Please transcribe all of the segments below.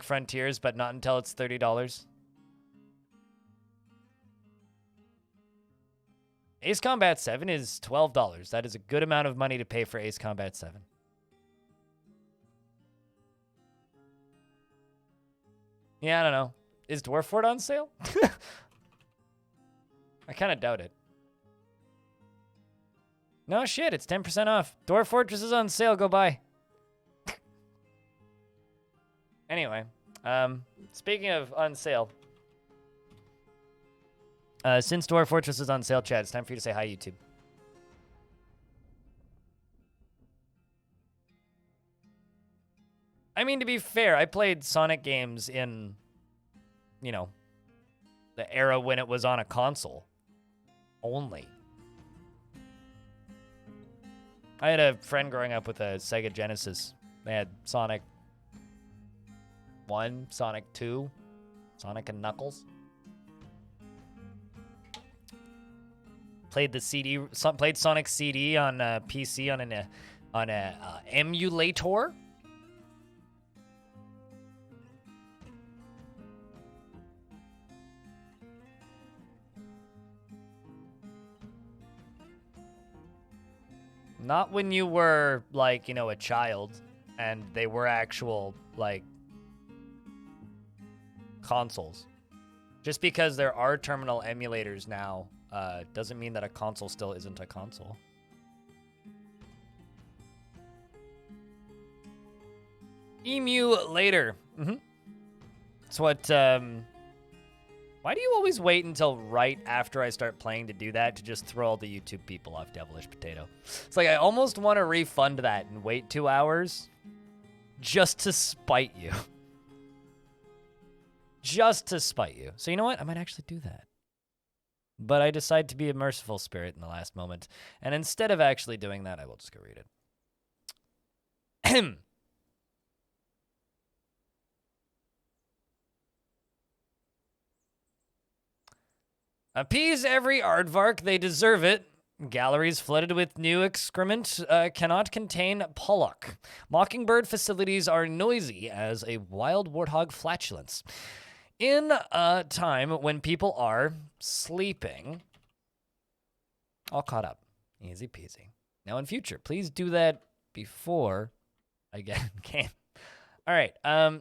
Frontiers, but not until it's $30. Ace Combat 7 is $12. That is a good amount of money to pay for Ace Combat 7. Yeah, I don't know. Is Dwarf Fort on sale? I kind of doubt it. No shit, it's 10% off. Dwarf Fortress is on sale, go buy. Anyway, speaking of on sale, since Dwarf Fortress is on sale, Chad, it's time for you to say hi, YouTube. I mean, to be fair, I played Sonic games in, you know, the era when it was on a console only. I had a friend growing up with a Sega Genesis. They had Sonic 1, Sonic 2, Sonic and Knuckles. Played the CD, played Sonic CD on PC on an emulator. Not when you were, like, you know, a child and they were actual, like, consoles. Just because there are terminal emulators now doesn't mean that a console still isn't a console. Emulator. That's what, why do you always wait until right after I start playing to do that, to just throw all the YouTube people off Devilish Potato? It's like I almost want to refund that and wait 2 hours just to spite you. Just to spite you. So you know what? I might actually do that. But I decide to be a merciful spirit in the last moment. And instead of actually doing that, I will just go read it. Appease every aardvark, they deserve it. Galleries flooded with new excrement cannot contain pollock. Mockingbird facilities are noisy as a wild warthog flatulence. In a time when people are sleeping, all caught up. Easy peasy. Now in future, please do that before I get game. All right,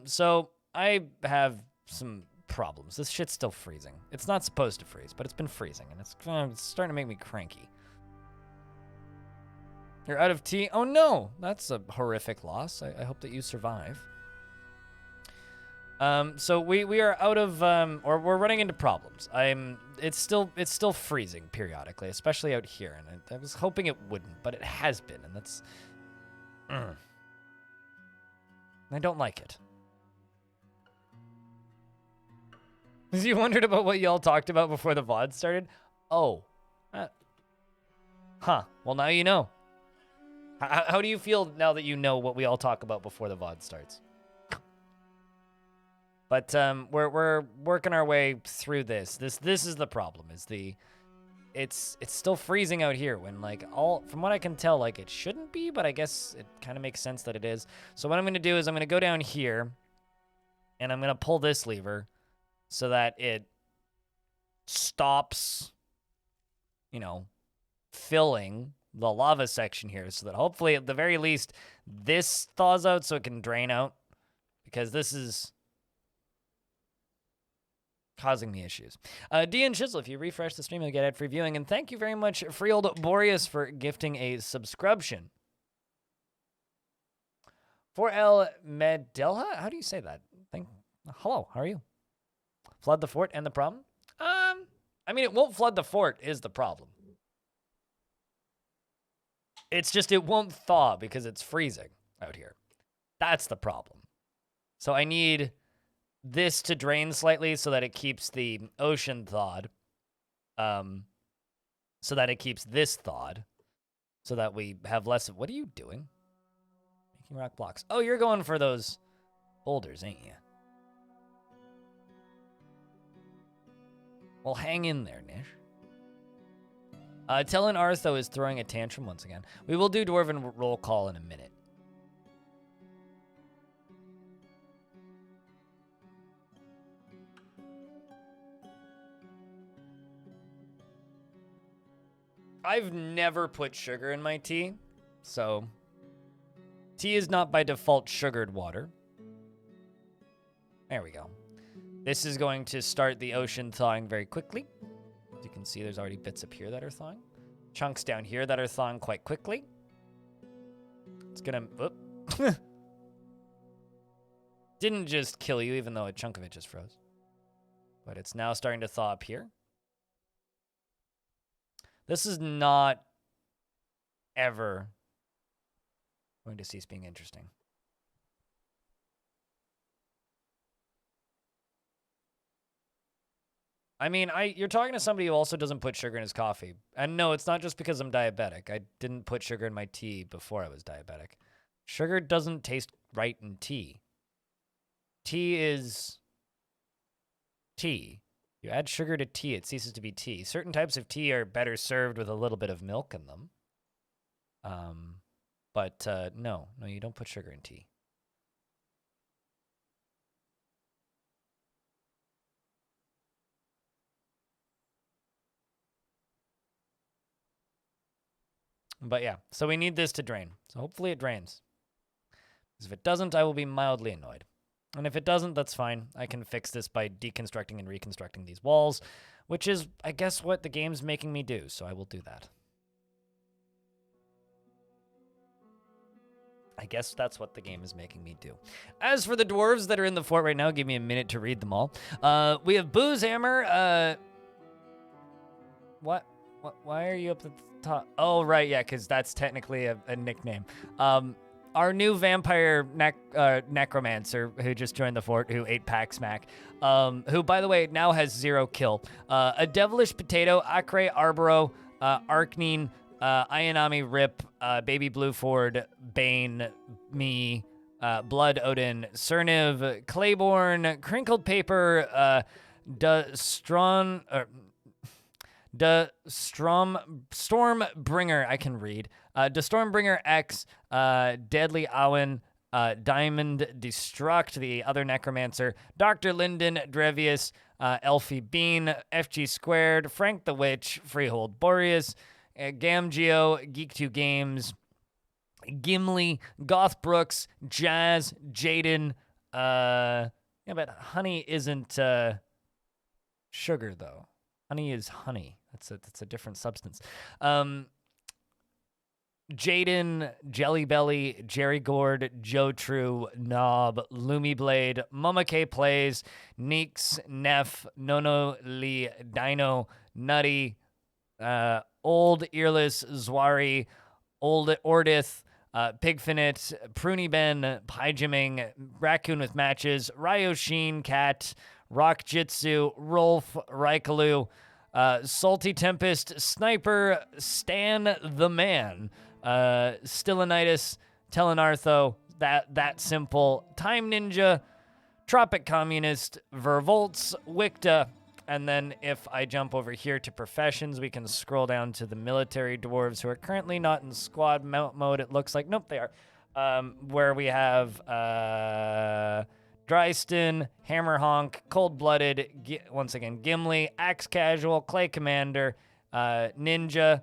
so I have some problems. This shit's still freezing. It's not supposed to freeze, but it's been freezing, and it's starting to make me cranky. You're out of tea? Oh no, that's a horrific loss. I hope that you survive. So we are out of, or we're running into problems. It's still freezing periodically, especially out here, and I was hoping it wouldn't, but it has been, and that's, I don't like it. You wondered about what y'all talked about before the VOD started? Oh. Huh. Well, now you know. How do you feel now that you know what we all talk about before the VOD starts? But we're working our way through this. This is the problem. It's still freezing out here when, like, from what I can tell, like, it shouldn't be, but I guess it kind of makes sense that it is. So what I'm going to do is I'm going to go down here and I'm going to pull this lever so that it stops, you know, filling the lava section here, so that hopefully at the very least this thaws out so it can drain out, because this is causing me issues. D and Chisel, if you refresh the stream, you'll get ad-free viewing. And thank you very much, Freeld Boreas, for gifting a subscription. For El Medelha, how do you say that? Hello, how are you? Flood the fort and the problem? I mean, it won't flood the fort is the problem. It's just it won't thaw because it's freezing out here. That's the problem. So I need this to drain slightly so that it keeps the ocean thawed. So that it keeps this thawed. So that we have less of... What are you doing? Making rock blocks. Oh, you're going for those boulders, ain't you? Well, hang in there, Nish. Tellin Artho is throwing a tantrum once again. We will do Dwarven roll call in a minute. I've never put sugar in my tea, so tea is not by default sugared water. There we go. This is going to start the ocean thawing very quickly. As you can see, there's already bits up here that are thawing. Chunks down here that are thawing quite quickly. It's gonna... Oop. Didn't just kill you, even though a chunk of it just froze. But it's now starting to thaw up here. This is not ever going to cease being interesting. I mean, you're talking to somebody who also doesn't put sugar in his coffee. And no, it's not just because I'm diabetic. I didn't put sugar in my tea before I was diabetic. Sugar doesn't taste right in tea. Tea is tea. You add sugar to tea, it ceases to be tea. Certain types of tea are better served with a little bit of milk in them. But no, you don't put sugar in tea. But yeah, so we need this to drain. So hopefully it drains. Because if it doesn't, I will be mildly annoyed. And if it doesn't, that's fine. I can fix this by deconstructing and reconstructing these walls, which is, I guess, what the game's making me do, so I will do that. I guess that's what the game is making me do. As for the dwarves that are in the fort right now, give me a minute to read them all. We have Boozehammer. What? Why are you up at the top? Oh, right, yeah, because that's technically a nickname. Our new vampire necromancer who just joined the fort, who ate Pack Smack, who, by the way, now has 0 kill. A Devilish Potato, Acre Arboro, Arkneen, Ayanami Rip, Baby Blueford, Bane, me, Blood Odin, Cerniv, Claiborne, Crinkled Paper, Stormbringer, I can read. Stormbringer X, Deadly Owen, Diamond Destruct, the other necromancer, Dr. Linden, Drevius, Elfie Bean, FG Squared, Frank the Witch, Freehold Boreas, Gamgeo, Geek2 Games, Gimli, Goth Brooks, Jazz, Jaden. Yeah, but honey isn't sugar though. Honey is honey. That's a different substance. Jaden, Jelly Belly, Jerry Gord, Joe True, Knob, Loomy Blade, Mama K Plays, Neeks, Neff, Nono Lee, Dino, Nutty, Old Earless, Zwari, Old Ordith, Pigfinite, Pruny Ben, Pyjamming, Raccoon with Matches, Ryo Sheen, Cat, Rock Jitsu, Rolf, Raikalu, Salty Tempest, Sniper, Stan the Man, Stillinitis, Telenartho, that simple, Time Ninja, Tropic Communist, Vervolts, Wicta, and then if I jump over here to professions, we can scroll down to the military dwarves who are currently not in squad mode, it looks like. Nope, they are. Where we have Dryston, Hammer Honk, Cold Blooded, once again, Gimli, Axe Casual, Clay Commander, Ninja,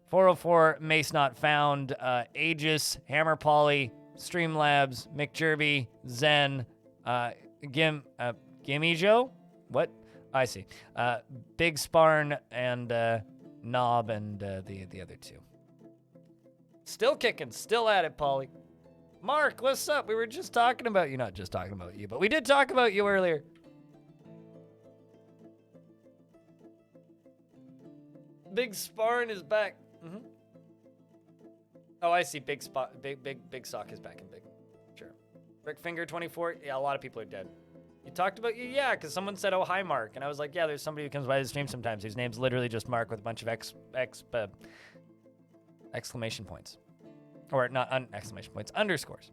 404, Mace Not Found, Aegis, Hammer Polly, Streamlabs, McJerby, Zen, Gimme Joe? What? I see. Big Sparn and Knob and the other two. Still kicking, still at it, Polly. Mark, what's up? We were just talking about you. Not just talking about you, but we did talk about you earlier. Big Sparn is back. Mm-hmm. Oh, I see. Big Sock is back in big. Sure. Rickfinger 24. Yeah, a lot of people are dead. You talked about you? Yeah, because someone said, oh, hi, Mark. And I was like, yeah, there's somebody who comes by the stream sometimes whose name's literally just Mark with a bunch of exclamation points. Or not exclamation points, underscores.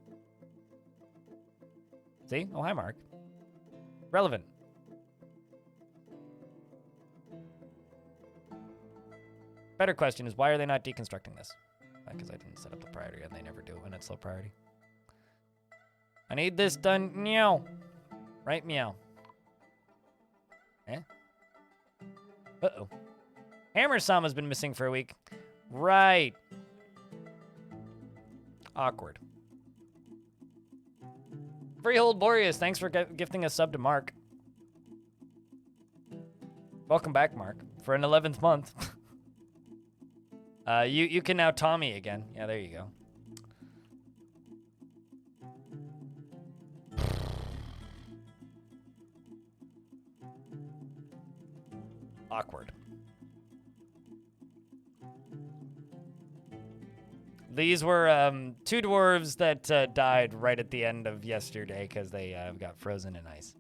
See? Oh, hi, Mark. Relevant. Better question is, why are they not deconstructing this? Because I didn't set up the priority, and they never do when it's low priority. I need this done. Meow. Right? Meow. Eh? Uh-oh. Hammer-sama's been missing for a week. Right. Awkward. Freehold Boreas, thanks for gifting a sub to Mark. Welcome back, Mark, for an 11th month. You can now Tommy again. Yeah, there you go. Awkward. These were two dwarves that died right at the end of yesterday because they got frozen in ice.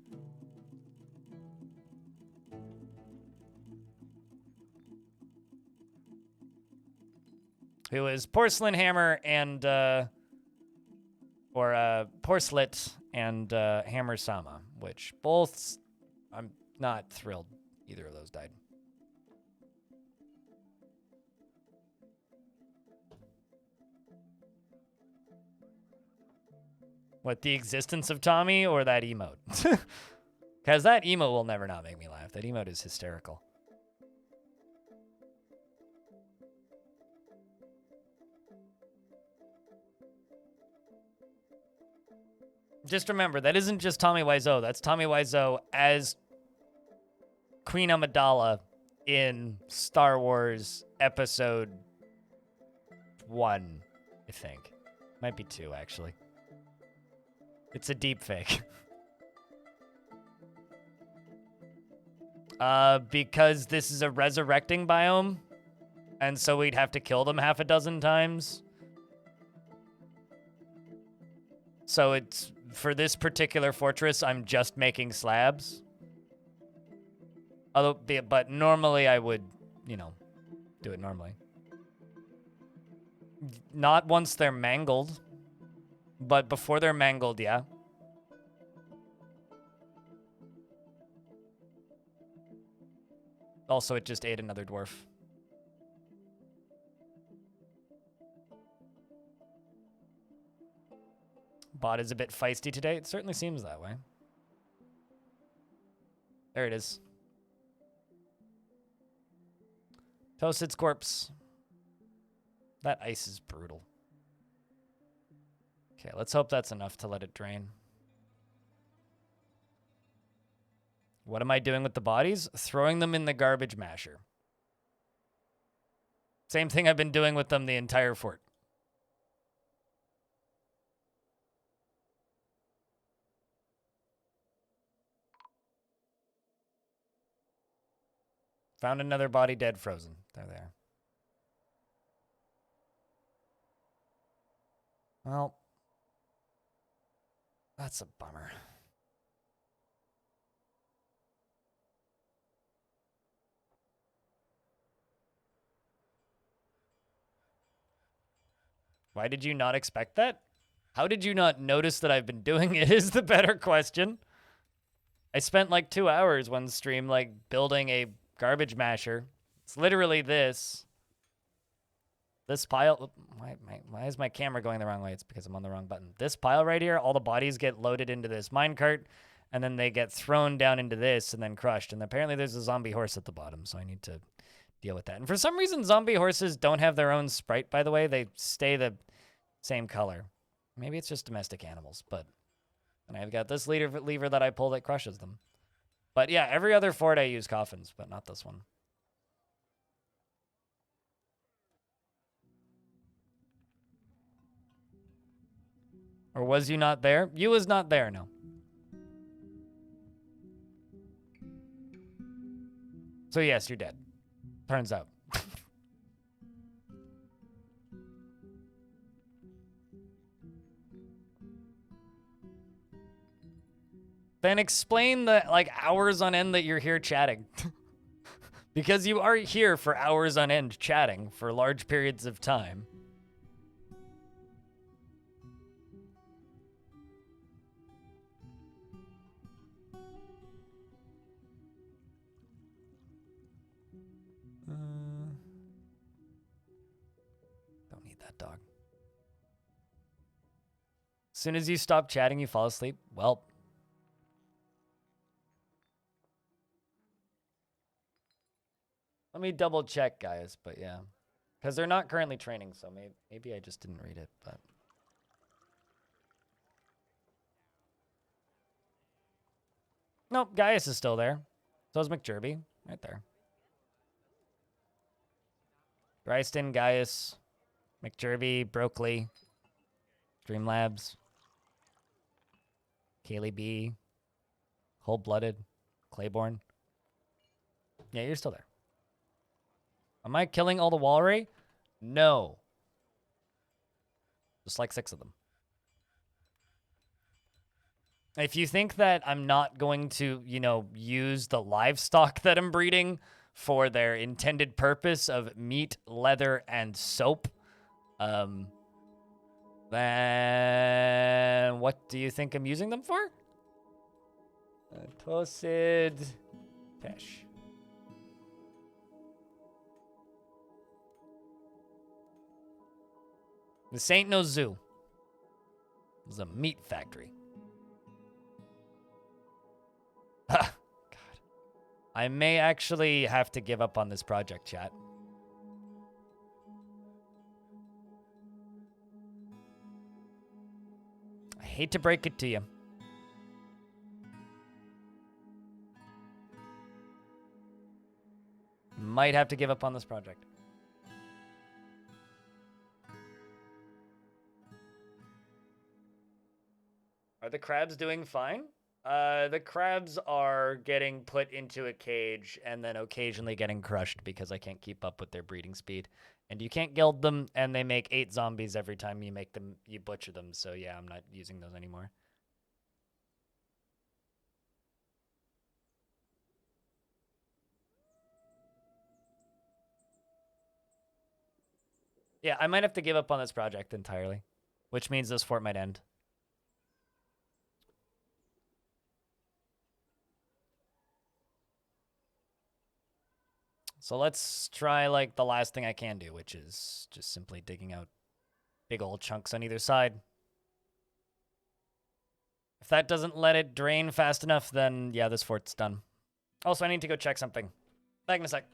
Who is Porcelain Hammer and, Porcelet and Hammer Sama, which both, I'm not thrilled either of those died. What, the existence of Tommy or that emote? Because that emote will never not make me laugh. That emote is hysterical. Just remember, that isn't just Tommy Wiseau. That's Tommy Wiseau as Queen Amidala in Star Wars Episode 1, I think. Might be 2, actually. It's a deep fake. Because this is a resurrecting biome, and so we'd have to kill them half a dozen times. So it's, for this particular fortress, I'm just making slabs. But normally I would, you know, do it normally. Not once they're mangled. But before they're mangled, yeah. Also, it just ate another dwarf. Bot is a bit feisty today. It certainly seems that way. There it is. Toasted's corpse. That ice is brutal. Okay, let's hope that's enough to let it drain. What am I doing with the bodies? Throwing them in the garbage masher. Same thing I've been doing with them the entire fort. Found another body dead frozen. There they are. Well, that's a bummer. Why did you not expect that? How did you not notice that I've been doing it is the better question. I spent like 2 hours one stream like building a garbage masher. It's literally this. This pile, why is my camera going the wrong way? It's because I'm on the wrong button. This pile right here, all the bodies get loaded into this minecart, and then they get thrown down into this and then crushed. And apparently there's a zombie horse at the bottom, so I need to deal with that. And for some reason, zombie horses don't have their own sprite, by the way. They stay the same color. Maybe it's just domestic animals, but... And I've got this lever that I pull that crushes them. But yeah, every other fort I use coffins, but not this one. Or was you not there? You was not there, no. So yes, you're dead. Turns out. Then explain the, like, hours on end that you're here chatting. Because you are here for hours on end chatting for large periods of time. Don't need that dog. As soon as you stop chatting, you fall asleep. Well... Let me double check, guys, but yeah. Because they're not currently training, so maybe I just didn't read it, but... Nope, Gaius is still there. So is McJerby, right there. Dryston, Gaius, McJerby, Brookley, Streamlabs, Kaylee B, Cold-Blooded, Claiborne. Yeah, you're still there. Am I killing all the Walry? No. Just like 6 of them. If you think that I'm not going to, you know, use the livestock that I'm breeding for their intended purpose of meat, leather, and soap, then what do you think I'm using them for? Tosid Pesh. This ain't no zoo. This is a meat factory. God. I may actually have to give up on this project, chat. I hate to break it to you. Might have to give up on this project. Are the crabs doing fine? The crabs are getting put into a cage and then occasionally getting crushed because I can't keep up with their breeding speed. And you can't gild them, and they make 8 zombies every time you butcher them. So yeah, I'm not using those anymore. Yeah, I might have to give up on this project entirely, which means this fort might end. So let's try, like, the last thing I can do, which is just simply digging out big old chunks on either side. If that doesn't let it drain fast enough, then, yeah, this fort's done. Also, I need to go check something. Back in a sec.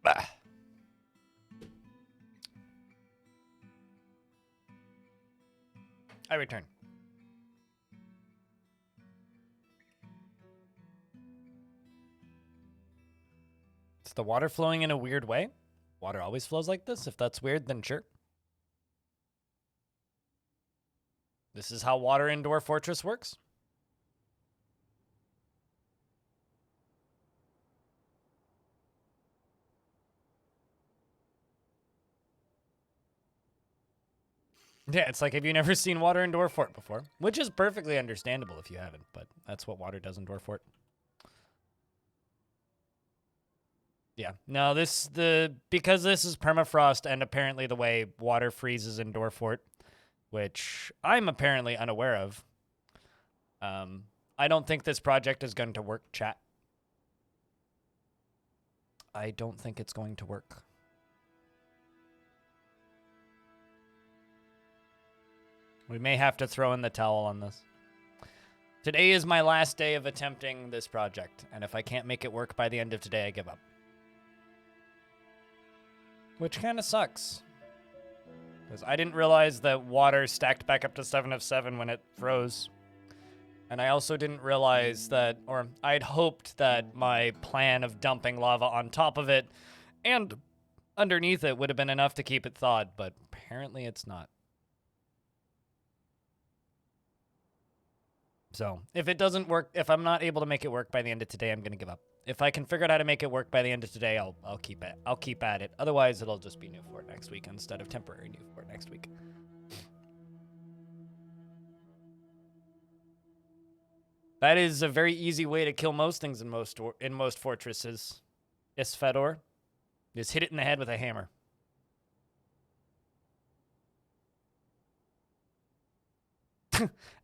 Bah. I return. Is the water flowing in a weird way? Water always flows like this? If that's weird, then sure. This is how water in Dwarf Fortress works. Yeah, it's like, have you never seen water in Dwarf Fort before? Which is perfectly understandable if you haven't, but that's what water does in Dwarf Fort. Yeah, no, because this is permafrost and apparently the way water freezes in Dwarf Fort, which I'm apparently unaware of. I don't think this project is going to work, chat. I don't think it's going to work. We may have to throw in the towel on this. Today is my last day of attempting this project, and if I can't make it work by the end of today, I give up. Which kind of sucks. Because I didn't realize that water stacked back up to 7 of 7 when it froze. And I also didn't realize that, or I'd hoped that my plan of dumping lava on top of it and underneath it would have been enough to keep it thawed, but apparently it's not. So, if it doesn't work, if I'm not able to make it work by the end of today, I'm going to give up. If I can figure out how to make it work by the end of today, I'll keep it. I'll keep at it. Otherwise, it'll just be new fort next week instead of temporary new fort next week. That is a very easy way to kill most things in most fortresses. Yes, Fedor. Just hit it in the head with a hammer.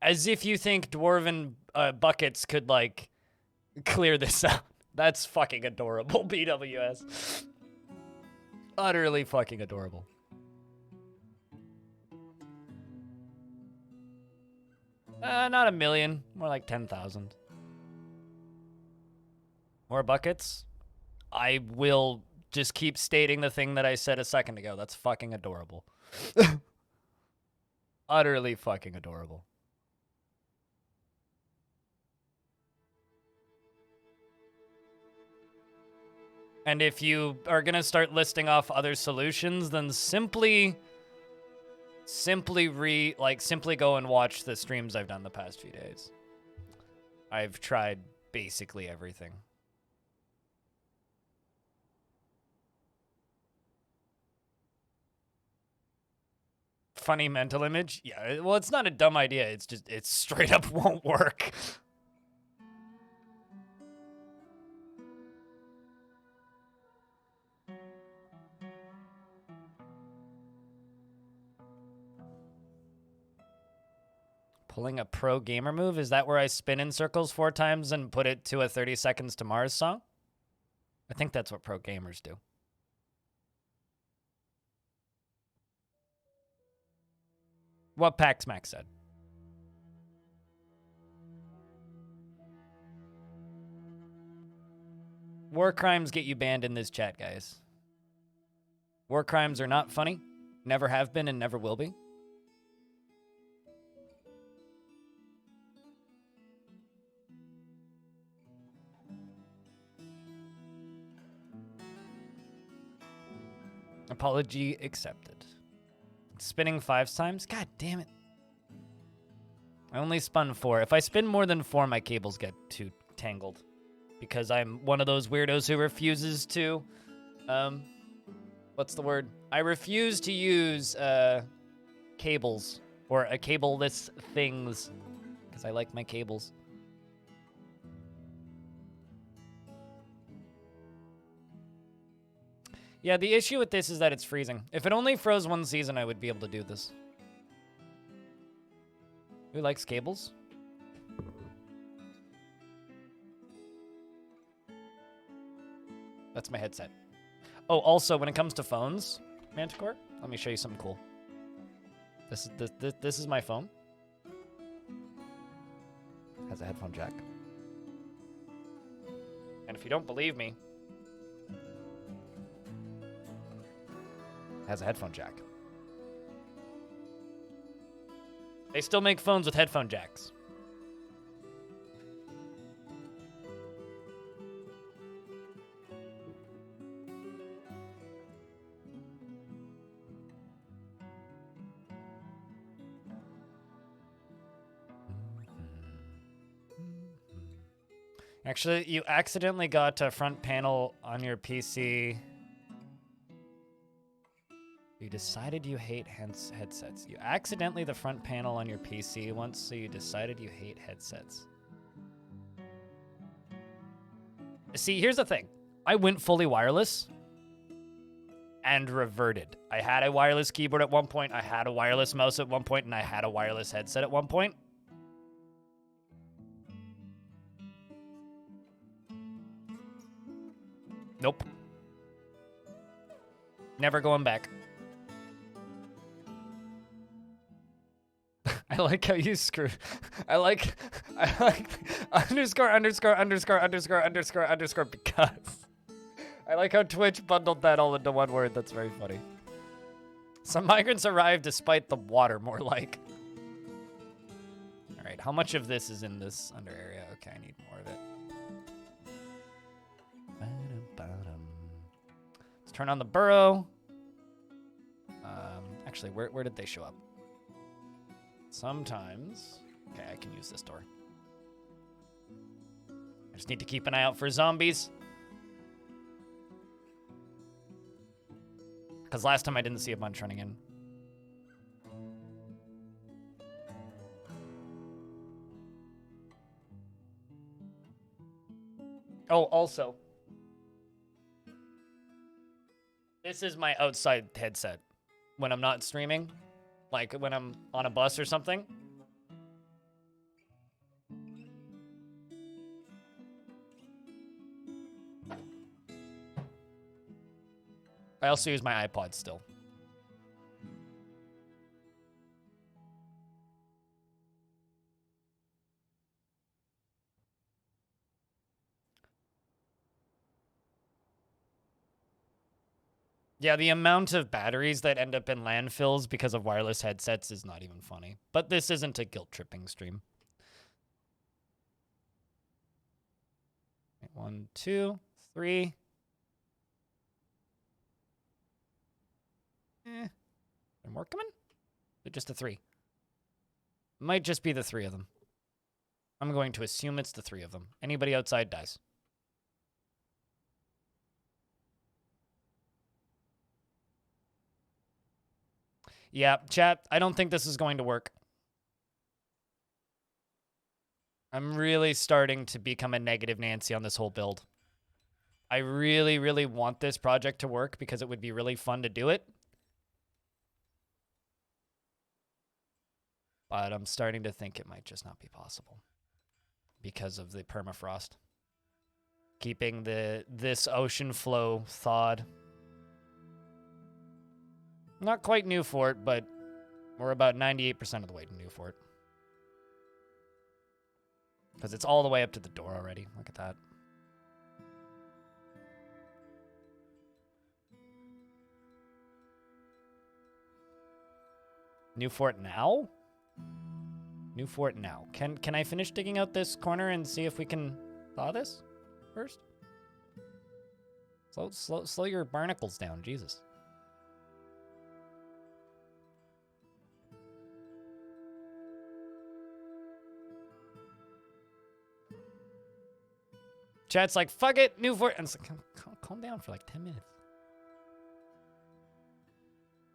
As if you think dwarven buckets could, like, clear this out. That's fucking adorable, BWS. Utterly fucking adorable. Not 1 million. More like 10,000. More buckets? I will just keep stating the thing that I said a second ago. That's fucking adorable. Utterly fucking adorable. And if you are gonna start listing off other solutions, then simply go and watch the streams I've done the past few days. I've tried basically everything. Funny mental image? Yeah, well, it's not a dumb idea. It's just, it straight up won't work. Pulling a pro gamer move? Is that where I spin in circles 4 times and put it to a 30 Seconds to Mars song? I think that's what pro gamers do. What Pax Max said. War crimes get you banned in this chat, guys. War crimes are not funny. Never have been and never will be. Apology accepted. Spinning 5 times? God damn it. I only spun 4. If I spin more than 4, my cables get too tangled. Because I'm one of those weirdos who refuses to... what's the word? I refuse to use cables. Or cableless things. Because I like my cables. Yeah, the issue with this is that it's freezing. If it only froze 1 season, I would be able to do this. Who likes cables? That's my headset. Oh, also, when it comes to phones, Manticore, let me show you something cool. This is my phone. Has a headphone jack. And if you don't believe me, has a headphone jack. They still make phones with headphone jacks. Actually, you accidentally got a front panel on your PC. You decided you hate headsets. You accidentally the front panel on your PC once, so you decided you hate headsets. See, here's the thing. I went fully wireless and reverted. I had a wireless keyboard at one point, I had a wireless mouse at one point, and I had a wireless headset at one point. Nope. Never going back. I like how you screw. I like underscore underscore underscore underscore underscore underscore because. I like how Twitch bundled that all into one word. That's very funny. Some migrants arrived despite the water, more like. All right, how much of this is in this under area? Okay, I need more of it. Let's turn on the burrow. Actually, where did they show up? Sometimes. Okay, I can use this door. I just need to keep an eye out for zombies. Because last time I didn't see a bunch running in. Oh, also. This is my outside headset when I'm not streaming. Like when I'm on a bus or something. I also use my iPod still. Yeah, the amount of batteries that end up in landfills because of wireless headsets is not even funny. But this isn't a guilt-tripping stream. 1, 2, 3. There more coming? Or just the 3? Might just be the 3 of them. I'm going to assume it's the 3 of them. Anybody outside dies. Yeah, chat, I don't think this is going to work. I'm really starting to become a negative Nancy on this whole build. I really, really want this project to work because it would be really fun to do it. But I'm starting to think it might just not be possible because of the permafrost. Keeping this ocean flow thawed. Not quite Newfort, but we're about 98% of the way to Newfort. Because it's all the way up to the door already. Look at that. Newfort now? Newfort now. Can I finish digging out this corner and see if we can thaw this first? Slow your barnacles down, Jesus. Chat's like, fuck it, Newfort. And it's like, calm down for like 10 minutes.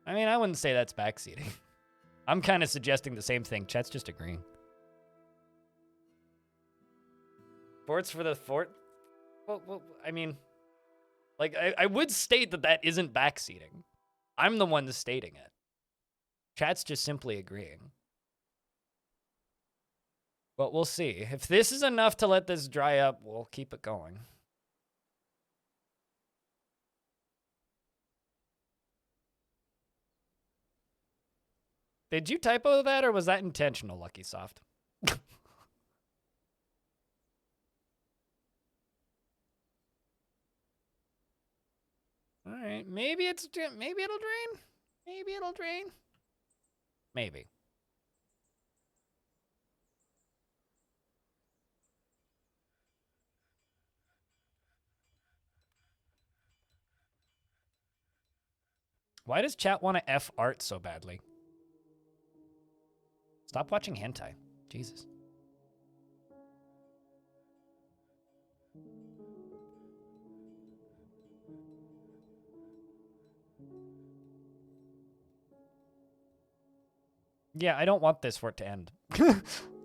I mean, I wouldn't say that's backseating. I'm kind of suggesting the same thing. Chat's just agreeing. Forts for the fort? Well, I mean, like, I would state that that isn't backseating. I'm the one stating it. Chat's just simply agreeing. But we'll see. If this is enough to let this dry up, we'll keep it going. Did you typo that, or was that intentional, Lucky Soft? All right, maybe it'll drain. Maybe it'll drain. Maybe. Why does chat want to F art so badly? Stop watching hentai. Jesus. Yeah, I don't want this for it to end.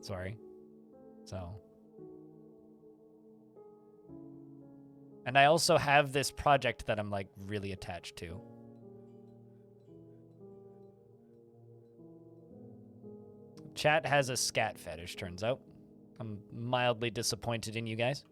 Sorry. So. And I also have this project that I'm like really attached to. Chat has a scat fetish, turns out. I'm mildly disappointed in you guys.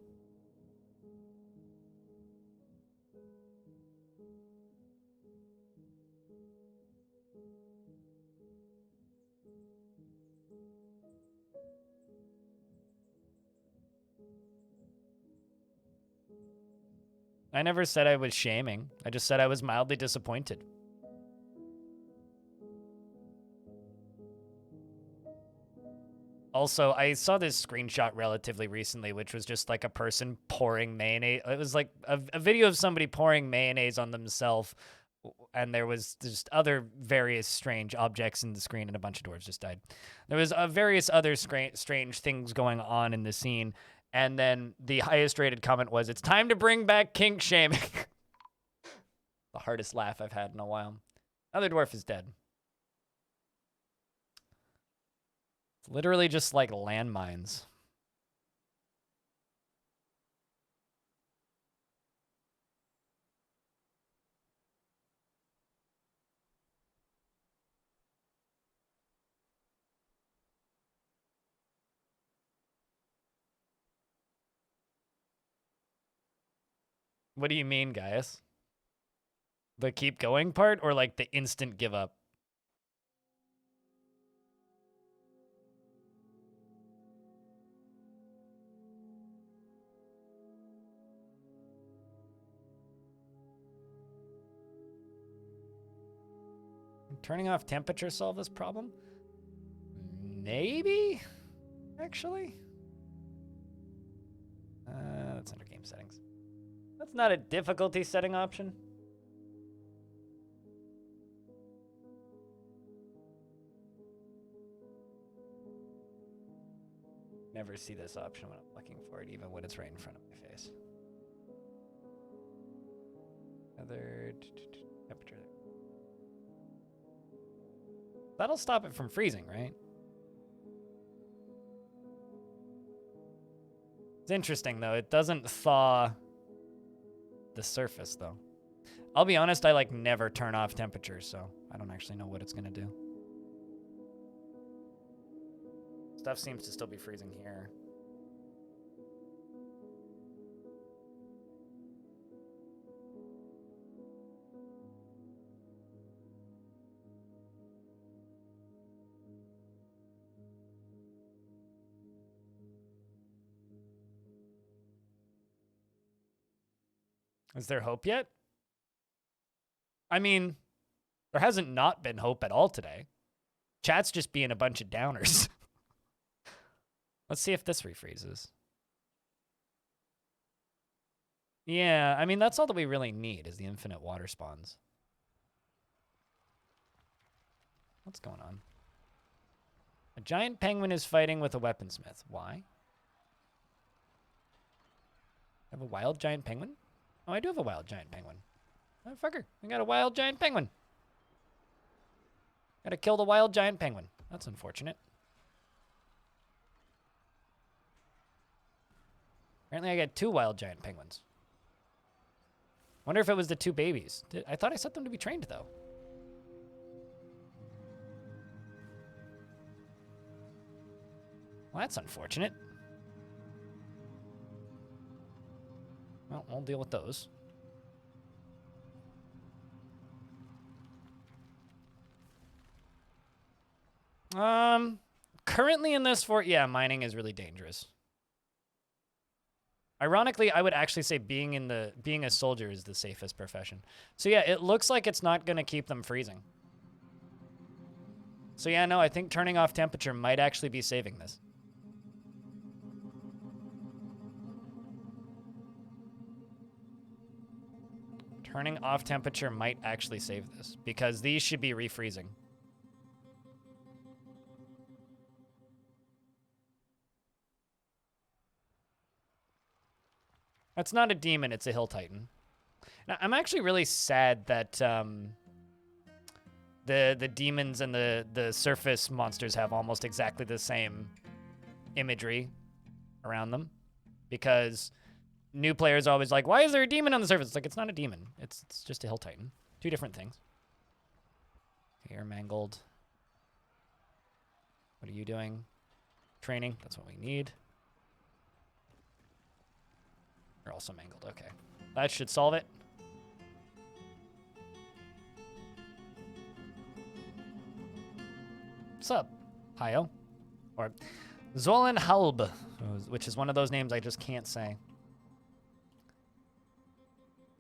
I never said I was shaming. I just said I was mildly disappointed. Also, I saw this screenshot relatively recently, which was just like a person pouring mayonnaise. It was like a video of somebody pouring mayonnaise on themselves, and there was just other various strange objects in the screen, and a bunch of dwarves just died. There was various other strange things going on in the scene, and then the highest rated comment was, "It's time to bring back kink shaming." The hardest laugh I've had in a while. Another dwarf is dead. It's literally just like landmines. What do you mean, Gaius? The keep going part, or like the instant give up? Turning off temperature solve this problem? Maybe? Actually? That's under game settings. That's not a difficulty setting option. Never see this option when I'm looking for it, even when it's right in front of my face. Other temperature. That'll stop it from freezing, right? It's interesting, though. It doesn't thaw the surface, though. I'll be honest, I, like, never turn off temperature, so I don't actually know what it's going to do. Stuff seems to still be freezing here. Is there hope yet? I mean, there hasn't not been hope at all today. Chat's just being a bunch of downers. Let's see if this refreezes. Yeah, I mean, that's all that we really need is the infinite water spawns. What's going on? A giant penguin is fighting with a weaponsmith. Why? I have a wild giant penguin? Oh, I do have a wild giant penguin. Oh, fucker. I got a wild giant penguin. Gotta kill the wild giant penguin. That's unfortunate. Apparently I got 2 wild giant penguins. Wonder if it was the 2 babies. I thought I set them to be trained, though. Well, that's unfortunate. Well, we'll deal with those. Currently in this fort, yeah, mining is really dangerous. Ironically, I would actually say being a soldier is the safest profession. So yeah, it looks like it's not gonna keep them freezing. So yeah, no, I think turning off temperature might actually be saving this. Turning off temperature might actually save this, because these should be refreezing. That's not a demon, it's a hill titan. Now, I'm actually really sad that the demons and the surface monsters have almost exactly the same imagery around them, because new players are always like, why is there a demon on the surface? It's like, it's not a demon. It's just a hill titan. 2 different things. Here, mangled. What are you doing? Training. That's what we need. You're also mangled. Okay. That should solve it. What's up, Hio? Or Zolenhalb, which is one of those names I just can't say.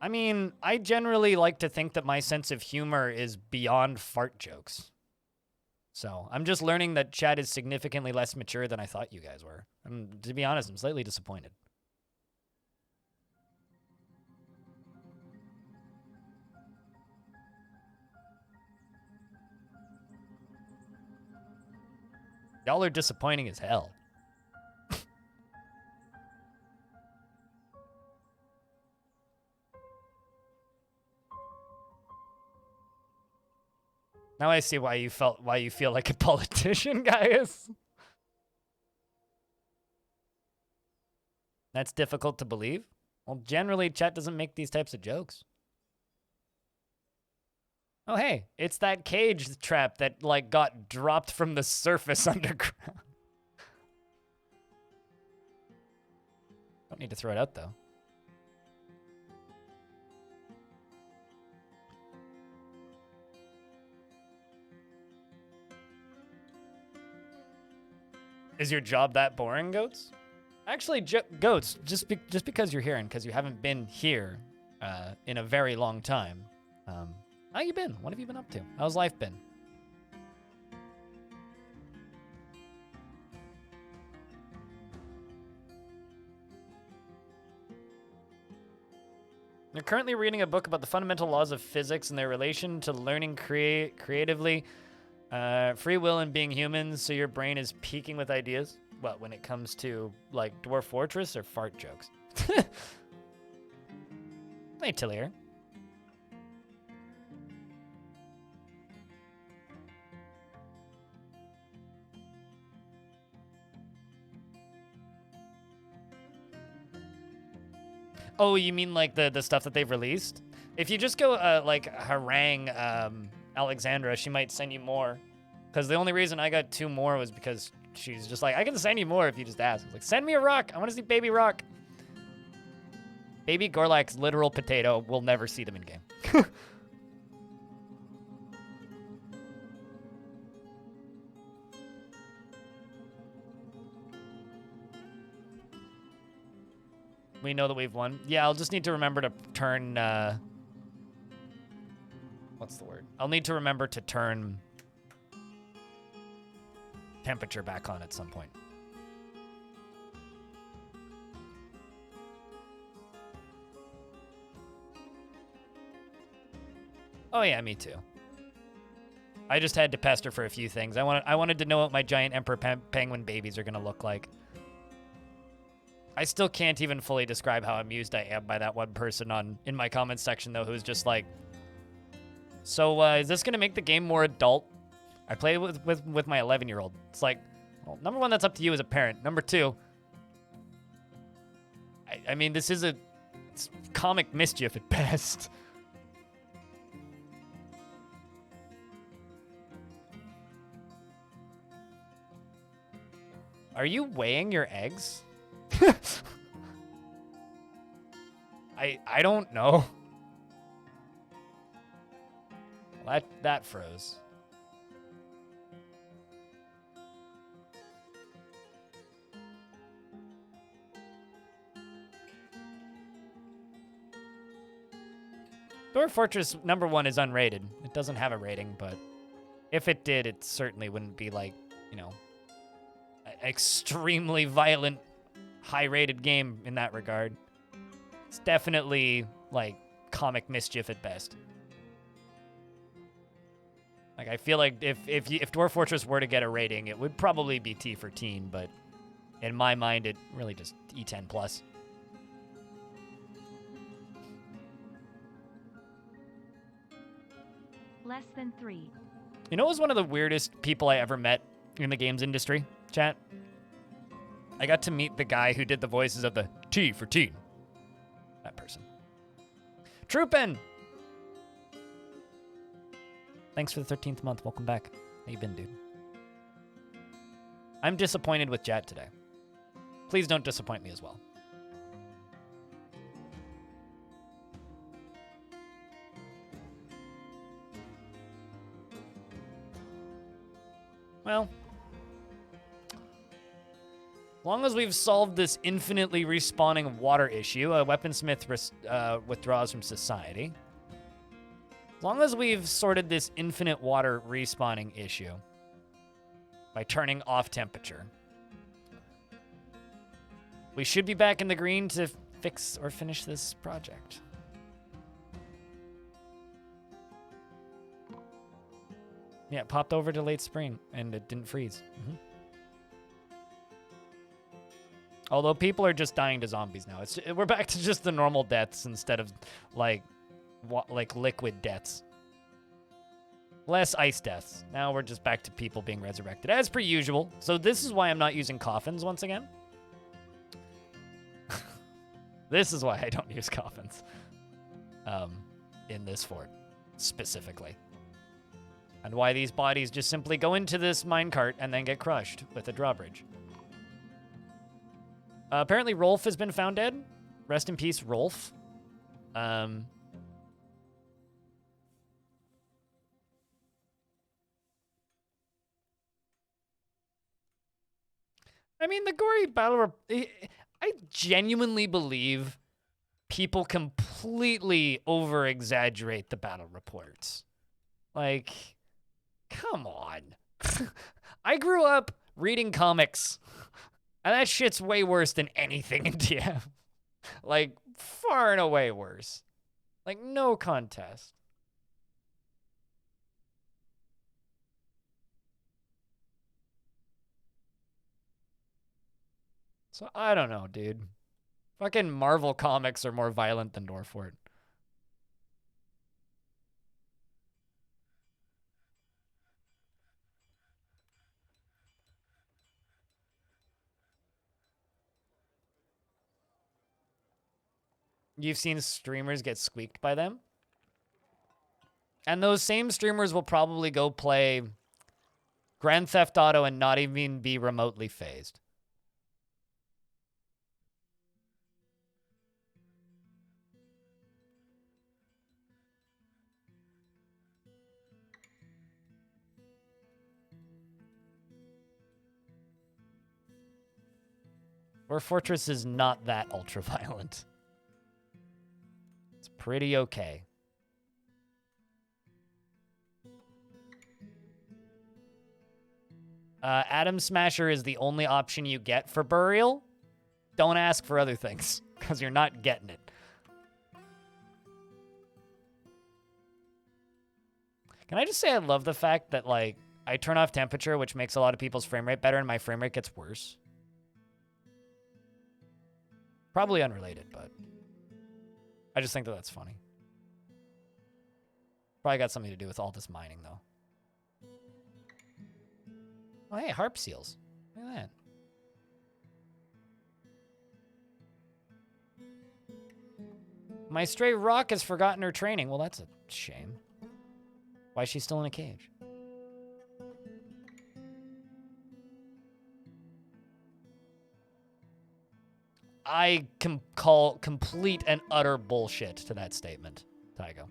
I mean, I generally like to think that my sense of humor is beyond fart jokes. So I'm just learning that chat is significantly less mature than I thought you guys were. To be honest, I'm slightly disappointed. Y'all are disappointing as hell. Now I see why you feel like a politician, guys. That's difficult to believe. Well, generally, chat doesn't make these types of jokes. Oh, hey, it's that cage trap that, like, got dropped from the surface underground. Don't need to throw it out, though. Is your job that boring, Goats? Actually, Goats, just because you're here and because you haven't been here in a very long time, how you been? What have you been up to? How's life been? You're currently reading a book about the fundamental laws of physics and their relation to learning creatively, free will, and being humans, so your brain is peaking with ideas. What, when it comes to, like, Dwarf Fortress or fart jokes? Hey, Tillier. Oh, you mean like the stuff that they've released? If you just go like harangue Alexandra, she might send you more. Because the only reason I got 2 more was because she's just like, I can send you more if you just ask. I was like, send me a rock. I want to see Baby Rock. Baby Gorlak's literal potato. We'll never see them in game. We know that we've won. Yeah, I'll just need to remember to turn... what's the word? I'll need to remember to turn temperature back on at some point. Oh yeah, me too. I just had to pester for a few things. I wanted to know what my giant emperor penguin babies are gonna look like. I still can't even fully describe how amused I am by that one person in my comments section, though, who's just like, so is this going to make the game more adult? I play with my 11-year-old. It's like, well, number one, that's up to you as a parent. Number two, I mean, this is it's comic mischief at best. Are you weighing your eggs? I don't know. That froze. Dwarf Fortress number 1 is unrated. It doesn't have a rating, but if it did, it certainly wouldn't be like, you know, an extremely violent, high-rated game in that regard. It's definitely, like, comic mischief at best. Like, I feel like if Dwarf Fortress were to get a rating, it would probably be T for teen, but in my mind, it really just E10 plus. Less than 3. You know, it was one of the weirdest people I ever met in the games industry, chat? I got to meet the guy who did the voices of the T for teen. That person. Troopin! Thanks for the 13th month. Welcome back. How you been, dude? I'm disappointed with Jet today. Please don't disappoint me as well. Well, As long as we've solved this infinitely respawning water issue, a weaponsmith withdraws from society. As long as we've sorted this infinite water respawning issue by turning off temperature, we should be back in the green to fix or finish this project. Yeah, it popped over to late spring and it didn't freeze. Although people are just dying to zombies now. We're back to just the normal deaths instead of like liquid deaths. Less ice deaths. Now we're just back to people being resurrected as per usual. So this is why I'm not using coffins once again. This is why I don't use coffins in this fort specifically. And why these bodies just simply go into this minecart and then get crushed with a drawbridge. Apparently Rolf has been found dead. Rest in peace, Rolf. I mean, the gory battle... I genuinely believe people completely over-exaggerate the battle reports. Like, come on. I grew up reading comics. And that shit's way worse than anything in TF. Like, far and away worse. Like, no contest. So, I don't know, dude. Fucking Marvel comics are more violent than Dwarf Fort. You've seen streamers get squeaked by them? And those same streamers will probably go play Grand Theft Auto and not even be remotely phased. Dwarf Fortress is not that ultra-violent. It's pretty okay. Atom Smasher is the only option you get for burial. Don't ask for other things, because you're not getting it. Can I just say I love the fact that, like, I turn off temperature, which makes a lot of people's frame rate better, and my frame rate gets worse? Probably unrelated, but I just think that that's funny. Probably got something to do with all this mining, though. Oh, hey, harp seals. Look at that. My stray rock has forgotten her training. Well, that's a shame. Why is she still in a cage? I call complete and utter bullshit to that statement, Tygo.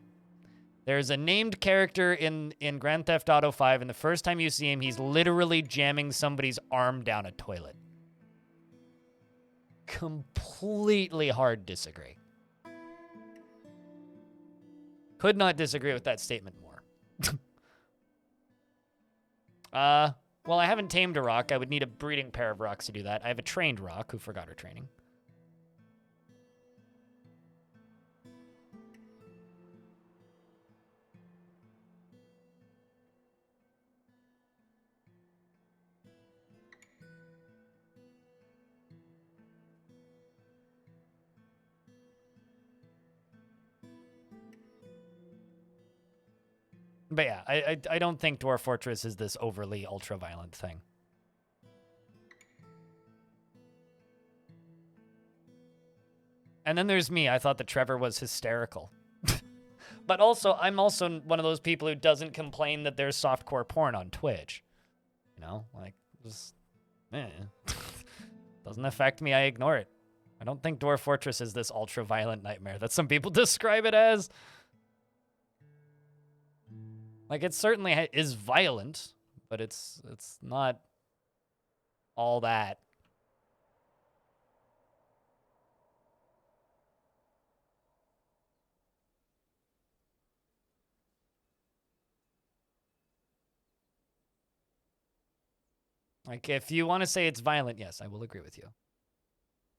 There's a named character in Grand Theft Auto 5, and the first time you see him, he's literally jamming somebody's arm down a toilet. Completely hard disagree. Could not disagree with that statement more. Well, I haven't tamed a rock. I would need a breeding pair of rocks to do that. I have a trained rock who forgot her training. But yeah, I don't think Dwarf Fortress is this overly ultra-violent thing. And then there's me. I thought that Trevor was hysterical. But also, I'm also one of those people who doesn't complain that there's softcore porn on Twitch. You know, like, just, doesn't affect me. I ignore it. I don't think Dwarf Fortress is this ultra-violent nightmare that some people describe it as. Like, it certainly is violent, but it's not all that. Like, if you want to say it's violent, yes, I will agree with you.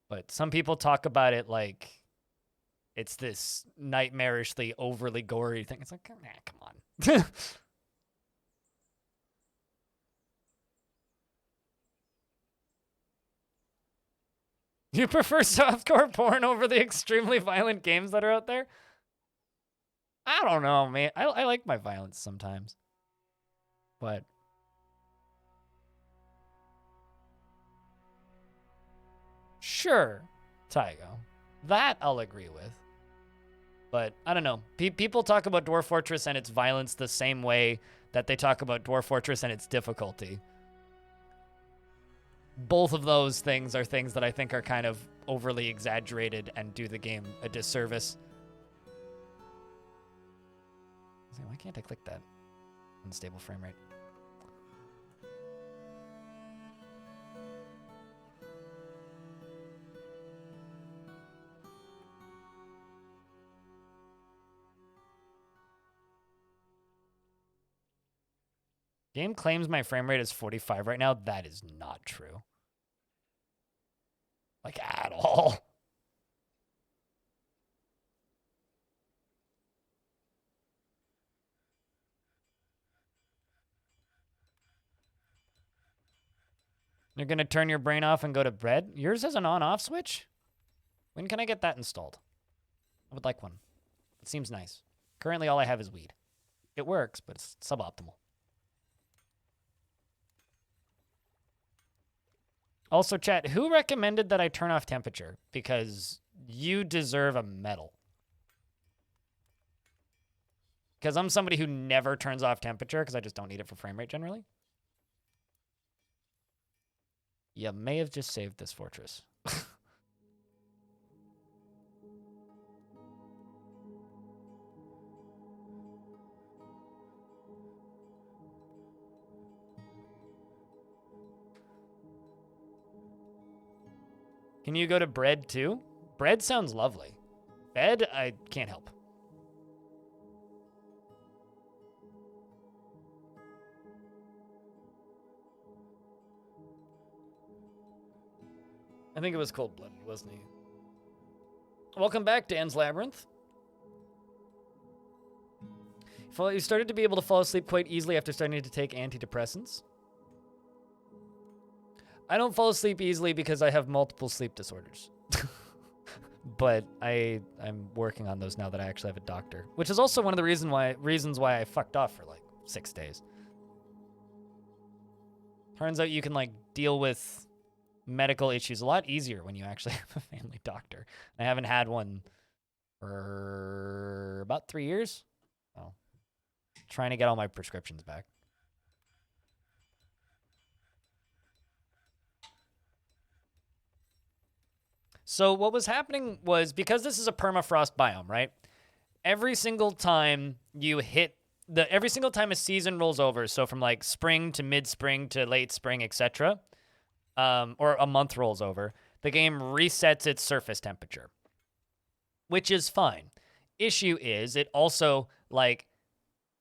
But some people talk about it like it's this nightmarishly overly gory thing. It's like, nah, come on. You prefer softcore porn over the extremely violent games that are out there? I don't know, man. I like my violence sometimes. But sure, Tygo. That I'll agree with. But I don't know. People talk about Dwarf Fortress and its violence the same way that they talk about Dwarf Fortress and its difficulty. Both of those things are things that I think are kind of overly exaggerated and do the game a disservice. Why can't I click that? Unstable frame rate. Game claims my frame rate is 45 right now. That is not true. Like, at all. You're going to turn your brain off and go to bed? Yours has an on-off switch? When can I get that installed? I would like one. It seems nice. Currently, all I have is weed. It works, but it's suboptimal. Also, chat, who recommended that I turn off temperature? Because you deserve a medal. Because I'm somebody who never turns off temperature because I just don't need it for frame rate generally. You may have just saved this fortress. Can you go to bread too? Bread sounds lovely. Bed, I can't help. I think it was cold-blooded, wasn't he? Welcome back, Dan's Labyrinth. You started to be able to fall asleep quite easily after starting to take antidepressants. I don't fall asleep easily because I have multiple sleep disorders. But I'm working on those now that I actually have a doctor, which is also one of the reasons why I fucked off for like 6 days. Turns out you can like deal with medical issues a lot easier when you actually have a family doctor. I haven't had one for about 3 years. Oh, trying to get all my prescriptions back. So what was happening was, because this is a permafrost biome, right? Every single time you hit every single time a season rolls over, so from like spring to mid-spring to late spring, etc., or a month rolls over, the game resets its surface temperature, which is fine. Issue is it also like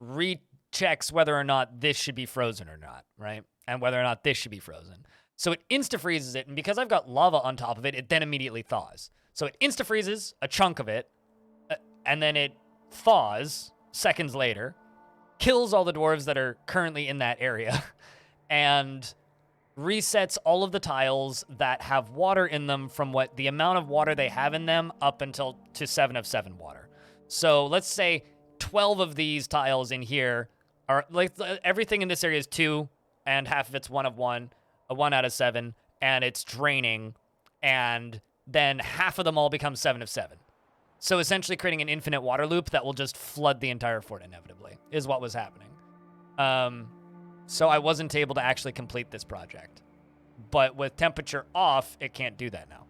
rechecks whether or not this should be frozen or not, right? And whether or not this should be frozen. So it insta-freezes it, and because I've got lava on top of it, it then immediately thaws. So it insta-freezes a chunk of it, and then it thaws seconds later, kills all the dwarves that are currently in that area, and resets all of the tiles that have water in them from what the amount of water they have in them up until to 7 of 7 water. So let's say 12 of these tiles in here are, like, everything in this area is 2, and half of it's 1 of 1. A 1 out of 7, and it's draining, and then half of them all become 7 of 7. So essentially creating an infinite water loop that will just flood the entire fort inevitably, is what was happening. So I wasn't able to actually complete this project. But with temperature off, it can't do that now.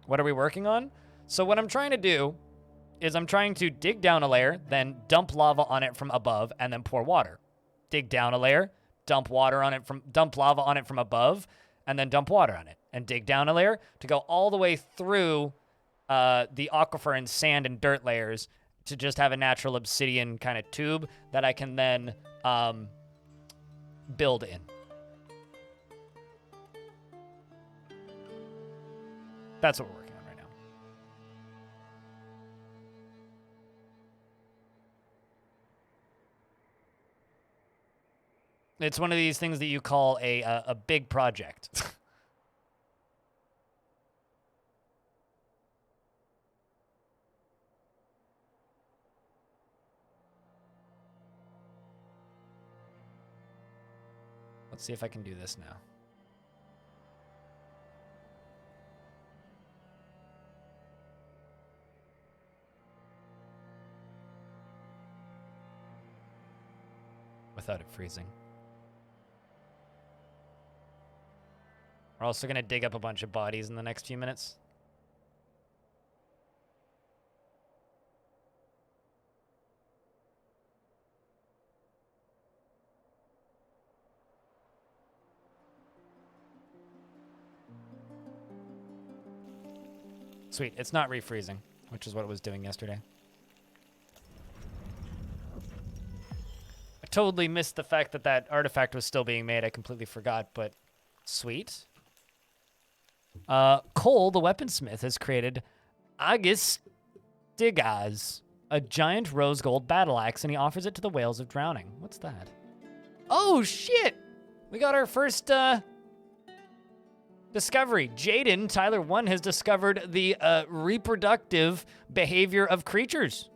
What are we working on? So what I'm trying to do is I'm trying to dig down a layer, then dump lava on it from above, and then pour water. Dig down a layer, dump lava on it from above, and then dump water on it, and dig down a layer to go all the way through the aquifer and sand and dirt layers to just have a natural obsidian kind of tube that I can then build in. That's what we're working on right now. It's one of these things that you call a big project. Let's see if I can do this now. Without it freezing. We're also going to dig up a bunch of bodies in the next few minutes. Sweet, it's not refreezing, which is what it was doing yesterday. I totally missed the fact that that artifact was still being made. I completely forgot, but sweet. Cole, the weaponsmith, has created Agistigaz, a giant rose gold battle axe, and he offers it to the Whales of Drowning. What's that? Oh, shit! We got our first, discovery. Jaden, Tyler 1, has discovered the reproductive behavior of creatures.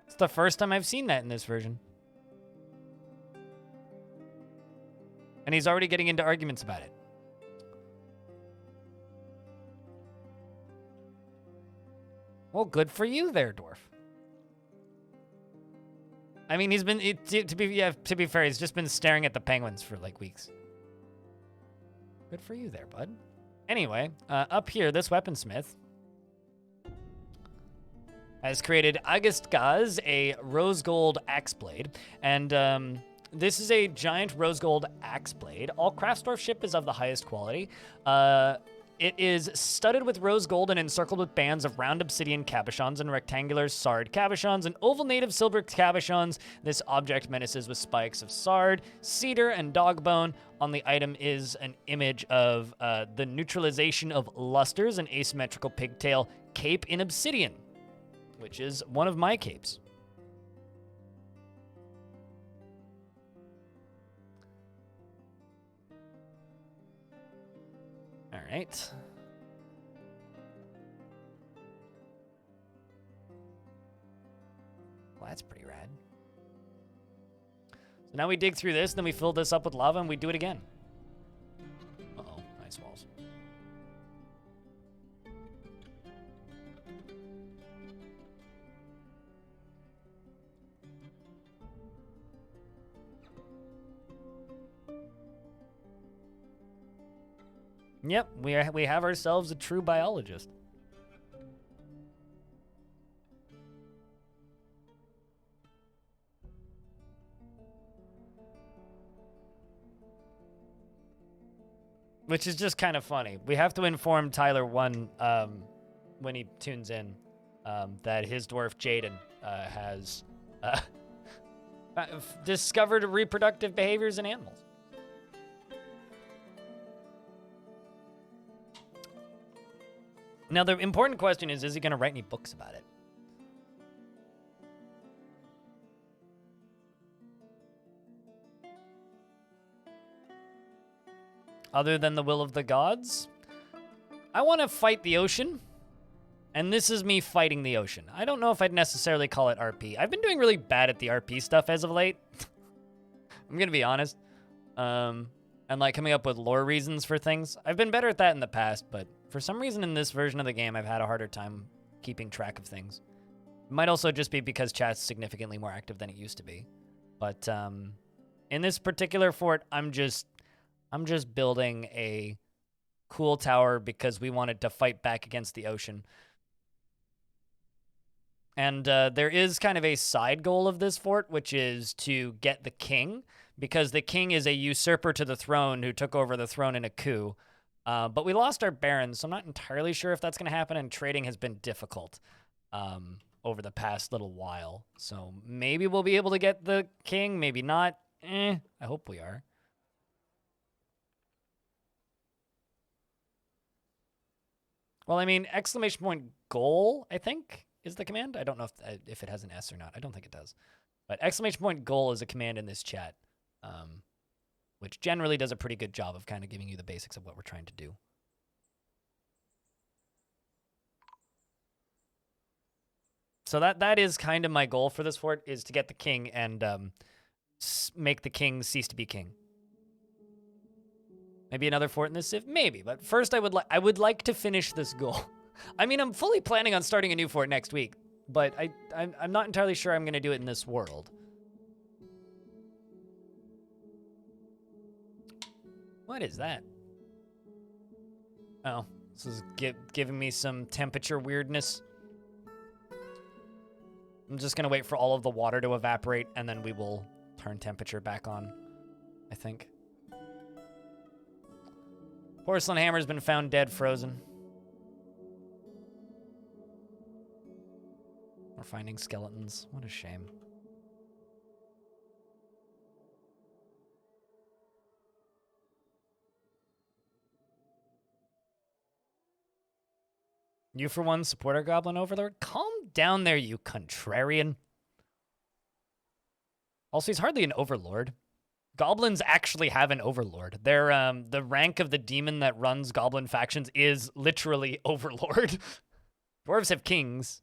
It's the first time I've seen that in this version. And he's already getting into arguments about it. Well, good for you there, Dwarf. I mean, he's been, to be fair, he's just been staring at the penguins for like weeks. Good for you there, bud. Anyway, up here, this weaponsmith has created Agistgaz, a rose gold axe blade. And this is a giant rose gold axe blade. All craftsdwarf is of the highest quality. It is studded with rose gold and encircled with bands of round obsidian cabochons and rectangular sard cabochons and oval native silver cabochons. This object menaces with spikes of sard, cedar, and dog bone. On the item is an image of the neutralization of lusters and asymmetrical pigtail cape in obsidian, which is one of my capes. All right. Well, that's pretty rad. So now we dig through this, then we fill this up with lava, and we do it again. Uh-oh, ice walls. Yep, we have ourselves a true biologist. Which is just kind of funny. We have to inform Tyler 1 when he tunes in that his dwarf Jaden has discovered reproductive behaviors in animals. Now, the important question is he going to write any books about it? Other than the will of the gods? I want to fight the ocean, and this is me fighting the ocean. I don't know if I'd necessarily call it RP. I've been doing really bad at the RP stuff as of late. I'm going to be honest. And like coming up with lore reasons for things. I've been better at that in the past, but for some reason in this version of the game, I've had a harder time keeping track of things. It might also just be because chat's significantly more active than it used to be. But in this particular fort, I'm just building a cool tower because we wanted to fight back against the ocean. And there is kind of a side goal of this fort, which is to get the king, because the king is a usurper to the throne who took over the throne in a coup. But we lost our barons, so I'm not entirely sure if that's going to happen, and trading has been difficult over the past little while. So maybe we'll be able to get the king, maybe not. I hope we are. Well, I mean, exclamation point goal, I think, is the command. I don't know if it has an S or not. I don't think it does. But exclamation point goal is a command in this chat, which generally does a pretty good job of kind of giving you the basics of what we're trying to do. So that is kind of my goal for this fort, is to get the king and make the king cease to be king. Maybe another fort in this civ? Maybe, but first I would like to finish this goal. I mean, I'm fully planning on starting a new fort next week, but I'm not entirely sure I'm going to do it in this world. What is that? Oh, this is giving me some temperature weirdness. I'm just going to wait for all of the water to evaporate, and then we will turn temperature back on, I think. Porcelain hammer's been found dead, frozen. We're finding skeletons. What a shame. You, for one, support our Goblin Overlord? Calm down there, you contrarian. Also, he's hardly an Overlord. Goblins actually have an Overlord. They're, the rank of the demon that runs Goblin factions is literally Overlord. Dwarves have kings.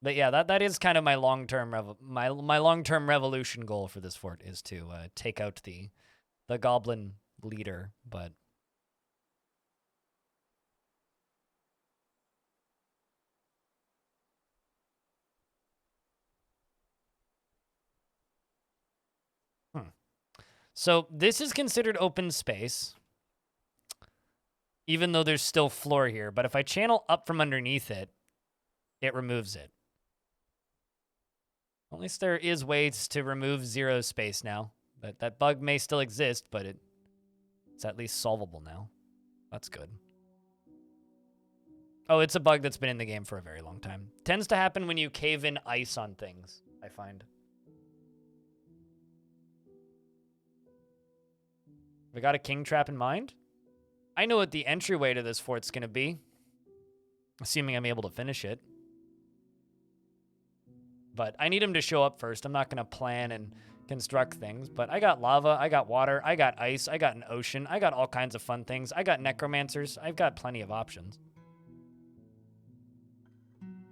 But yeah, that is kind of my long-term my long-term revolution goal for this fort, is to take out the Goblin leader, but... So this is considered open space, even though there's still floor here. But if I channel up from underneath it, it removes it. At least there is ways to remove zero space now. That bug may still exist, but it's at least solvable now. That's good. Oh, it's a bug that's been in the game for a very long time. Tends to happen when you cave in ice on things, I find. We got a king trap in mind? I know what the entryway to this fort's gonna be, assuming I'm able to finish it. But I need him to show up first. I'm not gonna plan and construct things, but I got lava, I got water, I got ice, I got an ocean, I got all kinds of fun things. I got necromancers. I've got plenty of options.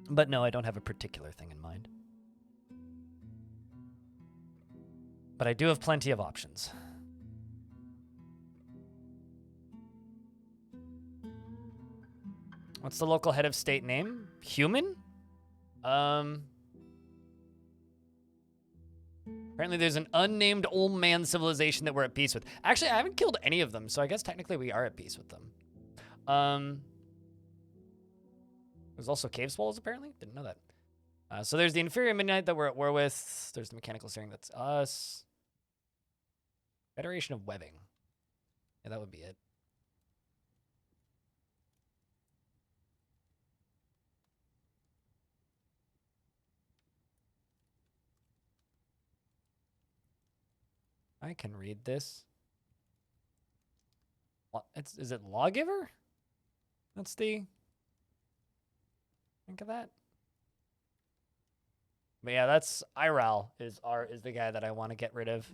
But no, I don't have a particular thing in mind. But I do have plenty of options. What's the local head of state name? Human? Apparently there's an unnamed old man civilization that we're at peace with. Actually, I haven't killed any of them, so I guess technically we are at peace with them. There's also cave swallows, apparently. Didn't know that. So there's the inferior midnight that we're at war with. There's the mechanical steering, that's us. Federation of webbing. Yeah, that would be it. I can read this. Is it lawgiver? That's the... Think of that. But yeah, that's Iral is the guy that I want to get rid of.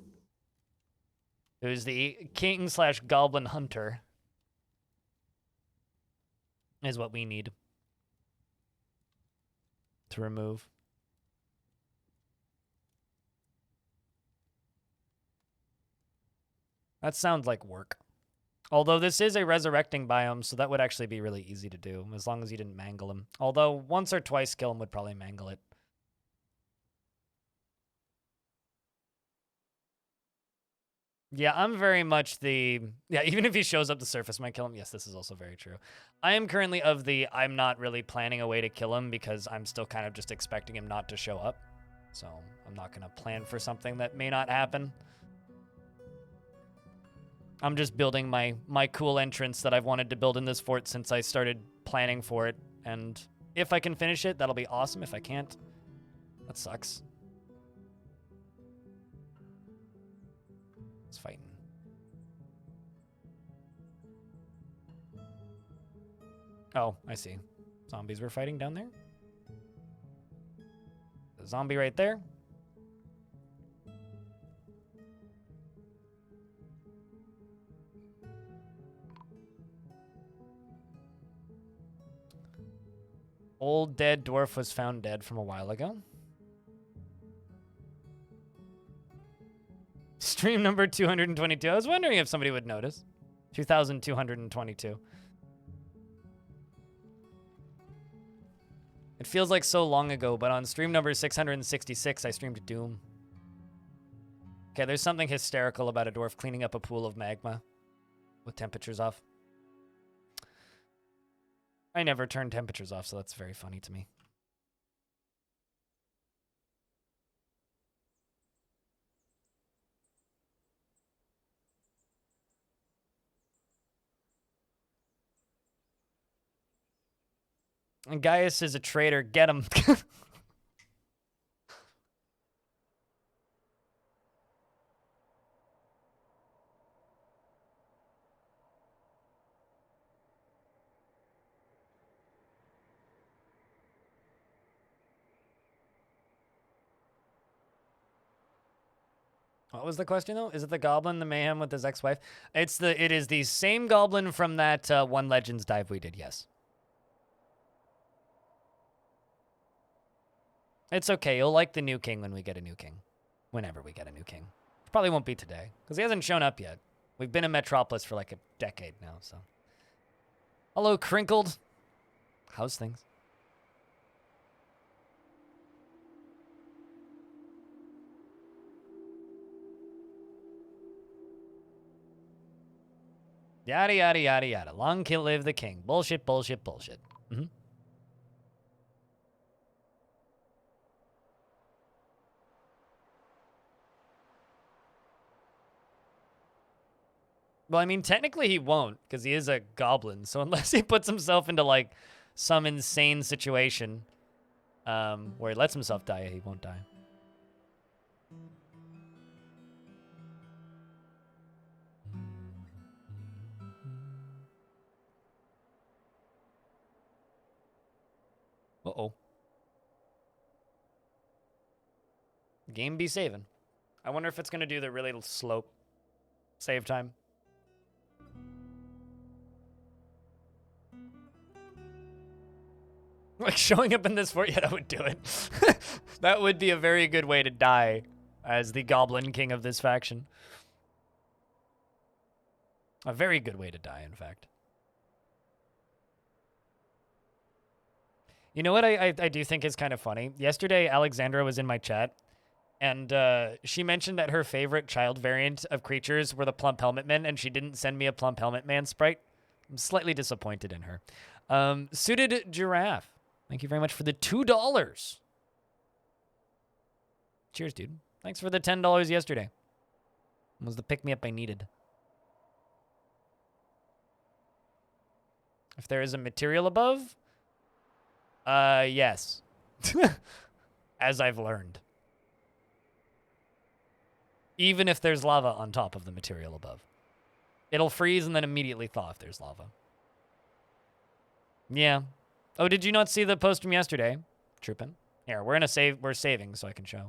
Who's the king/goblin hunter. Is what we need to remove. That sounds like work. Although this is a resurrecting biome, so that would actually be really easy to do, as long as you didn't mangle him. Although once or twice kill him would probably mangle it. Yeah, I'm very much the... Yeah, even if he shows up the surface, might kill him. Yes, this is also very true. I am currently of the... I'm not really planning a way to kill him because I'm still kind of just expecting him not to show up. So I'm not going to plan for something that may not happen. I'm just building my cool entrance that I've wanted to build in this fort since I started planning for it. And if I can finish it, that'll be awesome. If I can't, that sucks. It's fighting. Oh, I see. Zombies were fighting down there. The zombie right there. Old dead dwarf was found dead from a while ago. Stream number 222. I was wondering if somebody would notice. 2,222. It feels like so long ago, but on stream number 666, I streamed Doom. Okay, there's something hysterical about a dwarf cleaning up a pool of magma with temperatures off. I never turn temperatures off, so that's very funny to me. And Gaius is a traitor. Get him. What was the question though? Is it the goblin, the mayhem with his ex-wife? It is the same goblin from that one Legends dive we did. Yes. It's okay. You'll like the new king when we get a new king. Whenever we get a new king. Probably won't be today because he hasn't shown up yet. We've been in Metropolis for like a decade now, so. Hello, Crinkled. How's things? Yada, yada, yada, yada. Long live the king. Bullshit, bullshit, bullshit. Mm-hmm. Well, I mean, technically he won't, because he is a goblin. So unless he puts himself into, like, some insane situation where he lets himself die, he won't die. Uh-oh. Game be saving. I wonder if it's going to do the really slow save time. Like, showing up in this fort, yeah, I would do it. That would be a very good way to die as the Goblin King of this faction. A very good way to die, in fact. You know what I do think is kind of funny? Yesterday, Alexandra was in my chat, and she mentioned that her favorite child variant of creatures were the Plump Helmet Men, and she didn't send me a Plump Helmet Man sprite. I'm slightly disappointed in her. Suited Giraffe. Thank you very much for the $2. Cheers, dude. Thanks for the $10 yesterday. It was the pick-me-up I needed. If there is a material above, yes. As I've learned. Even if there's lava on top of the material above. It'll freeze and then immediately thaw if there's lava. Yeah. Oh, did you not see the post from yesterday? Troopin'. Here, we're saving so I can show.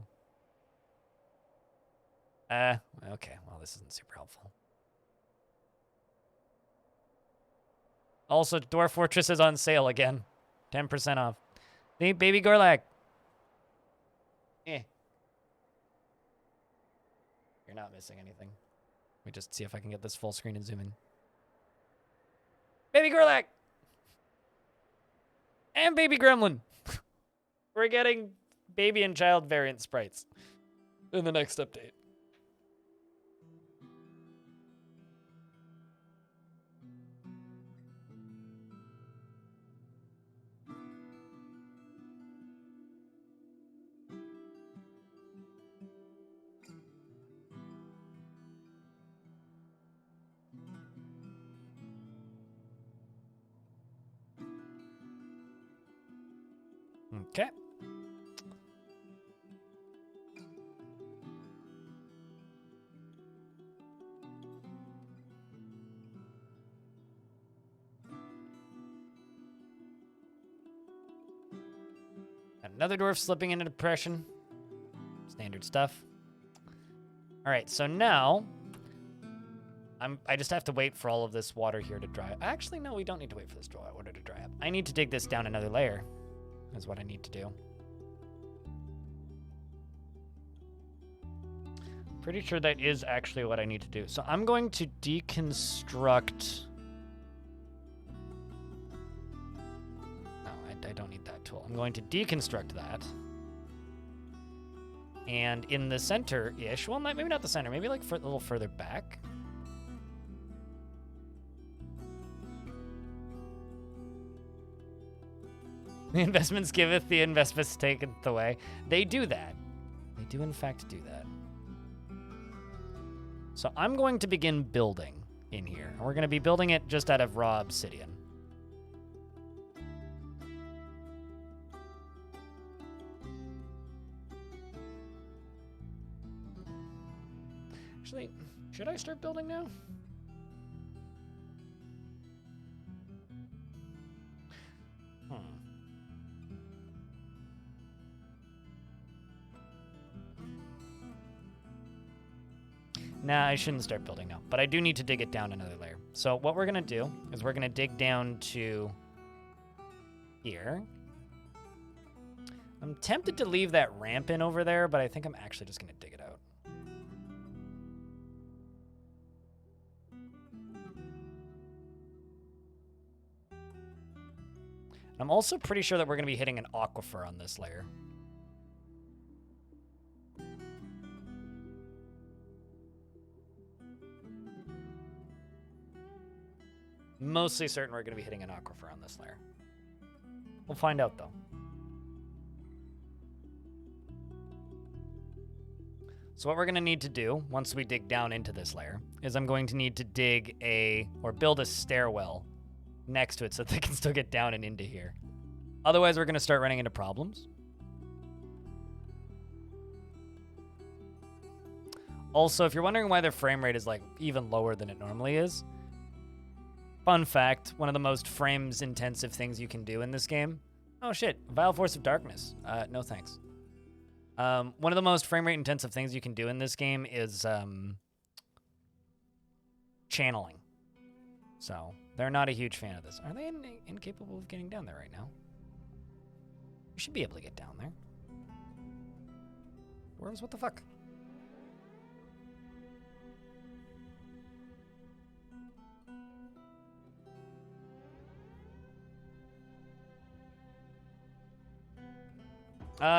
Okay. Well, this isn't super helpful. Also, Dwarf Fortress is on sale again. 10% off. Hey, baby Gorlak. Eh. You're not missing anything. Let me just see if I can get this full screen and zoom in. Baby Gorlak! And Baby Gremlin. We're getting baby and child variant sprites in the next update. Okay. Another dwarf slipping into depression. Standard stuff. All right, so now I just have to wait for all of this water here to dry. Actually, no, we don't need to wait for this water to dry up. I need to dig this down another layer. Is what I need to do. Pretty sure that is actually what I need to do. So I'm going to deconstruct. No, I don't need that tool. I'm going to deconstruct that. And in the center-ish, well, maybe not the center, maybe like a little further back. The investments giveth, the investments taketh away. They do that. They do, in fact, do that. So I'm going to begin building in here. And we're going to be building it just out of raw obsidian. Actually, should I start building now? Nah, I shouldn't start building now, but I do need to dig it down another layer. So what we're gonna do is we're gonna dig down to here. I'm tempted to leave that ramp in over there, but I think I'm actually just gonna dig it out. I'm also pretty sure that we're gonna be hitting an aquifer on this layer. Mostly certain we're going to be hitting an aquifer on this layer. We'll find out, though. So what we're going to need to do, once we dig down into this layer, is I'm going to need to dig or build a stairwell next to it so that they can still get down and into here. Otherwise, we're going to start running into problems. Also, if you're wondering why their frame rate is, like, even lower than it normally is, fun fact, one of the most frames-intensive things you can do in this game. Oh, shit. Vile Force of Darkness. No thanks. One of the most frame rate-intensive things you can do in this game is channeling. So, they're not a huge fan of this. Are they incapable of getting down there right now? We should be able to get down there. What the fuck?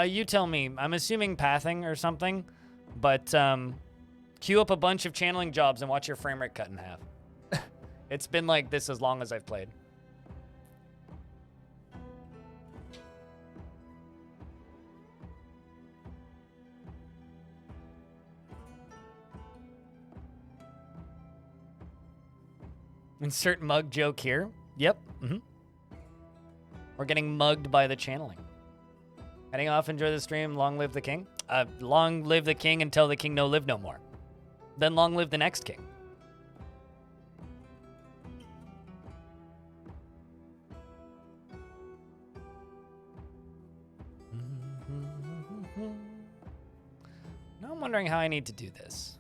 You tell me. I'm assuming pathing or something, but queue up a bunch of channeling jobs and watch your frame rate cut in half. It's been like this as long as I've played. Insert mug joke here. Yep. We're getting mugged by the channeling. Heading off, enjoy the stream. Long live the king. Long live the king until the king no live no more. Then long live the next king. Now I'm wondering how I need to do this.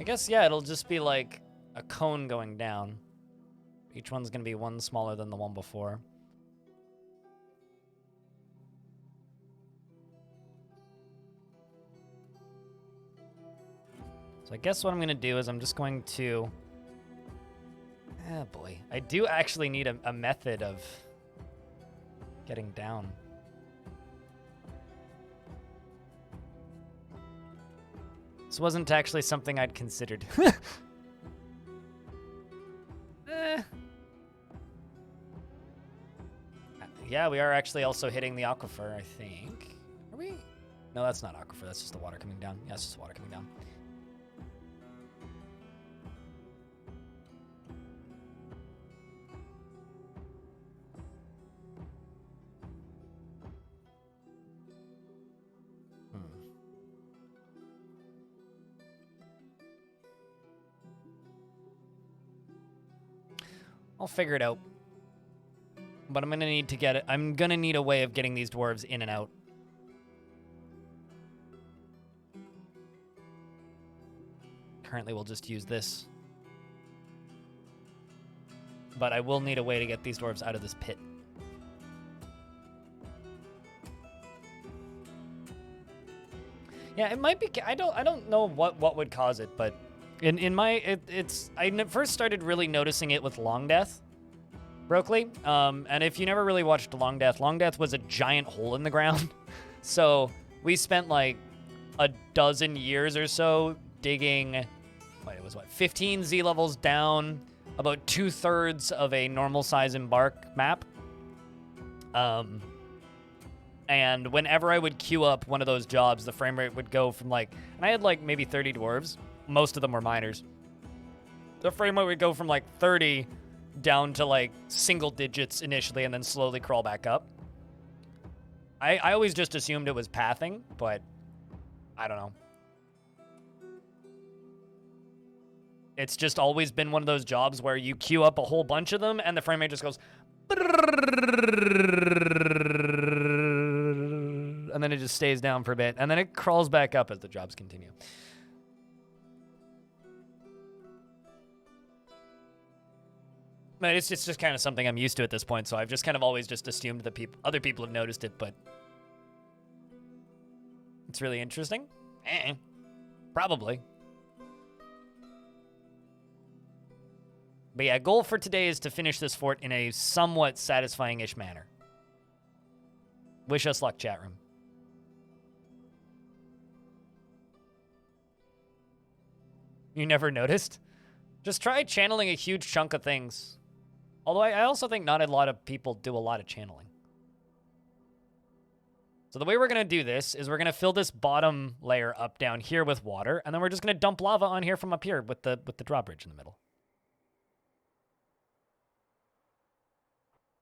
I guess, yeah, it'll just be like a cone going down. Each one's going to be one smaller than the one before. So I guess what I'm going to do is I'm just going to... Oh boy. I do actually need a method of getting down. This wasn't actually something I'd considered. Yeah, we are actually also hitting the aquifer, I think. Are we? No, that's not aquifer. That's just the water coming down. Yeah, it's just water coming down. I'll figure it out. But I'm gonna need to get it. I'm gonna need a way of getting these dwarves in and out. Currently, we'll just use this. But I will need a way to get these dwarves out of this pit. Yeah, it might be. I don't know what would cause it, but I first started really noticing it with Long Death, Brookley. And if you never really watched Long Death was a giant hole in the ground. So we spent like a dozen years or so digging. It was 15 Z levels down, about 2/3 of a normal size embark map. And whenever I would queue up one of those jobs, the frame rate would go from like, and I had like maybe 30 dwarves. Most of them were miners. The frame rate would go from like 30 down to like single digits initially and then slowly crawl back up. I always just assumed it was pathing, but I don't know. It's just always been one of those jobs where you queue up a whole bunch of them and the frame rate just goes... And then it just stays down for a bit. And then it crawls back up as the jobs continue. But it's just kind of something I'm used to at this point, so I've just kind of always just assumed that other people have noticed it, but... It's really interesting? Probably. But yeah, goal for today is to finish this fort in a somewhat satisfying-ish manner. Wish us luck, chat room. You never noticed? Just try channeling a huge chunk of things. Although I also think not a lot of people do a lot of channeling. So the way we're going to do this is we're going to fill this bottom layer up down here with water, and then we're just going to dump lava on here from up here with the drawbridge in the middle.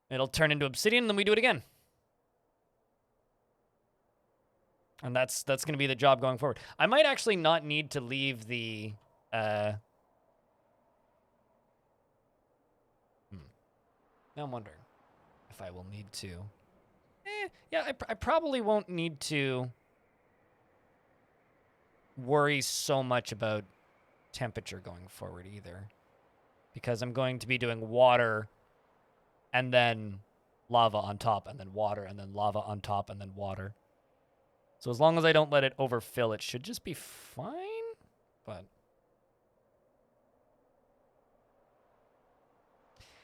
It'll turn into obsidian, and then we do it again. And that's going to be the job going forward. I might actually not need to leave the... Now I'm wondering if I will need to... yeah, I probably won't need to worry so much about temperature going forward either. Because I'm going to be doing water and then lava on top, and then water, and then lava on top, and then water. So as long as I don't let it overfill, it should just be fine. But...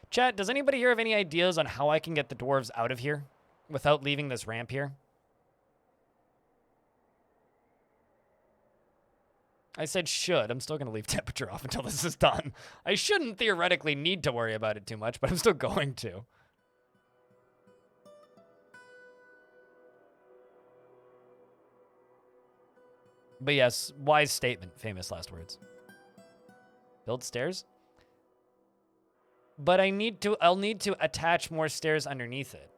Chat, does anybody here have any ideas on how I can get the dwarves out of here without leaving this ramp here? I said should. I'm still going to leave temperature off until this is done. I shouldn't theoretically need to worry about it too much, but I'm still going to. But yes, wise statement, famous last words. Build stairs? But I'll need to attach more stairs underneath it.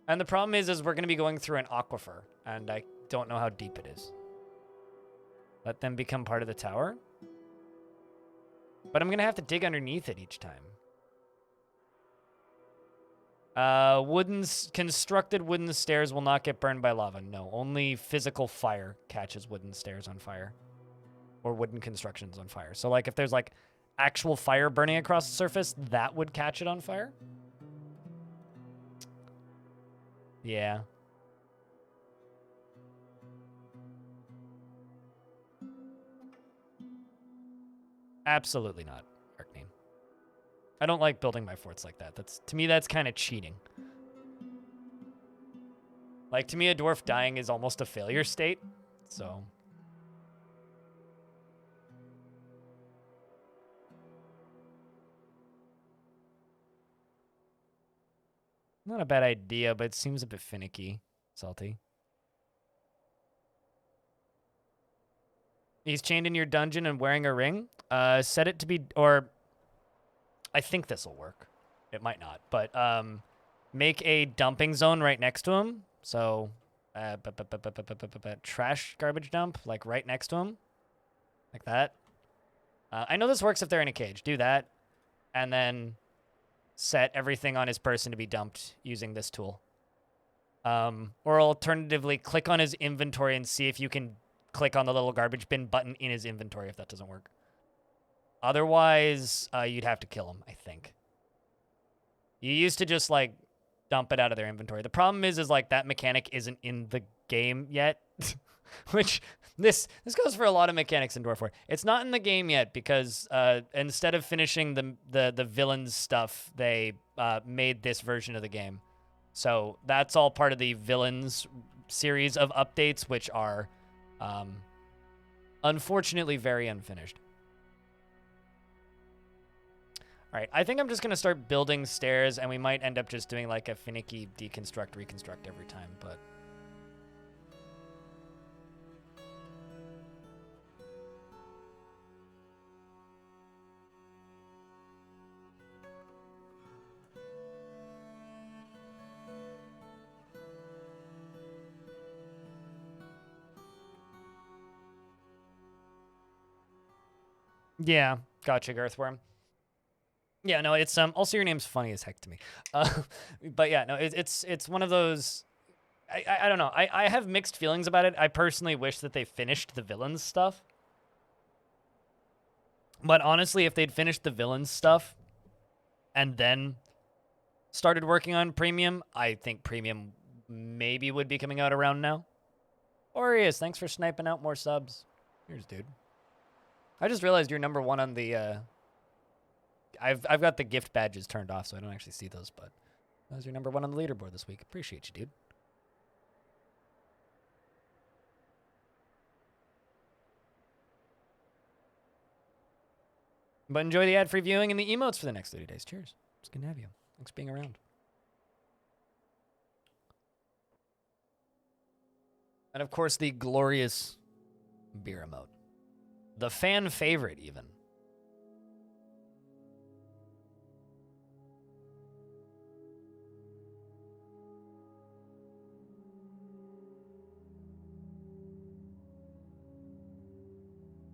And the problem is we're going to be going through an aquifer, and I don't know how deep it is. Let them become part of the tower? But I'm going to have to dig underneath it each time. Constructed wooden stairs will not get burned by lava. No, only physical fire catches wooden stairs on fire. Or wooden constructions on fire. So, like, if there's, like, actual fire burning across the surface, that would catch it on fire? Yeah. Absolutely not, Arcane. I don't like building my forts like that. To me, that's kind of cheating. Like, to me, a dwarf dying is almost a failure state, so... Not a bad idea, but it seems a bit finicky. Salty. He's chained in your dungeon and wearing a ring. Set it to be... Or... I think this will work. It might not, but make a dumping zone right next to him. So trash garbage dump, like right next to him, like that. I know this works if they're in a cage. Do that, and then set everything on his person to be dumped using this tool. Or alternatively, click on his inventory and see if you can click on the little garbage bin button in his inventory if that doesn't work. Otherwise, you'd have to kill him, I think. You used to just, like, dump it out of their inventory. The problem is like, that mechanic isn't in the game yet. Which, this goes for a lot of mechanics in Dwarf Fortress. It's not in the game yet because instead of finishing the villains stuff, they made this version of the game. So that's all part of the villains series of updates, which are unfortunately very unfinished. All right, I think I'm just going to start building stairs, and we might end up just doing like a finicky deconstruct, reconstruct every time, but... Yeah, gotcha, Girthworm. Yeah, no, it's also your name's funny as heck to me. But yeah, no, it's one of those. I don't know. I have mixed feelings about it. I personally wish that they finished the villains stuff. But honestly, if they'd finished the villains stuff and then started working on premium, I think premium maybe would be coming out around now. Orius, thanks for sniping out more subs. Here's dude. I just realized you're number one on the I've got the gift badges turned off, so I don't actually see those, but that was your number one on the leaderboard this week. Appreciate you, dude. But enjoy the ad-free viewing and the emotes for the next 30 days. Cheers. It's good to have you. Thanks for being around. And of course, the glorious beer emote. The fan favorite, even.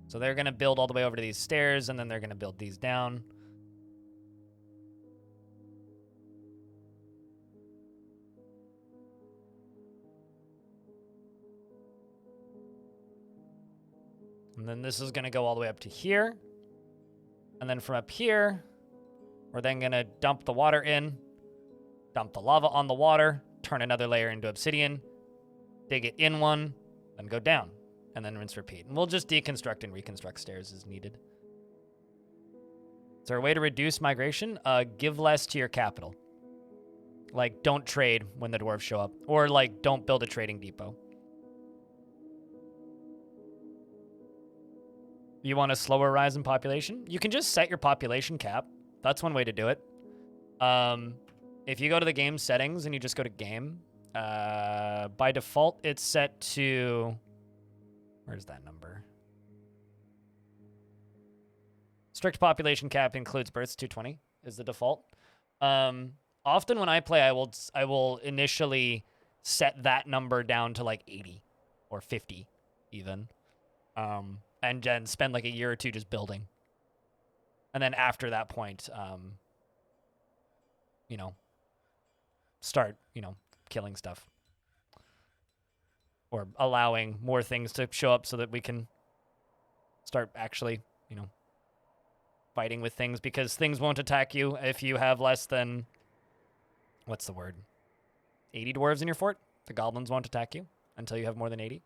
So they're going to build all the way over to these stairs, and then they're going to build these down. And then this is going to go all the way up to here. And then from up here, we're then going to dump the water in, dump the lava on the water, turn another layer into obsidian, dig it in one, then go down. And then rinse, repeat. And we'll just deconstruct and reconstruct stairs as needed. Is there a way to reduce migration? Give less to your capital. Like, don't trade when the dwarves show up. Or, like, don't build a trading depot. You want a slower rise in population? You can just set your population cap. That's one way to do it. If you go to the game settings and you just go to game, by default, it's set to... Where's that number? Strict population cap includes births, 220 is the default. Often when I play, I will initially set that number down to like 80 or 50 even. And then spend like a year or two just building. And then after that point, you know, start, you know, killing stuff. Or allowing more things to show up so that we can start actually, you know, fighting with things, because things won't attack you if you have less than, what's the word? 80 dwarves in your fort? The goblins won't attack you until you have more than 80.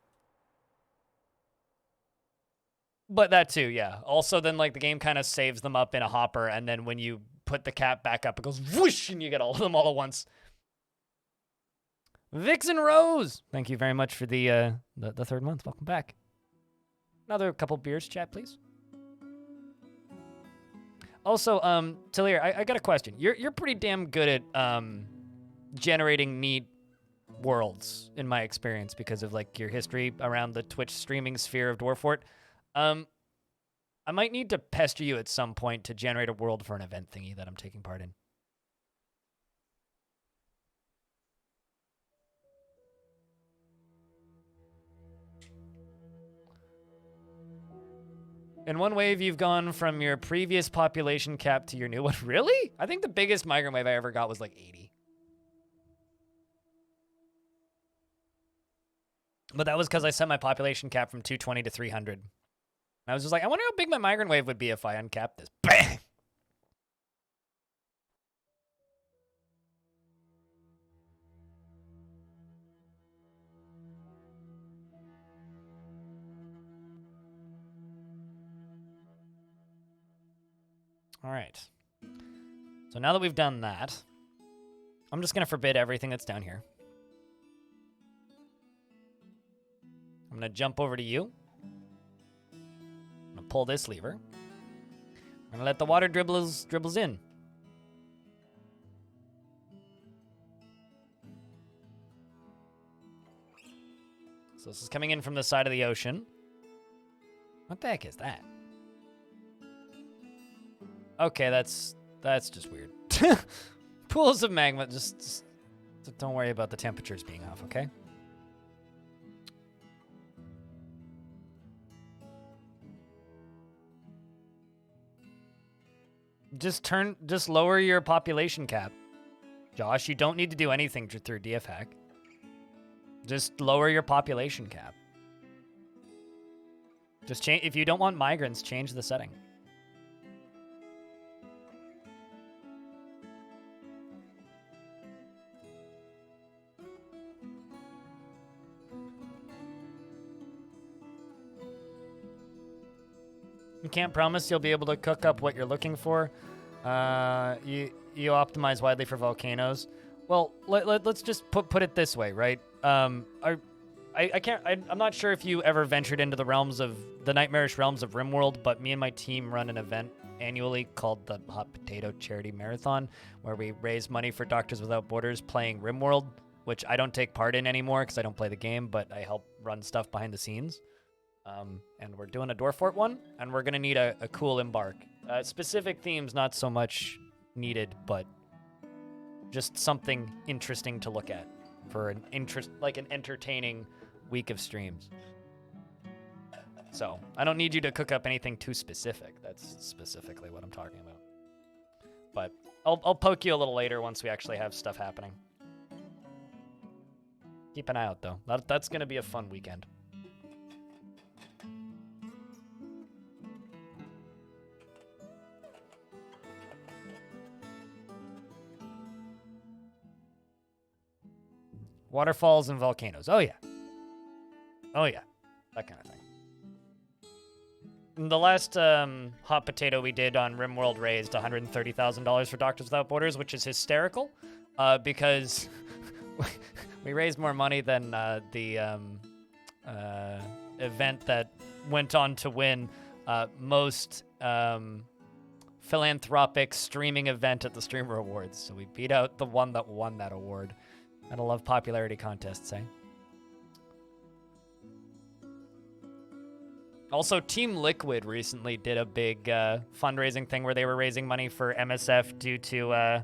But that too, yeah. Also, then, like, the game kind of saves them up in a hopper, and then when you put the cap back up, it goes whoosh, and you get all of them all at once. Vixen Rose, thank you very much for the third month. Welcome back. Another couple beers, chat, please. Also, Talir, I got a question. You're pretty damn good at generating neat worlds, in my experience, because of like your history around the Twitch streaming sphere of Dwarf Fort. I might need to pester you at some point to generate a world for an event thingy that I'm taking part in. In one wave, you've gone from your previous population cap to your new one. Really? I think the biggest migrant wave I ever got was like 80. But that was because I set my population cap from 220 to 300. I was just like, I wonder how big my migrant wave would be if I uncapped this. Bang! All right. So now that we've done that, I'm just going to forbid everything that's down here. I'm going to jump over to you. I'm going to pull this lever. I'm going to let the water dribbles in. So this is coming in from the side of the ocean. What the heck is that? Okay, that's just weird. Pools of magma, just don't worry about the temperatures being off, okay? Just lower your population cap. Josh, you don't need to do anything through DF hack. Just lower your population cap. Just change, if you don't want migrants, change the setting. You can't promise you'll be able to cook up what you're looking for. You optimize widely for volcanoes. Well, let's just put it this way, right? I'm not sure if you ever ventured into the nightmarish realms of RimWorld, but me and my team run an event annually called the Hot Potato Charity Marathon, where we raise money for Doctors Without Borders playing RimWorld, which I don't take part in anymore because I don't play the game, but I help run stuff behind the scenes. And we're doing a Dwarf Fort one, and we're gonna need a cool embark. Specific themes, not so much needed, but just something interesting to look at for an entertaining week of streams. So I don't need you to cook up anything too specific. That's specifically what I'm talking about. But I'll poke you a little later once we actually have stuff happening. Keep an eye out though. That's gonna be a fun weekend. Waterfalls and volcanoes. Oh, yeah. Oh, yeah. That kind of thing. And the last hot potato we did on RimWorld raised $130,000 for Doctors Without Borders, which is hysterical because we raised more money than the event that went on to win most philanthropic streaming event at the Streamer Awards. So we beat out the one that won that award. I love popularity contests, eh? Also, Team Liquid recently did a big fundraising thing where they were raising money for MSF due to was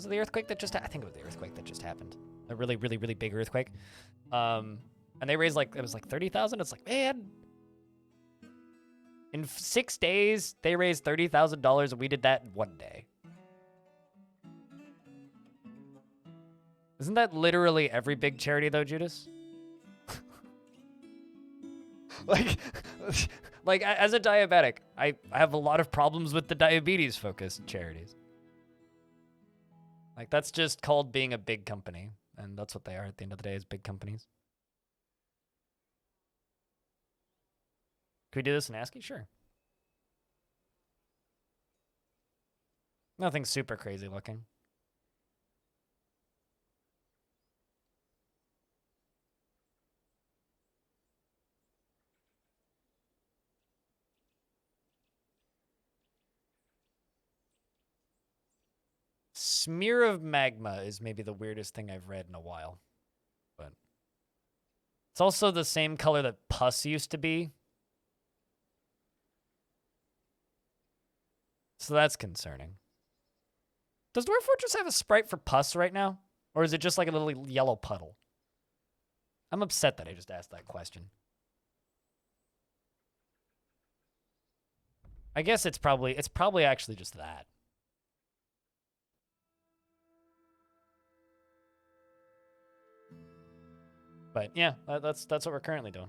it the earthquake that just I think it was the earthquake that just happened. A really, really, really big earthquake. And they raised it was like 30,000. It's like, man, in 6 days, they raised $30,000 and we did that in 1 day. Isn't that literally every big charity, though, Judas? like as a diabetic, I have a lot of problems with the diabetes-focused charities. Like, that's just called being a big company, and that's what they are at the end of the day, is big companies. Can we do this in ASCII? Sure. Nothing super crazy looking. Smear of magma is maybe the weirdest thing I've read in a while. But it's also the same color that pus used to be. So that's concerning. Does Dwarf Fortress have a sprite for pus right now? Or is it just like a little yellow puddle? I'm upset that I just asked that question. I guess it's probably actually just that. But yeah, that's what we're currently doing.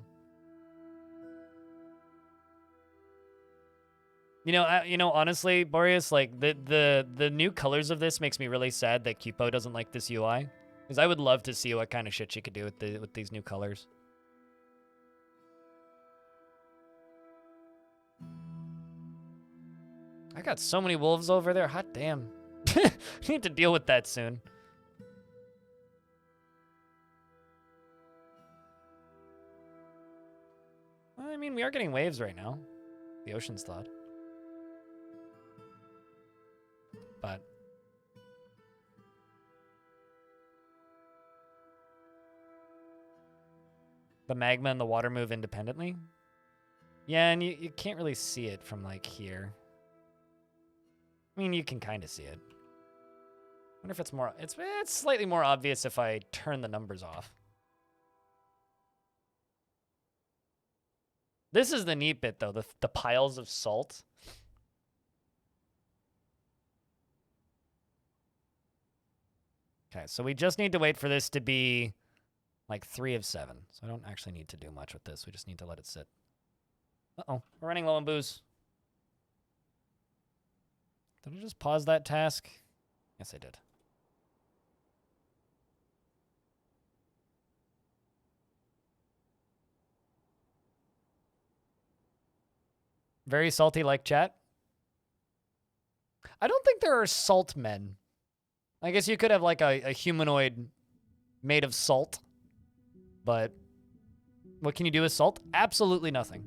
Honestly, Boreas, like the new colors of this makes me really sad that Cupo doesn't like this UI, because I would love to see what kind of shit she could do with these new colors. I got so many wolves over there. Hot damn. I need to deal with that soon. Well, I mean, we are getting waves right now. The ocean's thawed. But the magma and the water move independently. Yeah, and you can't really see it from, like, here. I mean, you can kind of see it. I wonder if it's more... It's slightly more obvious if I turn the numbers off. This is the neat bit, though, the piles of salt. Okay, so we just need to wait for this to be, like, 3 of 7. So I don't actually need to do much with this. We just need to let it sit. Uh-oh, we're running low on booze. Did I just pause that task? Yes, I did. Very salty like chat. I don't think there are salt men. I guess you could have like a humanoid made of salt. But what can you do with salt? Absolutely nothing.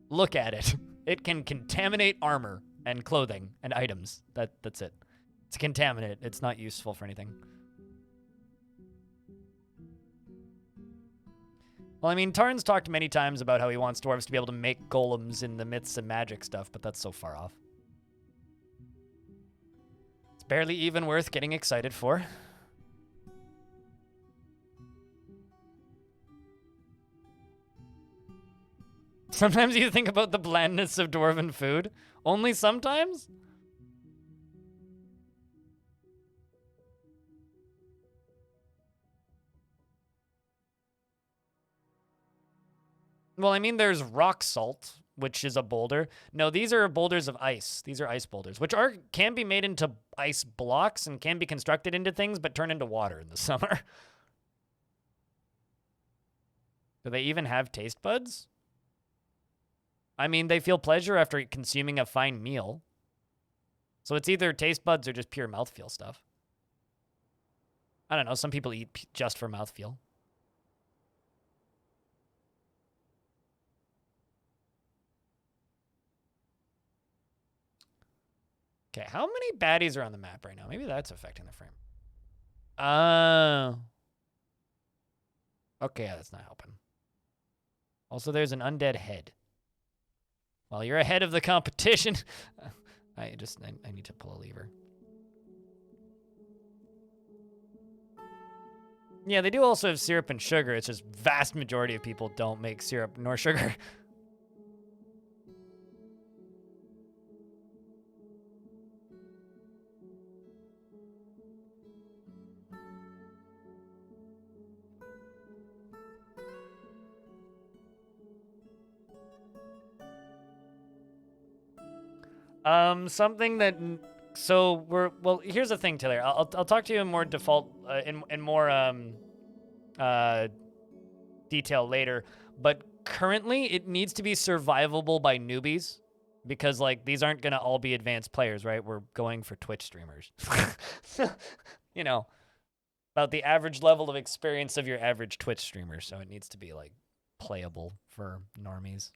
Look at it. It can contaminate armor and clothing and items. That's it. It's a contaminant. It's not useful for anything. Well, I mean, Tarn's talked many times about how he wants dwarves to be able to make golems in the myths and magic stuff, but that's so far off. It's barely even worth getting excited for. Sometimes you think about the blandness of dwarven food. Only sometimes? Well, I mean, there's rock salt, which is a boulder. No, these are boulders of ice. These are ice boulders, which can be made into ice blocks and can be constructed into things, but turn into water in the summer. Do they even have taste buds? I mean, they feel pleasure after consuming a fine meal. So it's either taste buds or just pure mouthfeel stuff. I don't know. Some people eat just for mouthfeel. Okay, how many baddies are on the map right now? Maybe that's affecting the frame. Okay, yeah, that's not helping. Also, there's an undead head. Well, you're ahead of the competition. I need to pull a lever. Yeah, they do also have syrup and sugar. It's just vast majority of people don't make syrup nor sugar. Something that... So well, here's the thing, Taylor. I'll talk to you in more default, in more detail later. But currently, it needs to be survivable by newbies, because like these aren't gonna all be advanced players, right? We're going for Twitch streamers. You know, about the average level of experience of your average Twitch streamer. So it needs to be like playable for normies.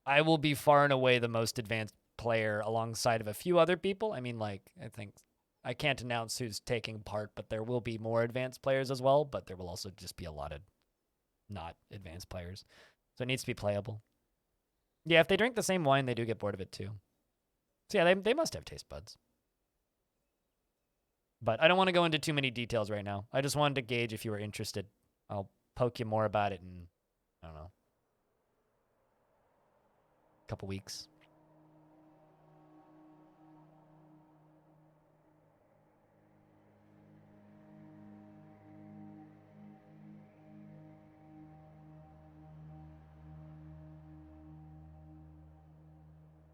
I will be far and away the most advanced player alongside of a few other people. I mean, like, I think I can't announce who's taking part, but there will be more advanced players as well, but there will also just be a lot of not advanced players. So it needs to be playable. Yeah, if they drink the same wine, they do get bored of it too. So yeah, they must have taste buds. But I don't want to go into too many details right now. I just wanted to gauge if you were interested. I'll poke you more about it in, I don't know, a couple weeks.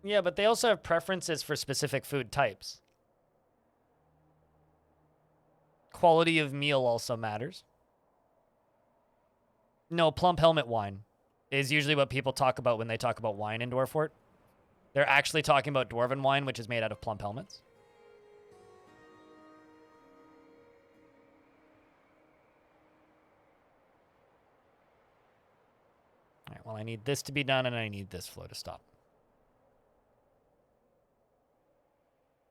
Yeah, but they also have preferences for specific food types. Quality of meal also matters. No, plump helmet wine is usually what people talk about when they talk about wine in Dwarf Fort. They're actually talking about dwarven wine, which is made out of plump helmets. All right, well, I need this to be done, and I need this flow to stop.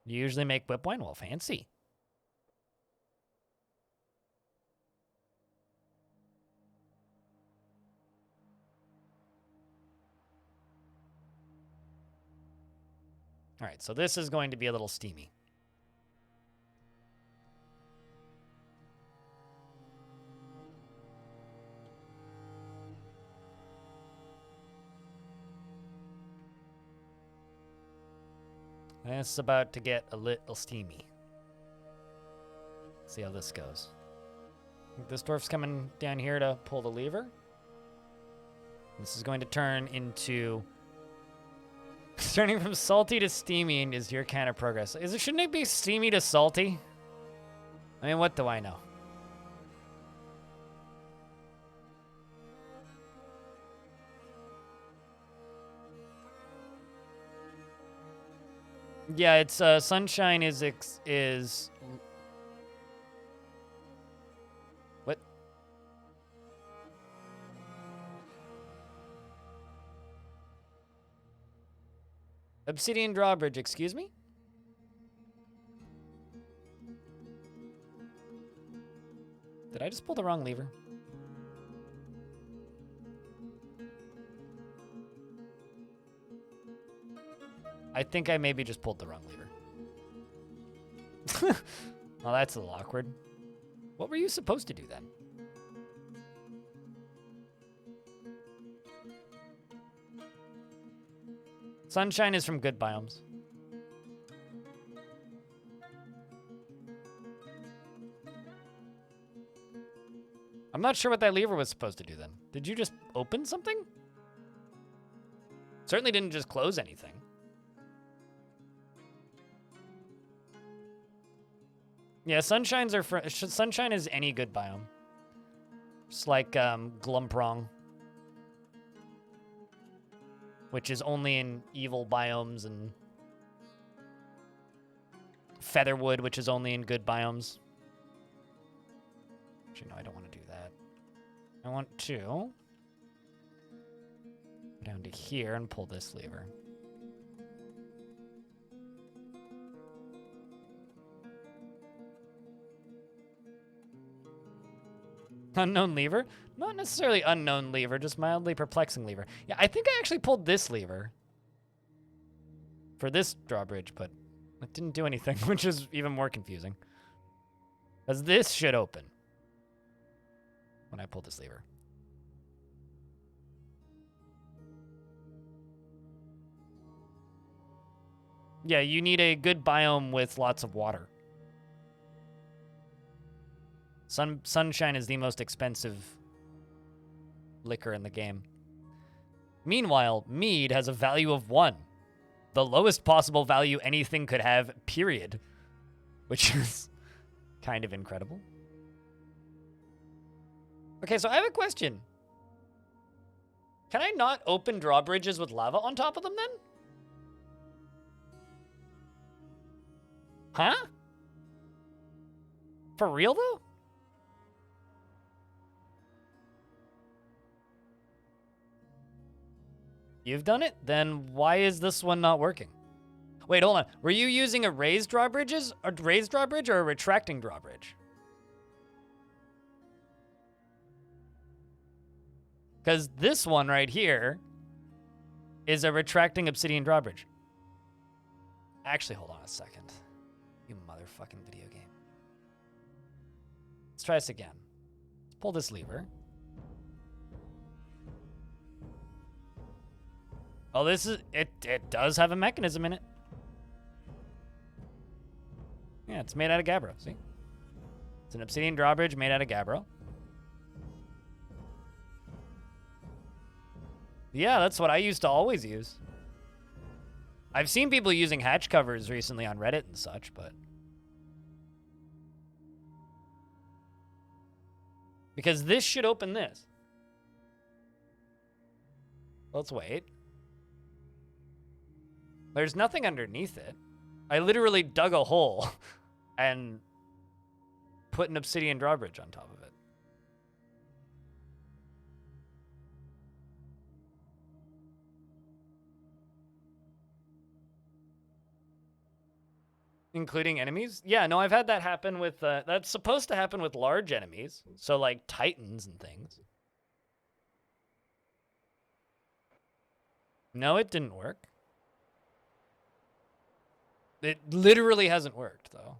You usually make whip wine? Well, fancy. All right, so this is going to be a little steamy. And it's about to get a little steamy. See how this goes. This dwarf's coming down here to pull the lever. This is going to turn into... Turning from salty to steamy is your kind of progress. Shouldn't it be steamy to salty? I mean, what do I know? Yeah, it's sunshine is what? Obsidian drawbridge, excuse me? Did I just pull the wrong lever? I think I maybe just pulled the wrong lever. Well, that's a little awkward. What were you supposed to do then? Sunshine is from good biomes. I'm not sure what that lever was supposed to do then. Did you just open something? Certainly didn't just close anything. Yeah, sunshine is any good biome. Just like Glumprong, which is only in evil biomes, and Featherwood, which is only in good biomes. Actually, no, I don't want to do that. I want to go down to here and pull this lever. Unknown lever? Not necessarily unknown lever, just mildly perplexing lever. Yeah, I think I actually pulled this lever for this drawbridge, but it didn't do anything, which is even more confusing. Because this should open when I pull this lever. Yeah, you need a good biome with lots of water. Sunshine is the most expensive liquor in the game. Meanwhile, mead has a value of 1. The lowest possible value anything could have, period. Which is kind of incredible. Okay, so I have a question. Can I not open drawbridges with lava on top of them then? Huh? For real though? You've done it? Then why is this one not working? Wait, hold on. Were you using a raised drawbridge or a retracting drawbridge? Because this one right here is a retracting obsidian drawbridge. Actually, hold on a second. You motherfucking video game. Let's try this again. Let's pull this lever. Oh, this is... It does have a mechanism in it. Yeah, it's made out of gabbro, see? It's an obsidian drawbridge made out of gabbro. Yeah, that's what I used to always use. I've seen people using hatch covers recently on Reddit and such, but... Because this should open this. Let's wait. There's nothing underneath it. I literally dug a hole and put an obsidian drawbridge on top of it. Including enemies? Yeah, no, I've had that happen with, that's supposed to happen with large enemies. So like titans and things. No, it didn't work. It literally hasn't worked, though.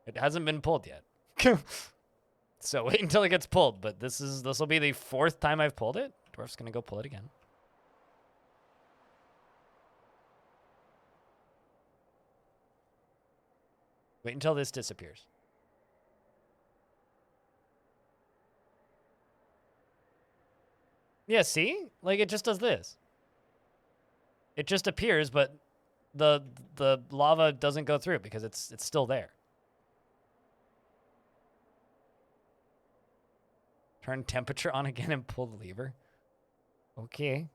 It hasn't been pulled yet. So wait until it gets pulled, but this will be the 4th time I've pulled it. Dwarf's gonna go pull it again. Wait until this disappears. Yeah, see? Like, it just does this. It just appears, but the lava doesn't go through because it's still there. Turn temperature on again and pull the lever. Okay.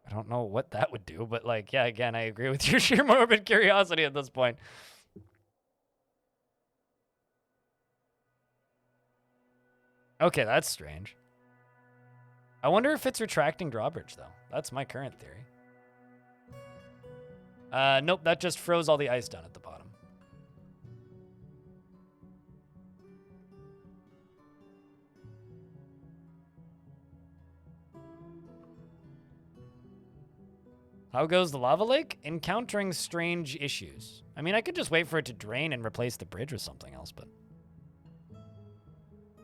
I don't know what that would do, but like, yeah, again, I agree with your sheer morbid curiosity at this point. Okay, that's strange. I wonder if it's retracting drawbridge, though. That's my current theory. Nope, that just froze all the ice down at the bottom. How goes the lava lake? Encountering strange issues. I mean, I could just wait for it to drain and replace the bridge with something else, but...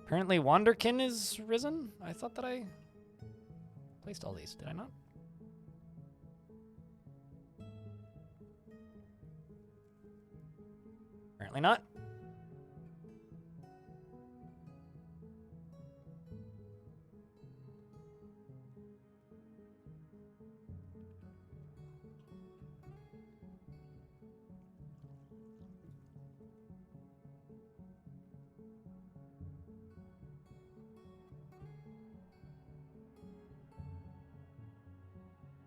Apparently Wanderkin is risen? I thought that I placed all these. Did I not? Apparently not.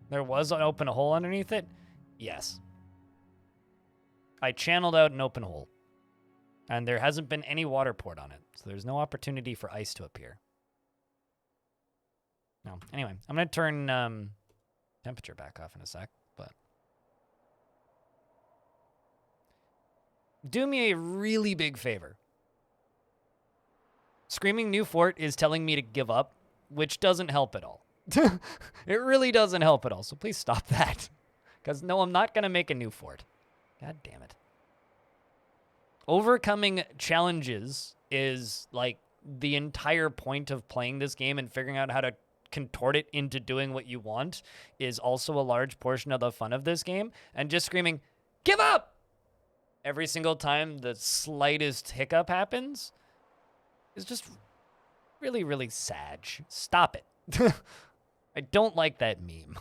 There was an open hole underneath it? Yes. I channeled out an open hole. And there hasn't been any water poured on it. So there's no opportunity for ice to appear. No. Anyway, I'm going to turn temperature back off in a sec. But do me a really big favor. Screaming New Fort is telling me to give up, which doesn't help at all. It really doesn't help at all. So please stop that. Because no, I'm not going to make a new fort. God damn it. Overcoming challenges is like the entire point of playing this game, and figuring out how to contort it into doing what you want is also a large portion of the fun of this game. And just screaming, give up! Every single time the slightest hiccup happens is just really, really sad. Stop it. I don't like that meme.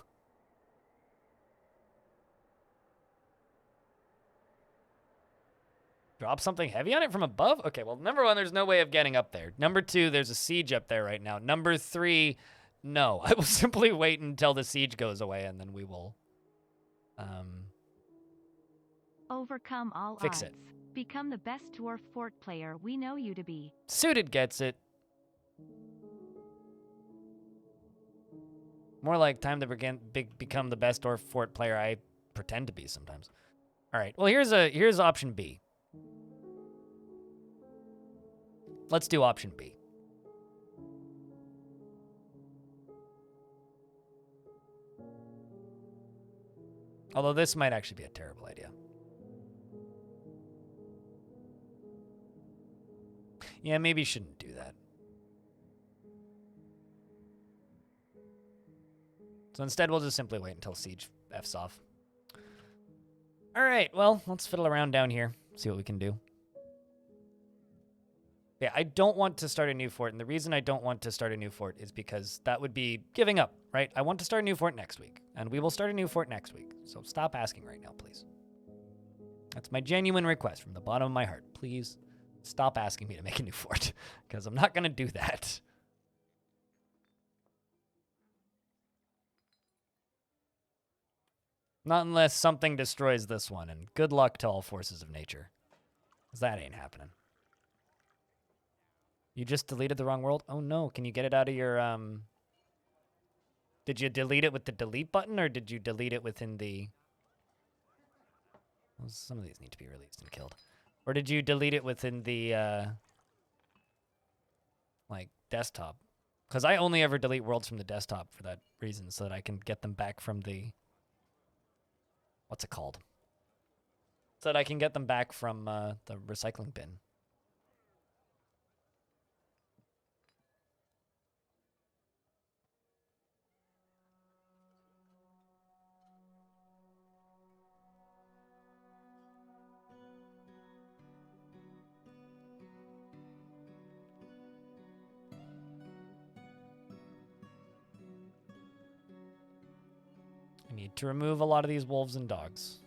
Drop something heavy on it from above? Okay, well, number 1, there's no way of getting up there. Number 2, there's a siege up there right now. Number 3, no. I will simply wait until the siege goes away, and then we will overcome all fix odds. it. Become the best Dwarf Fort player we know you to be. Suited gets it. More like time to become the best Dwarf Fort player I pretend to be sometimes. All right, well, here's option B. Let's do option B. Although this might actually be a terrible idea. Yeah, maybe shouldn't do that. So instead, we'll just simply wait until siege F's off. All right, well, let's fiddle around down here, see what we can do. Yeah, I don't want to start a new fort, and the reason I don't want to start a new fort is because that would be giving up, right? I want to start a new fort next week, and we will start a new fort next week. So stop asking right now, please. That's my genuine request from the bottom of my heart. Please stop asking me to make a new fort, because I'm not going to do that. Not unless something destroys this one, and good luck to all forces of nature. Because that ain't happening. You just deleted the wrong world? Oh no, can you get it out of your, Did you delete it with the delete button, or did you delete it within the... Well, some of these need to be released and killed. Or did you delete it within the, like, desktop? Because I only ever delete worlds from the desktop for that reason, so that I can get them back from the... What's it called? So that I can get them back from the recycling bin. I need to remove a lot of these wolves and dogs.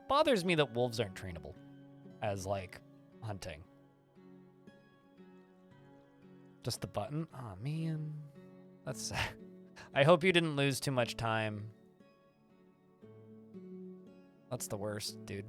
Bothers me that wolves aren't trainable as, like, hunting. Just the button? Aw, man. That's sad. I hope you didn't lose too much time. That's the worst, dude.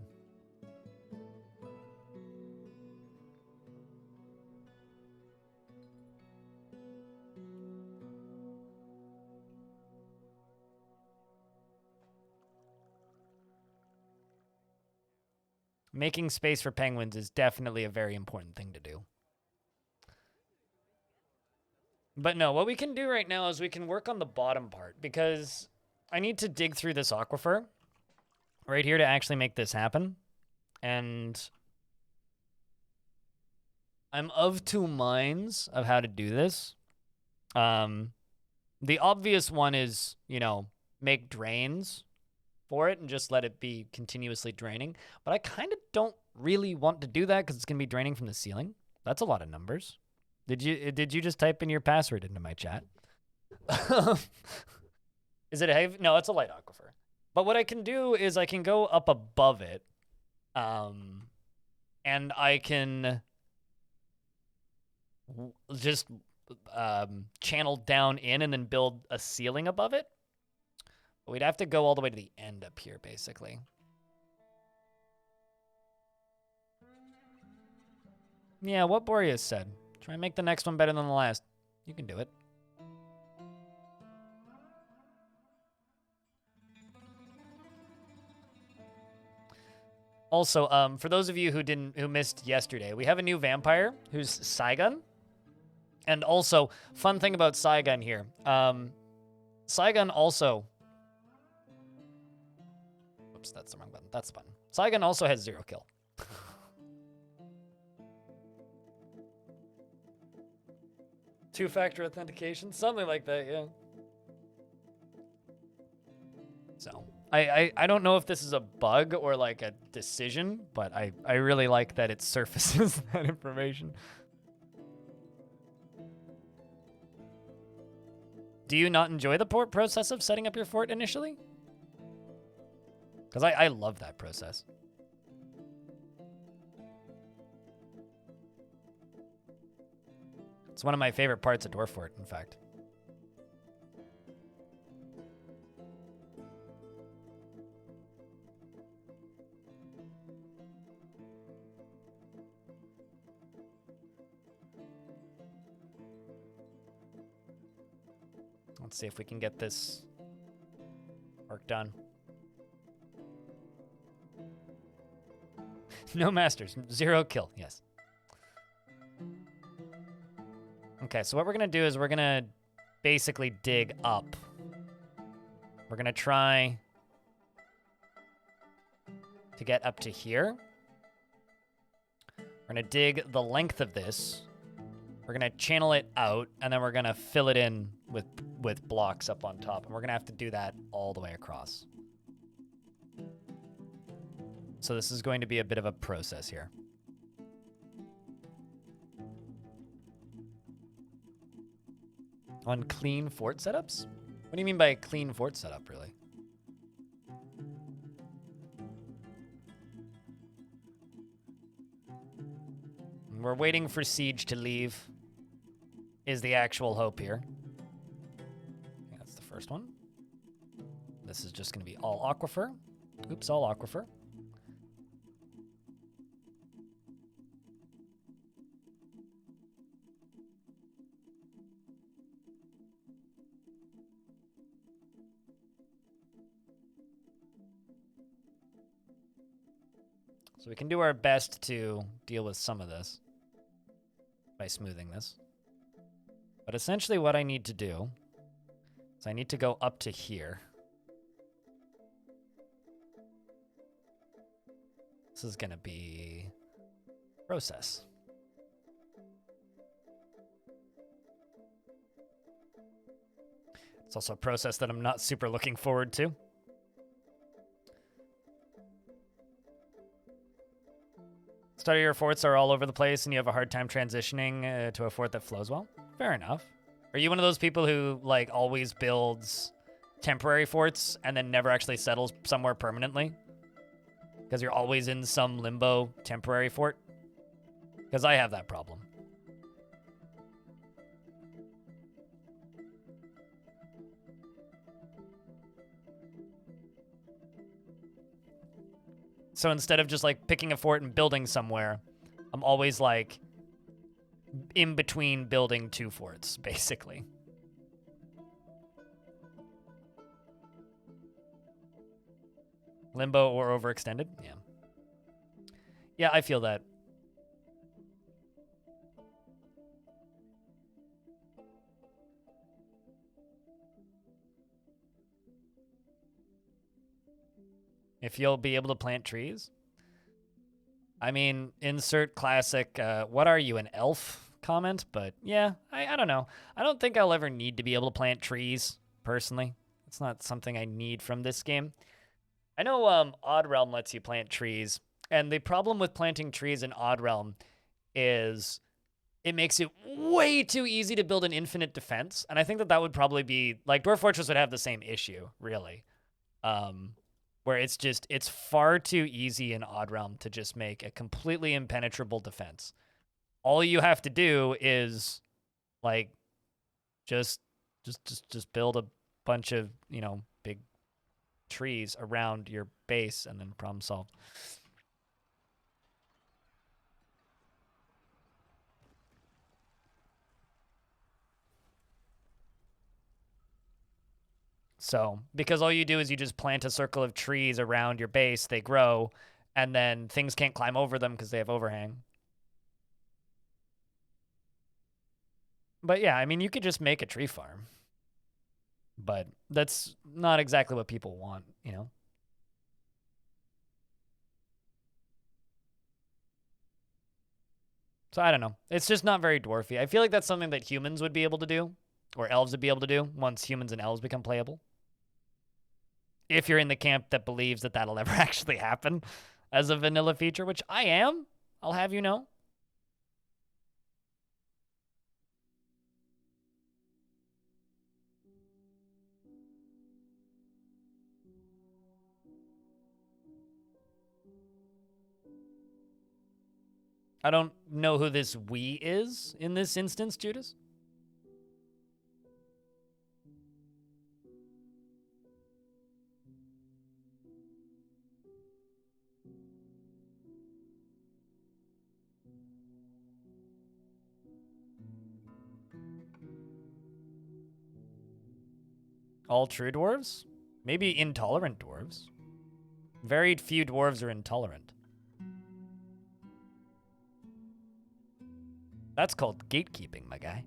Making space for penguins is definitely a very important thing to do. But no, what we can do right now is we can work on the bottom part, because I need to dig through this aquifer right here to actually make this happen. And I'm of two minds of how to do this. The obvious one is, you know, make drains for it and just let it be continuously draining. But I kind of don't really want to do that because it's going to be draining from the ceiling. That's a lot of numbers. Did you just type in your password into my chat? Is it a heavy? No, it's a light aquifer. But what I can do is I can go up above it, and I can just channel down in and then build a ceiling above it. But we'd have to go all the way to the end up here, basically. Yeah, what Boreas said. Try and make the next one better than the last. You can do it. Also, for those of you who missed yesterday, we have a new vampire who's Saigon. And also, fun thing about Saigon here. Saigon also... Oops, that's the wrong button. That's the button. Saigon also has 0 kill. Two-factor authentication? Something like that, yeah. So, I don't know if this is a bug or like a decision, but I really like that it surfaces that information. Do you not enjoy the process of setting up your fort initially? Because I love that process. It's one of my favorite parts of Dwarf Fort, in fact. Let's see if we can get this work done. No masters, 0 kill, yes. Okay, so what we're gonna do is we're gonna basically dig up. We're gonna try to get up to here. We're gonna dig the length of this. We're gonna channel it out, and then we're gonna fill it in with blocks up on top. And we're gonna have to do that all the way across. So this is going to be a bit of a process here. On clean fort setups? What do you mean by a clean fort setup, really? We're waiting for Siege to leave, is the actual hope here. Okay, that's the first one. This is just going to be all aquifer. Oops, all aquifer. So we can do our best to deal with some of this by smoothing this. But essentially what I need to do is I need to go up to here. This is going to be process. It's also a process that I'm not super looking forward to. Start of your forts are all over the place and you have a hard time transitioning to a fort that flows well. Fair enough. Are you one of those people who like always builds temporary forts and then never actually settles somewhere permanently? Because you're always in some limbo temporary fort? Because I have that problem. So instead of just like picking a fort and building somewhere, I'm always like in between building two forts, basically. Limbo or overextended? Yeah. Yeah, I feel that. If you'll be able to plant trees. I mean, insert classic, what are you, an elf comment? But yeah, I don't know. I don't think I'll ever need to be able to plant trees, personally. It's not something I need from this game. I know Odd Realm lets you plant trees, and the problem with planting trees in Odd Realm is it makes it way too easy to build an infinite defense, and I think that that would probably be, like, Dwarf Fortress would have the same issue, really. Where it's just, it's far too easy in Odd Realm to just make a completely impenetrable defense. All you have to do is, like, just build a bunch of, you know, big trees around your base and then problem solved. So, because all you do is you just plant a circle of trees around your base, they grow, and then things can't climb over them because they have overhang. But yeah, I mean, you could just make a tree farm. But that's not exactly what people want, you know? So I don't know. It's just not very dwarfy. I feel like that's something that humans would be able to do, or elves would be able to do once humans and elves become playable. If you're in the camp that believes that that'll ever actually happen as a vanilla feature, which I am, I'll have you know. I don't know who this we is in this instance, Judas. All true dwarves? Maybe intolerant dwarves. Very few dwarves are intolerant. That's called gatekeeping, my guy.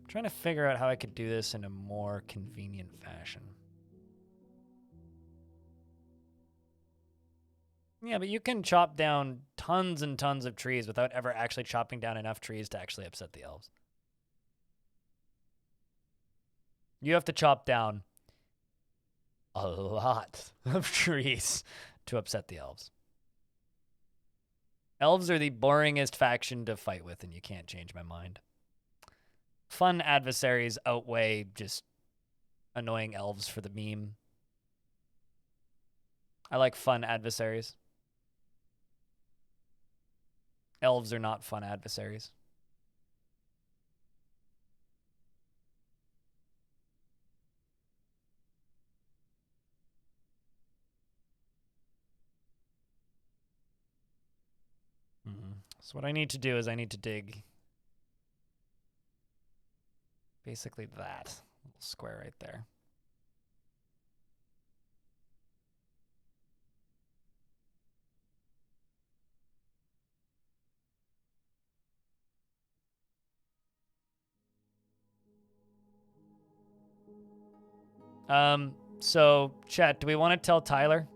Trying to figure out how I could do this in a more convenient fashion. Yeah, but you can chop down tons and tons of trees without ever actually chopping down enough trees to actually upset the elves. You have to chop down a lot of trees to upset the elves. Elves are the boringest faction to fight with, and you can't change my mind. Fun adversaries outweigh just annoying elves for the meme. I like fun adversaries. Elves are not fun adversaries. So what I need to do is I need to dig basically that little square right there. So chat, do we want to tell Tyler?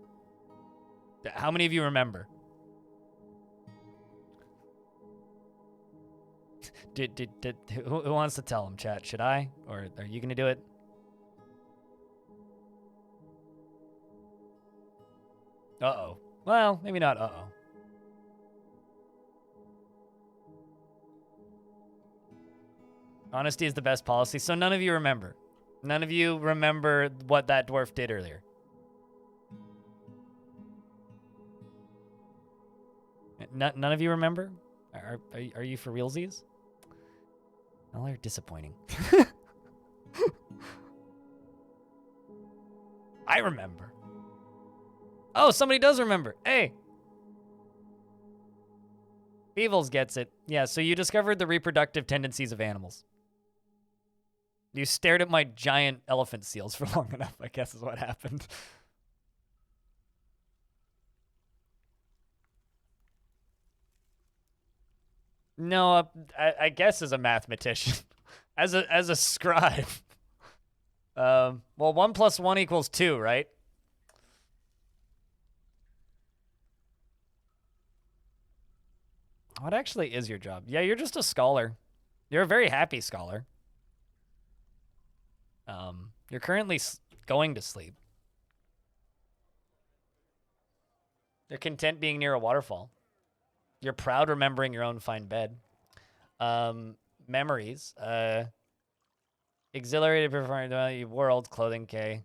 How many of you remember? Who wants to tell him, chat? Should I? Or are you going to do it? Uh-oh. Well, maybe not uh-oh. Honesty is the best policy. So none of you remember. None of you remember what that dwarf did earlier. None of you remember? Are you for realsies? Well, they're disappointing. I remember. Oh, somebody does remember. Hey. Beevils gets it. Yeah, so you discovered the reproductive tendencies of animals. You stared at my giant elephant seals for long enough, I guess is what happened. No, I guess as a mathematician. as a scribe. Well, 1 + 1 = 2, right? What actually is your job? Yeah, you're just a scholar. You're a very happy scholar. You're currently going to sleep. You're content being near a waterfall. You're proud remembering your own fine bed. Memories. Exhilarated performing world, clothing K.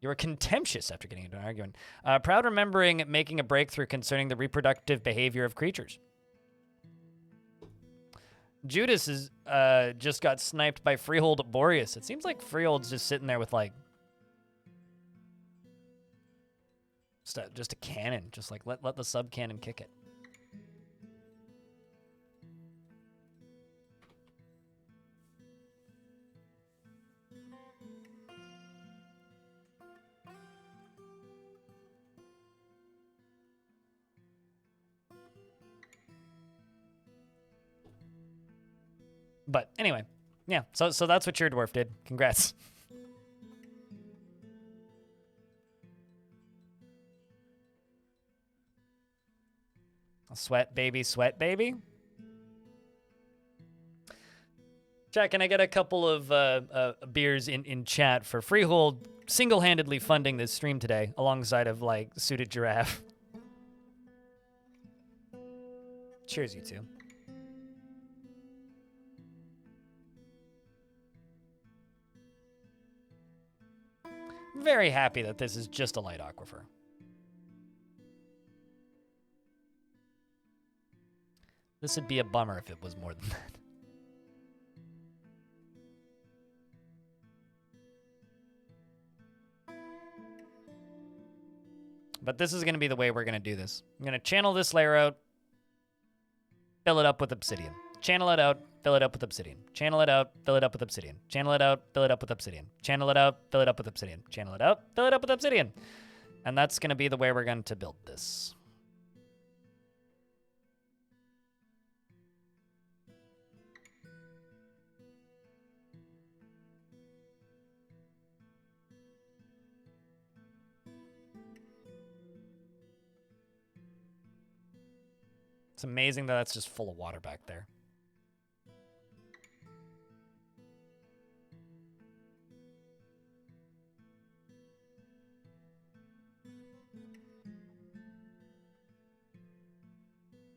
You were contemptuous after getting into an argument. Proud remembering making a breakthrough concerning the reproductive behavior of creatures. Judas is just got sniped by Freehold Boreas. It seems like Freehold's just sitting there with like just a cannon. Just like let the sub cannon kick it. But anyway, yeah. So that's what your dwarf did. Congrats. Sweat baby, sweat baby. Chat, can I get a couple of beers in chat for Freehold single-handedly funding this stream today, alongside of like Suited Giraffe. Cheers, you two. Very happy that this is just a light aquifer. This would be a bummer if it was more than that. But this is going to be the way we're going to do this. I'm going to channel this layer out, fill it up with obsidian. Channel it out, fill it up with obsidian. Channel it out, fill it up with obsidian. Channel it out, fill it up with obsidian. Channel it out, fill it up with obsidian. Channel it out, fill it up with obsidian. And that's going to be the way we're going to build this. It's amazing that that's just full of water back there.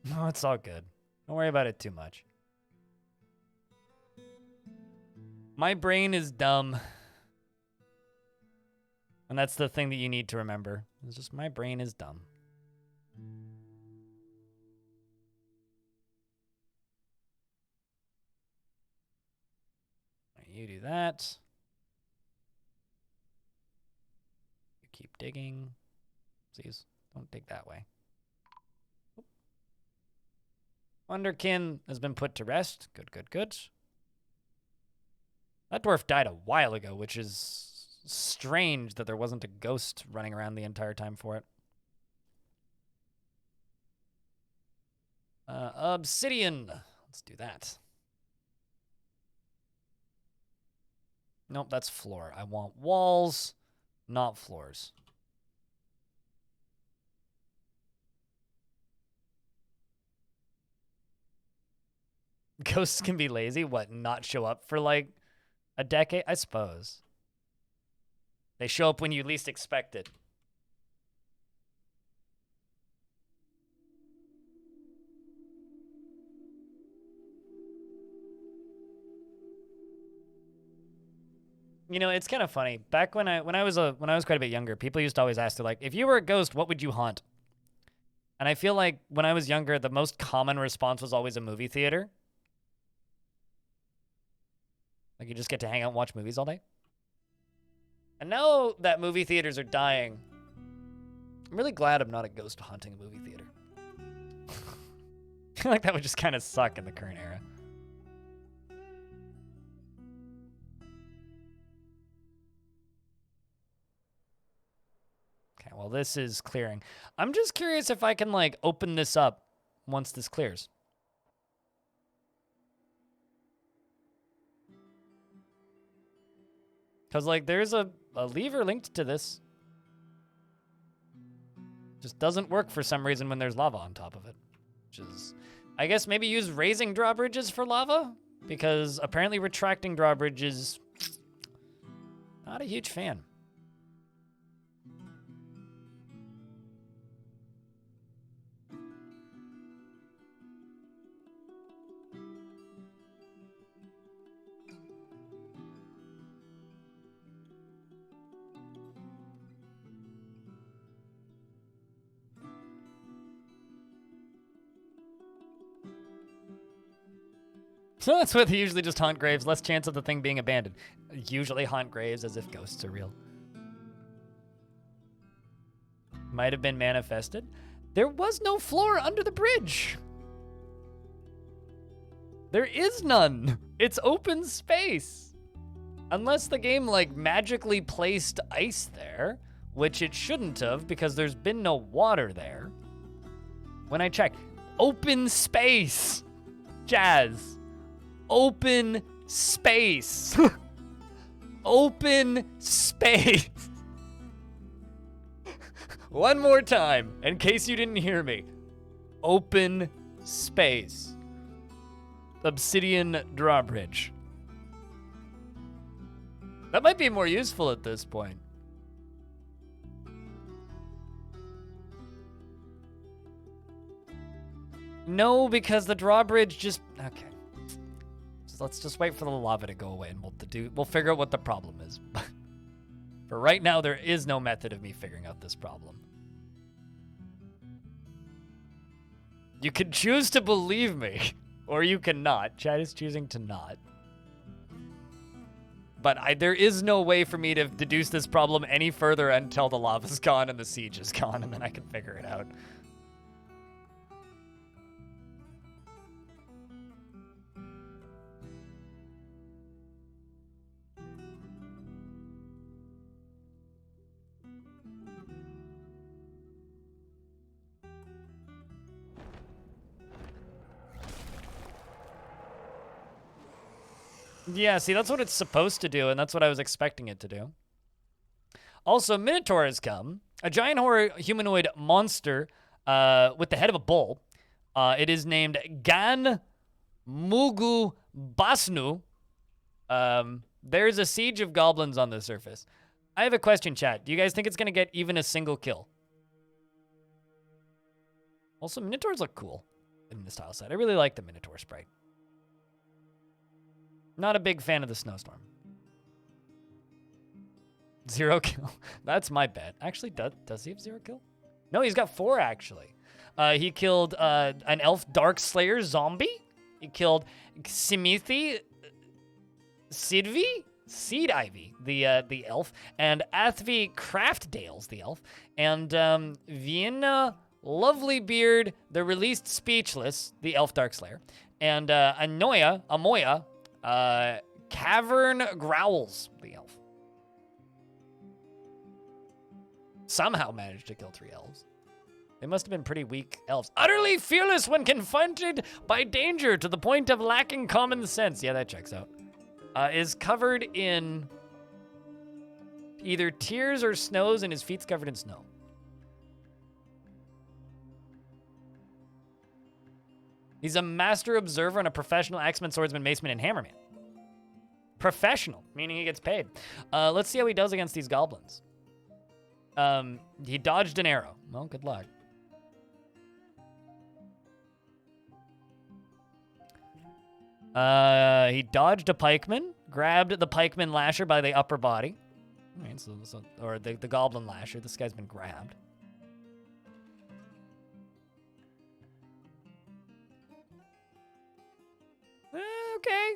No, it's all good. Don't worry about it too much. My brain is dumb. And that's the thing that you need to remember. It's just my brain is dumb. You do that. You keep digging. Please, don't dig that way. Wonderkin has been put to rest. Good, good, good. That dwarf died a while ago, which is strange that there wasn't a ghost running around the entire time for it. Obsidian. Let's do that. Nope, that's floor. I want walls, not floors. Ghosts can be lazy. What, not show up for like a decade? I suppose. They show up when you least expect it. You know, it's kind of funny. Back when I was quite a bit younger, people used to always ask, like, if you were a ghost, what would you haunt? And I feel like when I was younger, the most common response was always a movie theater. Like, you just get to hang out and watch movies all day. And now that movie theaters are dying, I'm really glad I'm not a ghost haunting a movie theater. I feel like that would just kind of suck in the current era. Okay, well, this is clearing. I'm just curious if I can, like, open this up once this clears. Because, like, there's a lever linked to this. Just doesn't work for some reason when there's lava on top of it. Which is, I guess maybe use raising drawbridges for lava? Because apparently retracting drawbridges, not a huge fan. So that's what they usually just haunt graves. Less chance of the thing being abandoned. Usually haunt graves as if ghosts are real. Might have been manifested. There was no floor under the bridge. There is none. It's open space. Unless the game, like, magically placed ice there, which it shouldn't have because there's been no water there. When I checked, open space. Jazz. Open space. Open space. One more time, in case you didn't hear me. Open space. Obsidian drawbridge. That might be more useful at this point. No, because the drawbridge just... Okay. Let's just wait for the lava to go away and we'll figure out what the problem is. For right now, there is no method of me figuring out this problem. You can choose to believe me, or you cannot. Chat is choosing to not. But there is no way for me to deduce this problem any further until the lava's gone and the siege is gone, and then I can figure it out. Yeah, see, that's what it's supposed to do, and that's what I was expecting it to do. Also, Minotaur has come. A giant humanoid monster with the head of a bull. It is named Gan Mugu Basnu. There's a siege of goblins on the surface. I have a question, chat. Do you guys think it's going to get even a single kill? Also, Minotaurs look cool in this tile set. I really like the Minotaur sprite. Not a big fan of the Snowstorm. 0 kill. That's my bet. Actually, does he have 0 kill? No, he's got 4, actually. He killed an elf Dark Slayer zombie. He killed Simithi Sidvi? Seed Ivy, the elf. And Athvi Craftdales, the elf. And Vienna Lovely Beard, the released Speechless, the elf Dark Slayer. And Amoya, Cavern Growls, the elf. Somehow managed to kill 3 elves. They must have been pretty weak elves. Utterly fearless when confronted by danger to the point of lacking common sense. Yeah, that checks out. Is covered in either tears or snows, and his feet's covered in snow. He's a master observer and a professional axeman, swordsman, maceman, and hammerman. Professional, meaning he gets paid. Let's see how he does against these goblins. He dodged an arrow. Well, good luck. He dodged a pikeman, grabbed the pikeman lasher by the upper body. All right, or the goblin lasher. This guy's been grabbed. Okay.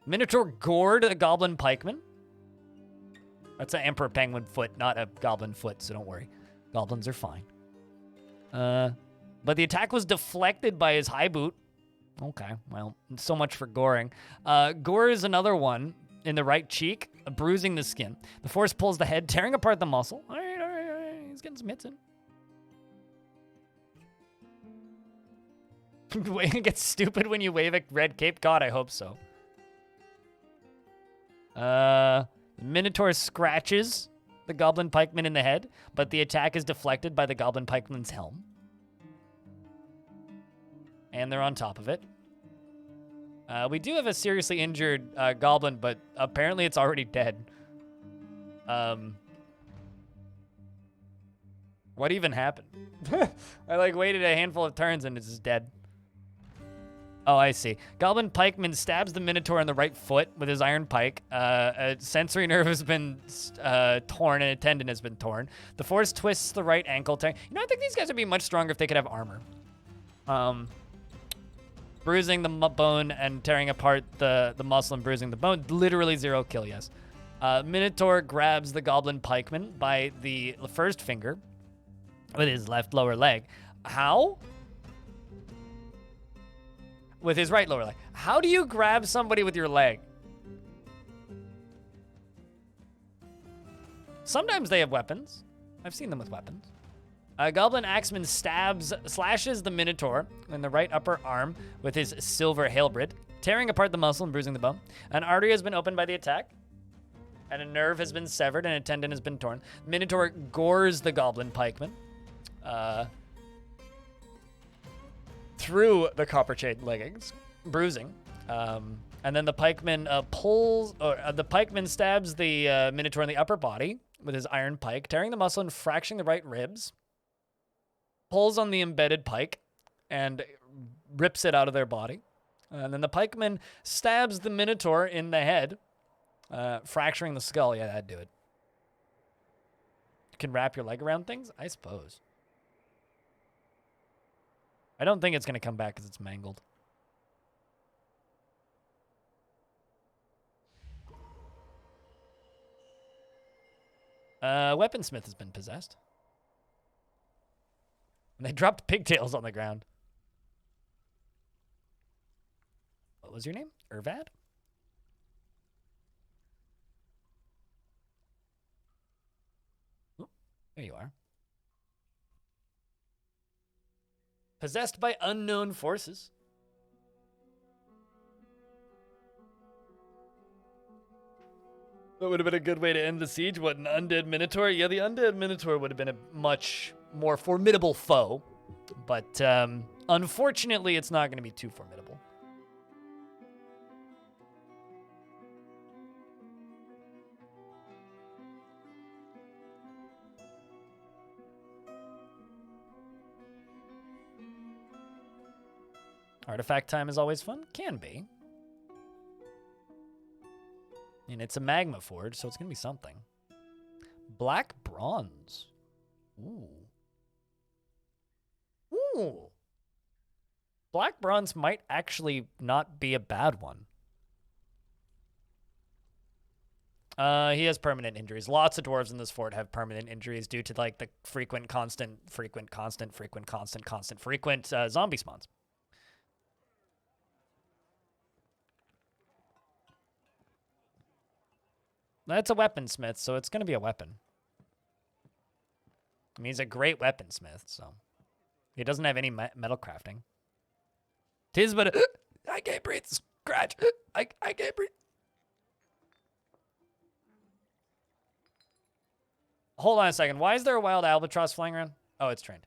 Minotaur gored a goblin pikeman. That's an emperor penguin foot, not a goblin foot, so don't worry. Goblins are fine. But the attack was deflected by his high boot. Okay, well, so much for goring. Gore is another one in the right cheek, bruising the skin. The force pulls the head, tearing apart the muscle. All right. He's getting some hits in. It gets stupid when you wave a red cape. God, I hope so. Minotaur scratches the goblin pikeman in the head, but the attack is deflected by the goblin pikeman's helm. And they're on top of it. We do have a seriously injured goblin, but apparently it's already dead. What even happened? I waited a handful of turns and it's just dead. Oh, I see. Goblin pikeman stabs the Minotaur in the right foot with his iron pike. A sensory nerve has been torn and a tendon has been torn. The force twists the right ankle. I think these guys would be much stronger if they could have armor. Bruising the bone and tearing apart the muscle and bruising the bone. Literally 0 kill, yes. Minotaur grabs the goblin pikeman by the first finger with his left lower leg. How? With his right lower leg. How do you grab somebody with your leg? Sometimes they have weapons. I've seen them with weapons. Goblin Axeman slashes the Minotaur in the right upper arm with his silver halberd, tearing apart the muscle and bruising the bone. An artery has been opened by the attack, and a nerve has been severed, and a tendon has been torn. Minotaur gores the Goblin Pikeman through the copper chain leggings, bruising. And then the pikeman the pikeman stabs the Minotaur in the upper body with his iron pike, tearing the muscle and fracturing the right ribs. Pulls on the embedded pike and rips it out of their body. And then the pikeman stabs the Minotaur in the head, fracturing the skull. Yeah, that'd do it. You can wrap your leg around things? I suppose. I don't think it's going to come back because it's mangled. Weaponsmith has been possessed. And they dropped pigtails on the ground. What was your name? Irvad? Oh, there you are. Possessed by unknown forces. That would have been a good way to end the siege. What, an undead Minotaur? Yeah, the undead Minotaur would have been a much more formidable foe But unfortunately, it's not going to be too formidable. Artifact time is always fun. Can be. And it's a magma forge, so it's going to be something. Black bronze. Ooh. Ooh. Black bronze might actually not be a bad one. He has permanent injuries. Lots of dwarves in this fort have permanent injuries due to like the frequent zombie spawns. That's a weaponsmith, so it's going to be a weapon. I mean, he's a great weaponsmith, so he doesn't have any metal crafting. Tis but I can't breathe. Scratch. I can't breathe. Hold on a second. Why is there a wild albatross flying around? Oh, it's trained.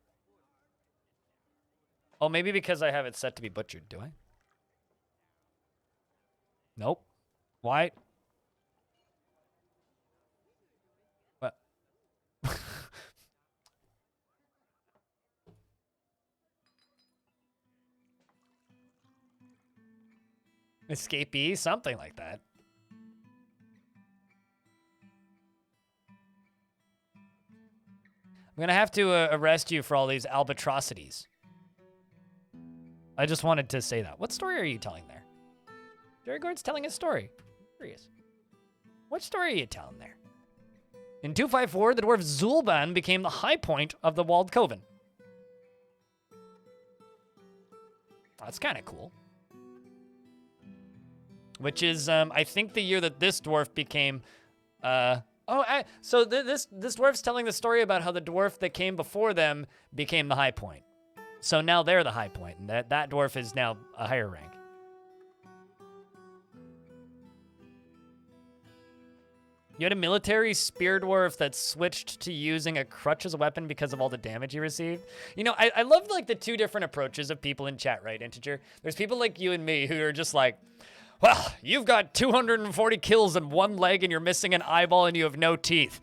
Oh, maybe because I have it set to be butchered, do I? Nope. Why? What? Escapee? Something like that. I'm gonna have to arrest you for all these albatrocities. I just wanted to say that. What story are you telling there? Jerry Gord's telling a story. Curious. What story are you telling there? In 254, the dwarf Zulban became the high point of the walled coven. That's kind of cool. Which is, I think, the year that this dwarf became, so this dwarf's telling the story about how the dwarf that came before them became the high point. So now they're the high point, and that dwarf is now a higher rank. You had a military spear dwarf that switched to using a crutch as a weapon because of all the damage he received. You know, I love like the two different approaches of people in chat, right, Integer? There's people like you and me who are just like, well, you've got 240 kills and one leg and you're missing an eyeball and you have no teeth.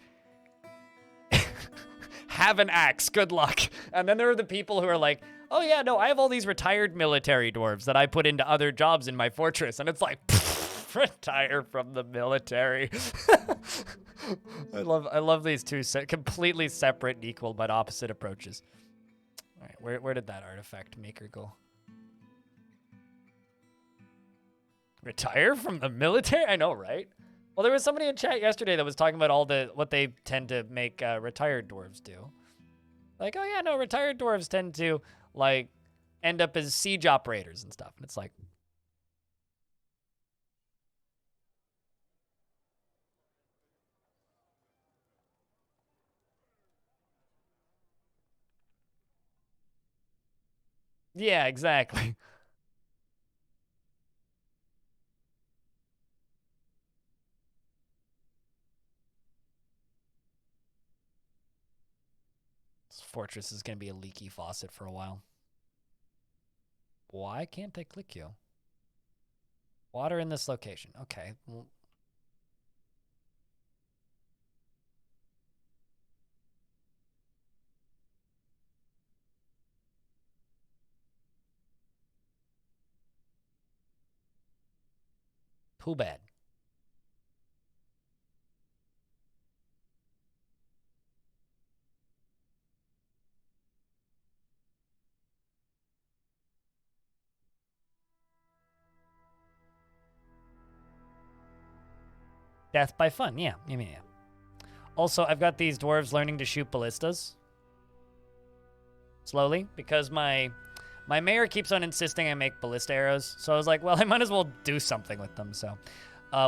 Have an axe, good luck. And then there are the people who are like, oh yeah, no, I have all these retired military dwarves that I put into other jobs in my fortress. And it's like, retire from the military. I love these two completely separate and equal but opposite approaches. All right, where did that artifact maker go? Retire from the military? I know, right? Well, there was somebody in chat yesterday that was talking about all what they tend to make retired dwarves do. Like, oh yeah, no, retired dwarves tend to like end up as siege operators and stuff. And it's like, yeah, exactly. This fortress is going to be a leaky faucet for a while. Why can't I click you? Water in this location. Okay. Well, too bad. Death by fun. Yeah. Yeah. Also, I've got these dwarves learning to shoot ballistas. Slowly, because my mayor keeps on insisting I make ballista arrows. So I was like, well, I might as well do something with them. So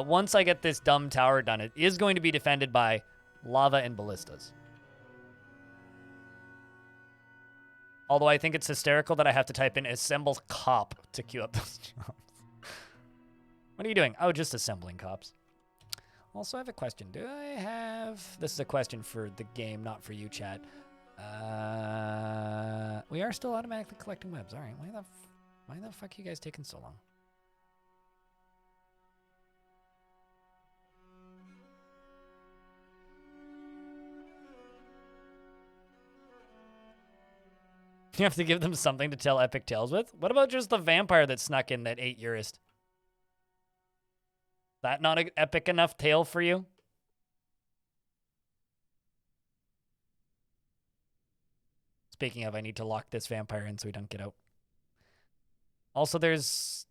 once I get this dumb tower done, it is going to be defended by lava and ballistas. Although I think it's hysterical that I have to type in assemble cop to queue up those jobs. What are you doing? Oh, just assembling cops. Also, I have a question. Do I have... This is a question for the game, not for you, chat. we are still automatically collecting webs. All right, why the fuck are you guys taking so long? You have to give them something to tell epic tales with? What about just the vampire that snuck in that ate Eurist? That not an epic enough tale for you? Speaking of, I need to lock this vampire in so he don't get out. Also, the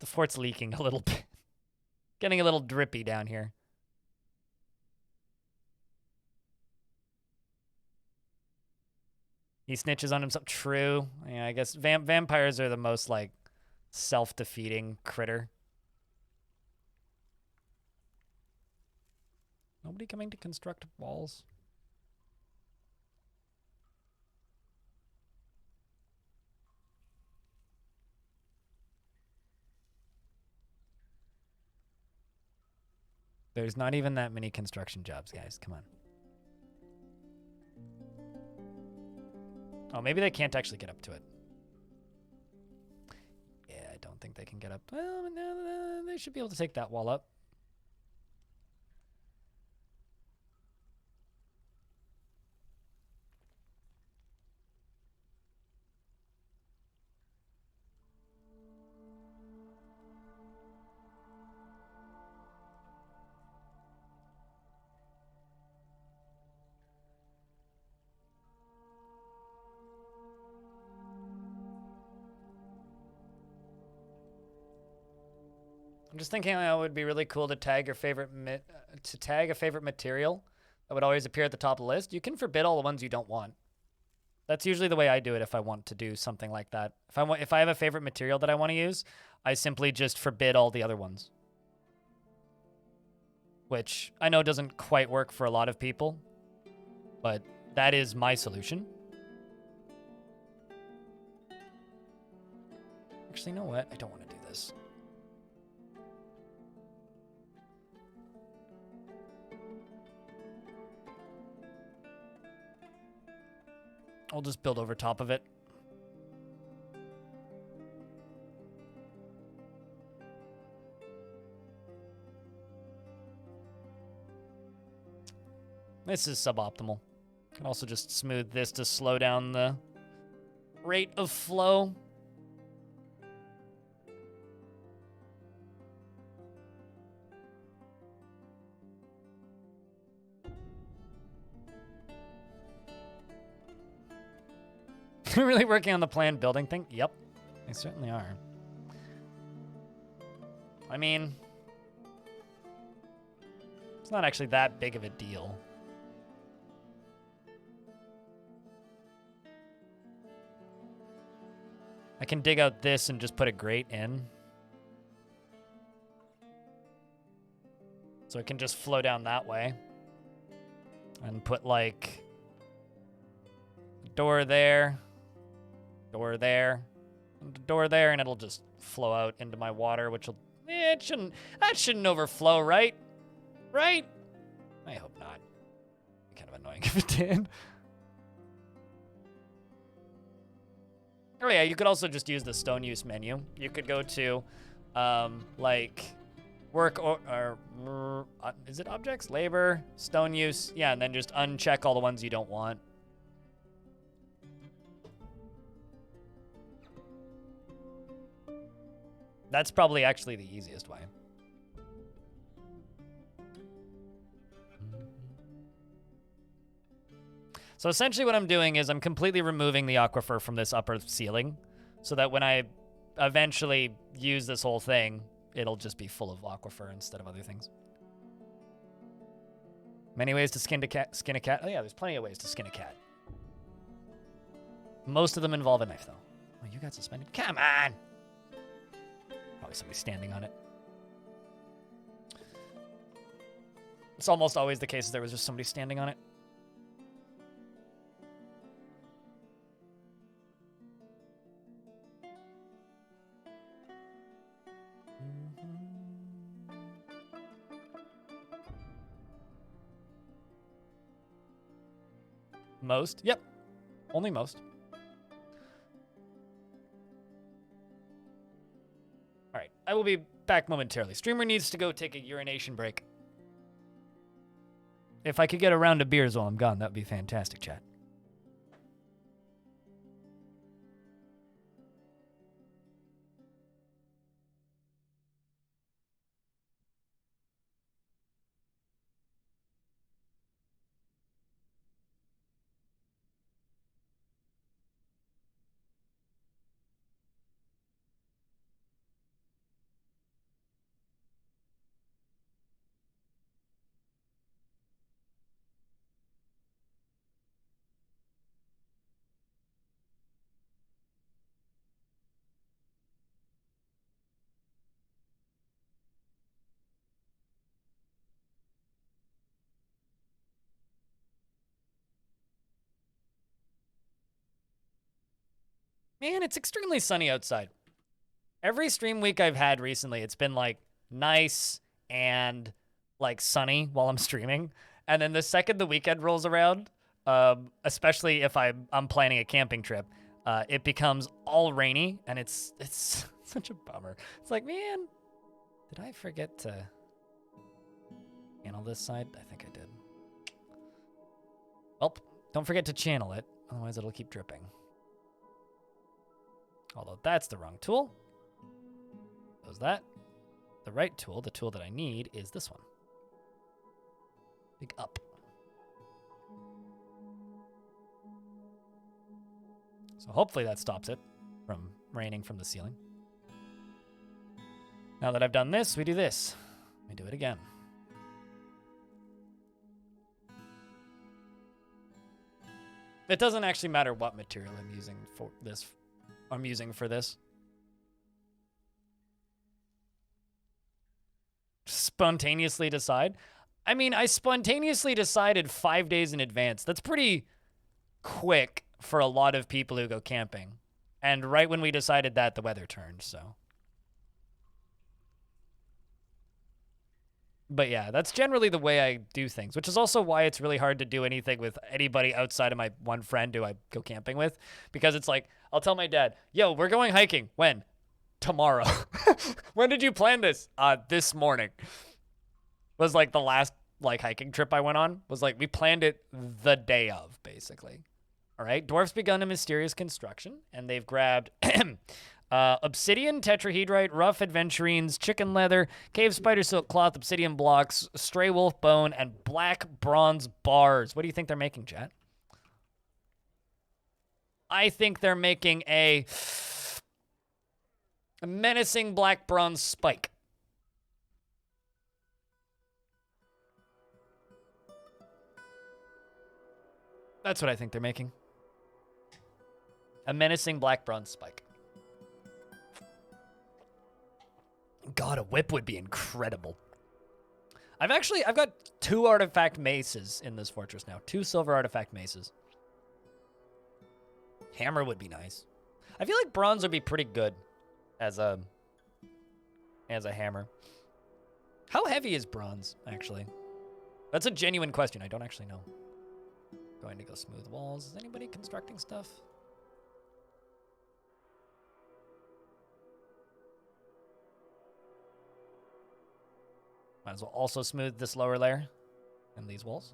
fort's leaking a little bit. Getting a little drippy down here. He snitches on himself. True. Yeah, I guess vampires are the most, like, self-defeating critter. Nobody coming to construct walls? There's not even that many construction jobs, guys. Come on. Oh, maybe they can't actually get up to it. Yeah, I don't think they can get up. Well, no, they should be able to take that wall up. I'm just thinking it would be really cool to tag your favorite a favorite material that would always appear at the top of the list. You can forbid all the ones you don't want. That's usually the way I do it if I want to do something like that. If I have a favorite material that I want to use, I simply just forbid all the other ones. Which I know doesn't quite work for a lot of people, but that is my solution. Actually, you know what? I don't want to do this. I'll just build over top of it. This is suboptimal. Can also just smooth this to slow down the rate of flow. Really working on the planned building thing? Yep, they certainly are. I mean, it's not actually that big of a deal. I can dig out this and just put a grate in. So it can just flow down that way. And put, like, a door there, door there, and a door there, and it'll just flow out into my water, which will... that shouldn't overflow, right? Right? I hope not. It'd be kind of annoying if it did. Oh yeah, you could also just use the stone use menu. You could go to, like, work or is it objects? Labor, stone use, yeah, and then just uncheck all the ones you don't want. That's probably actually the easiest way. So essentially what I'm doing is I'm completely removing the aquifer from this upper ceiling so that when I eventually use this whole thing, it'll just be full of aquifer instead of other things. Many ways to skin a cat. Oh yeah, there's plenty of ways to skin a cat. Most of them involve a knife though. Oh, you got suspended? Come on! Probably somebody standing on it. It's almost always the case that there was just somebody standing on it. Most? Yep. Only most. will be back momentarily. Streamer needs to go take a urination break. If I could get a round of beers while I'm gone, that would be fantastic, chat. Man, it's extremely sunny outside. Every stream week I've had recently, it's been like nice and like sunny while I'm streaming. And then the second the weekend rolls around, especially if I'm planning a camping trip, it becomes all rainy and it's such a bummer. It's like, man, did I forget to channel this side? I think I did. Well, don't forget to channel it, otherwise it'll keep dripping. Although that's the wrong tool. Was that the right tool? The tool that I need is this one. Big up. So hopefully that stops it from raining from the ceiling. Now that I've done this, we do this. We do it again. It doesn't actually matter what material I'm using for this. Spontaneously decide? I mean, I spontaneously decided 5 days in advance. That's pretty quick for a lot of people who go camping. And right when we decided that, the weather turned, so. But yeah, that's generally the way I do things, which is also why it's really hard to do anything with anybody outside of my one friend who I go camping with. Because it's like, I'll tell my dad, yo, we're going hiking. When? Tomorrow. When did you plan this? This morning. Was like the last like hiking trip I went on. Was like, we planned it the day of, basically. All right, Dwarf's begun a mysterious construction, and they've grabbed obsidian, tetrahedrite, rough adventurines, chicken leather, cave spider silk cloth, obsidian blocks, stray wolf bone, and black bronze bars. What do you think they're making, chat? I think they're making a menacing black bronze spike. That's what I think they're making. A menacing black bronze spike. God, a whip would be incredible. I've got 2 artifact maces in this fortress now. 2 silver artifact maces. Hammer would be nice. I feel like bronze would be pretty good as a hammer. How heavy is bronze, actually? That's a genuine question. I don't actually know. Going to go smooth walls. Is anybody constructing stuff? Might as well also smooth this lower layer and these walls.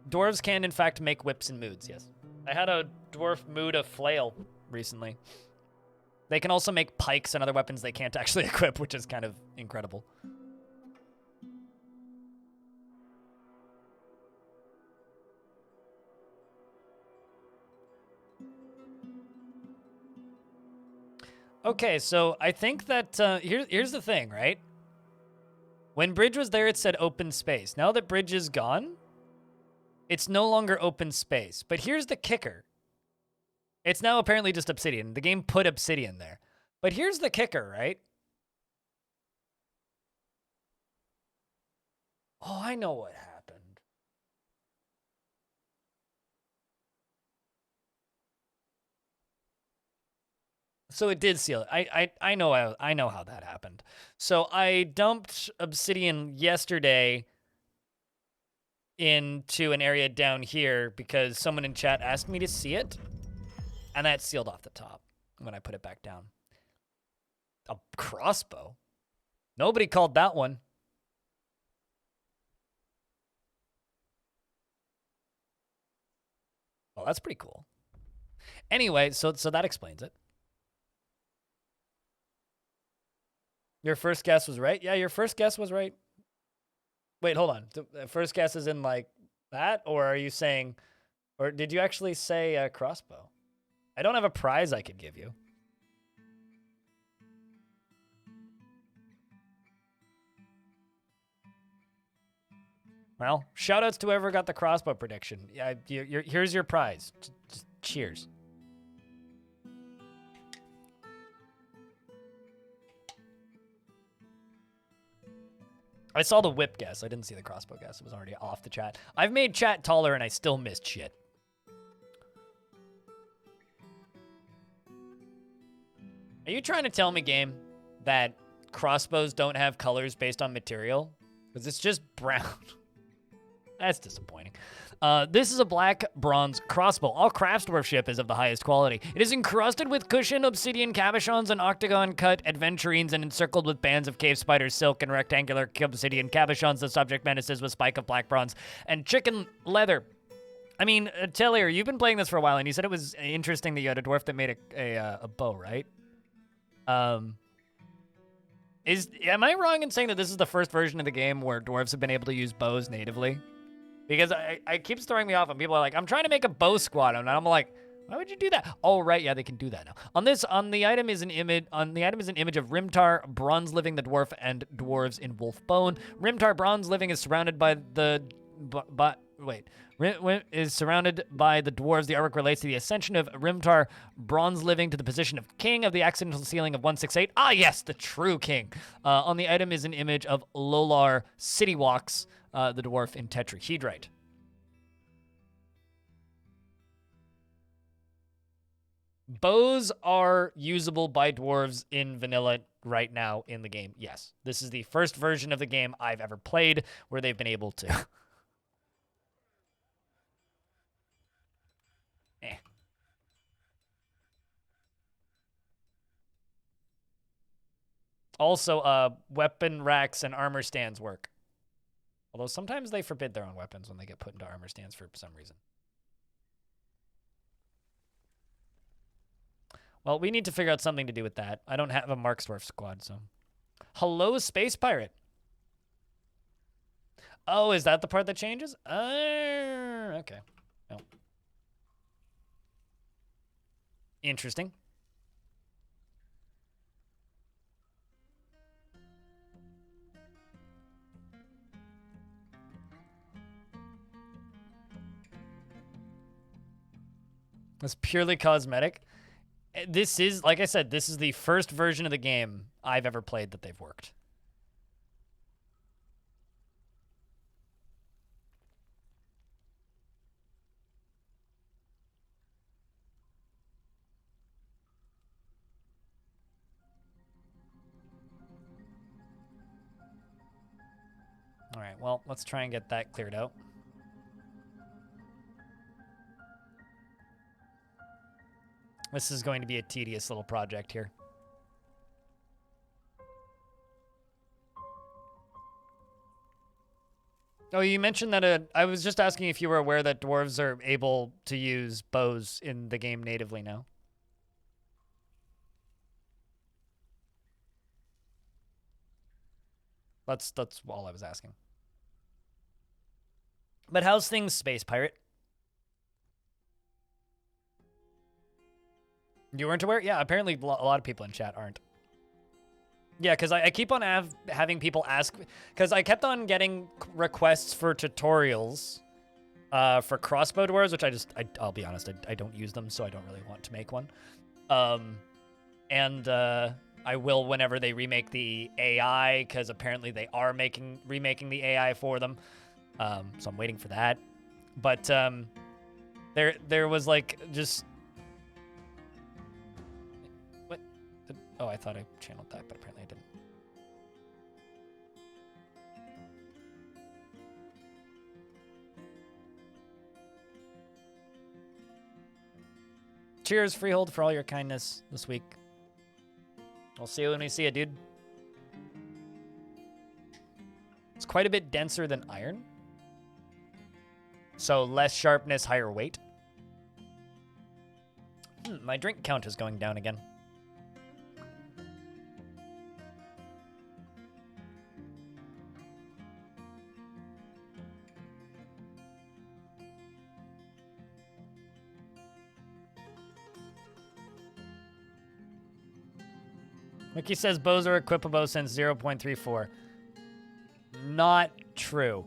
Dwarves can, in fact, make whips and moods, yes. I had a dwarf mood a flail recently. They can also make pikes and other weapons they can't actually equip, which is kind of incredible. Okay, so I think that here's the thing, right? When Bridge was there, it said open space. Now that Bridge is gone, it's no longer open space. But here's the kicker. It's now apparently just obsidian. The game put obsidian there. But here's the kicker, right? Oh, I know what happened. So it did seal it. I know how that happened. So I dumped obsidian yesterday into an area down here because someone in chat asked me to see it. And that's sealed off the top when I put it back down. A crossbow? Nobody called that one. Well, that's pretty cool. Anyway, so that explains it. Your first guess was right? Yeah, your first guess was right. Wait, hold on. The first guess is in like that? Or are you saying, or did you actually say crossbow? I don't have a prize I could give you. Well, shout-outs to whoever got the crossbow prediction. Yeah, here's your prize. Just cheers. I saw the whip guess. I didn't see the crossbow guess. It was already off the chat. I've made chat taller and I still missed shit. Are you trying to tell me, game, that crossbows don't have colors based on material? Because it's just brown. That's disappointing. This is a black bronze crossbow. All craftsmanship is of the highest quality. It is encrusted with cushioned obsidian cabochons and octagon-cut adventurines and encircled with bands of cave spider silk and rectangular obsidian cabochons. The subject menaces with spike of black bronze and chicken leather. I mean, Taylor, you've been playing this for a while, and you said it was interesting that you had a dwarf that made a bow, right? Am I wrong in saying that this is the first version of the game where dwarves have been able to use bows natively? Because I keeps throwing me off, and people are like, I'm trying to make a bow squad, and I'm like, why would you do that? Oh, right, yeah, they can do that now. On the item is an image of Rimtar, bronze living the dwarf, and dwarves in wolf bone. Rimtar bronze living is surrounded by the is surrounded by the dwarves. The artwork relates to the ascension of Rimtar bronze living to the position of king of the accidental ceiling of 168. Ah, yes, the true king. On the item is an image of Lolar City Walks, the dwarf in tetrahedrite. Bows are usable by dwarves in vanilla right now in the game. Yes, this is the first version of the game I've ever played where they've been able to. Also, weapon racks and armor stands work. Although sometimes they forbid their own weapons when they get put into armor stands for some reason. Well, we need to figure out something to do with that. I don't have a Marksdorf squad, so. Hello, Space Pirate. Oh, is that the part that changes? Okay. No. Interesting. It's purely cosmetic. This is, like I said, this is the first version of the game I've ever played that they've worked. All right, well, let's try and get that cleared out. This is going to be a tedious little project here. Oh, you mentioned that I was just asking if you were aware that dwarves are able to use bows in the game natively now. That's all I was asking. But how's things, Space Pirate? You weren't aware? Yeah, apparently a lot of people in chat aren't. Yeah, because I keep on having people ask, because I kept on getting requests for tutorials for crossbow dwarves, which I'll be honest, I don't use them, so I don't really want to make one. And I will whenever they remake the AI, because apparently they are remaking the AI for them. So I'm waiting for that. But there was like just... What? Oh, I thought I channeled that, but apparently I didn't. Cheers, Freehold, for all your kindness this week. We'll see you when we see you, dude. It's quite a bit denser than iron. So less sharpness, higher weight. My drink count is going down again. Mickey says bows are equipable since 0.34. Not true.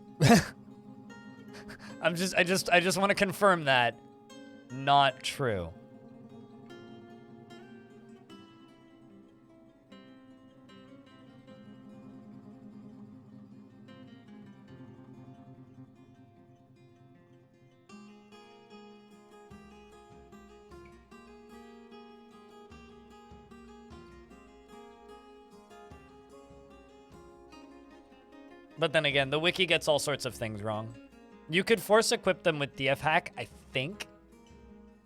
I just want to confirm that. Not true. But then again, the wiki gets all sorts of things wrong. You could force equip them with DF hack, I think.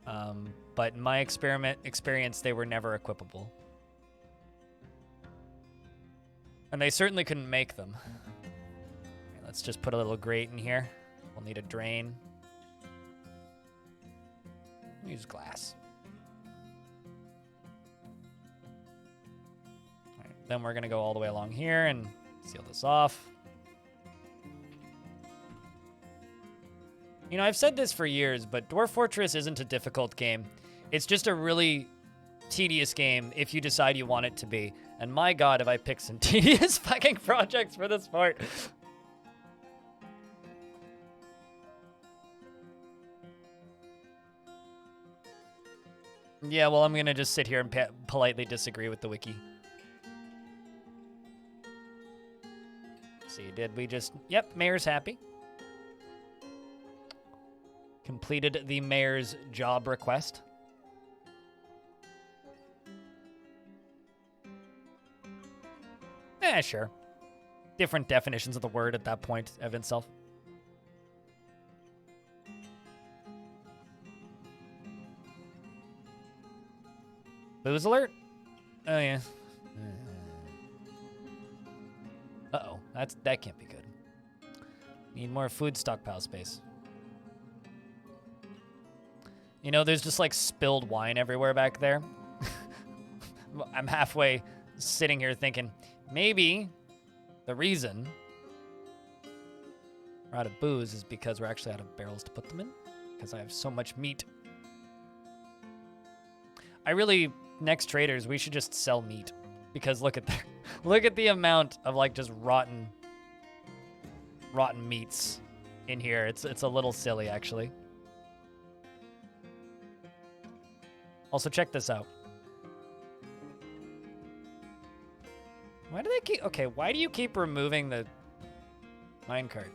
But in my experience, they were never equipable. And they certainly couldn't make them. Okay, let's just put a little grate in here. We'll need a drain. Use glass. All right, then we're gonna go all the way along here and seal this off. You know, I've said this for years, but Dwarf Fortress isn't a difficult game. It's just a really tedious game if you decide you want it to be. And my god, have I picked some tedious fucking projects for this part. Yeah, well, I'm gonna just sit here and politely disagree with the wiki. See, did we just... Yep, mayor's happy. Completed the mayor's job request. Sure. Different definitions of the word at that point, evidence self. Booze alert? Oh, yeah. Uh-oh. That can't be good. Need more food stockpile space. You know, there's just like spilled wine everywhere back there. I'm halfway sitting here thinking, maybe the reason we're out of booze is because we're actually out of barrels to put them in. Because I have so much meat. Next traders, we should just sell meat. Because look at the amount of like just rotten meats in here. It's a little silly, actually. Also, check this out. Why do they keep... Okay, why do you keep removing the minecart?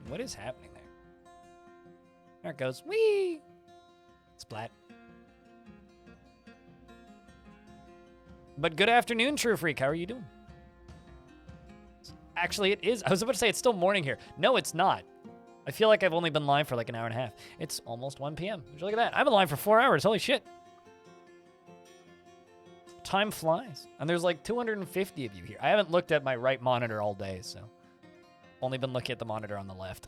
What is happening there? There it goes. Whee! Splat. But good afternoon, True Freak. How are you doing? Actually, it is. I was about to say it's still morning here. No, it's not. I feel like I've only been live for like an hour and a half. It's almost 1 p.m. Would you look at that? I've been live for 4 hours. Holy shit. Time flies. And there's like 250 of you here. I haven't looked at my right monitor all day, so only been looking at the monitor on the left.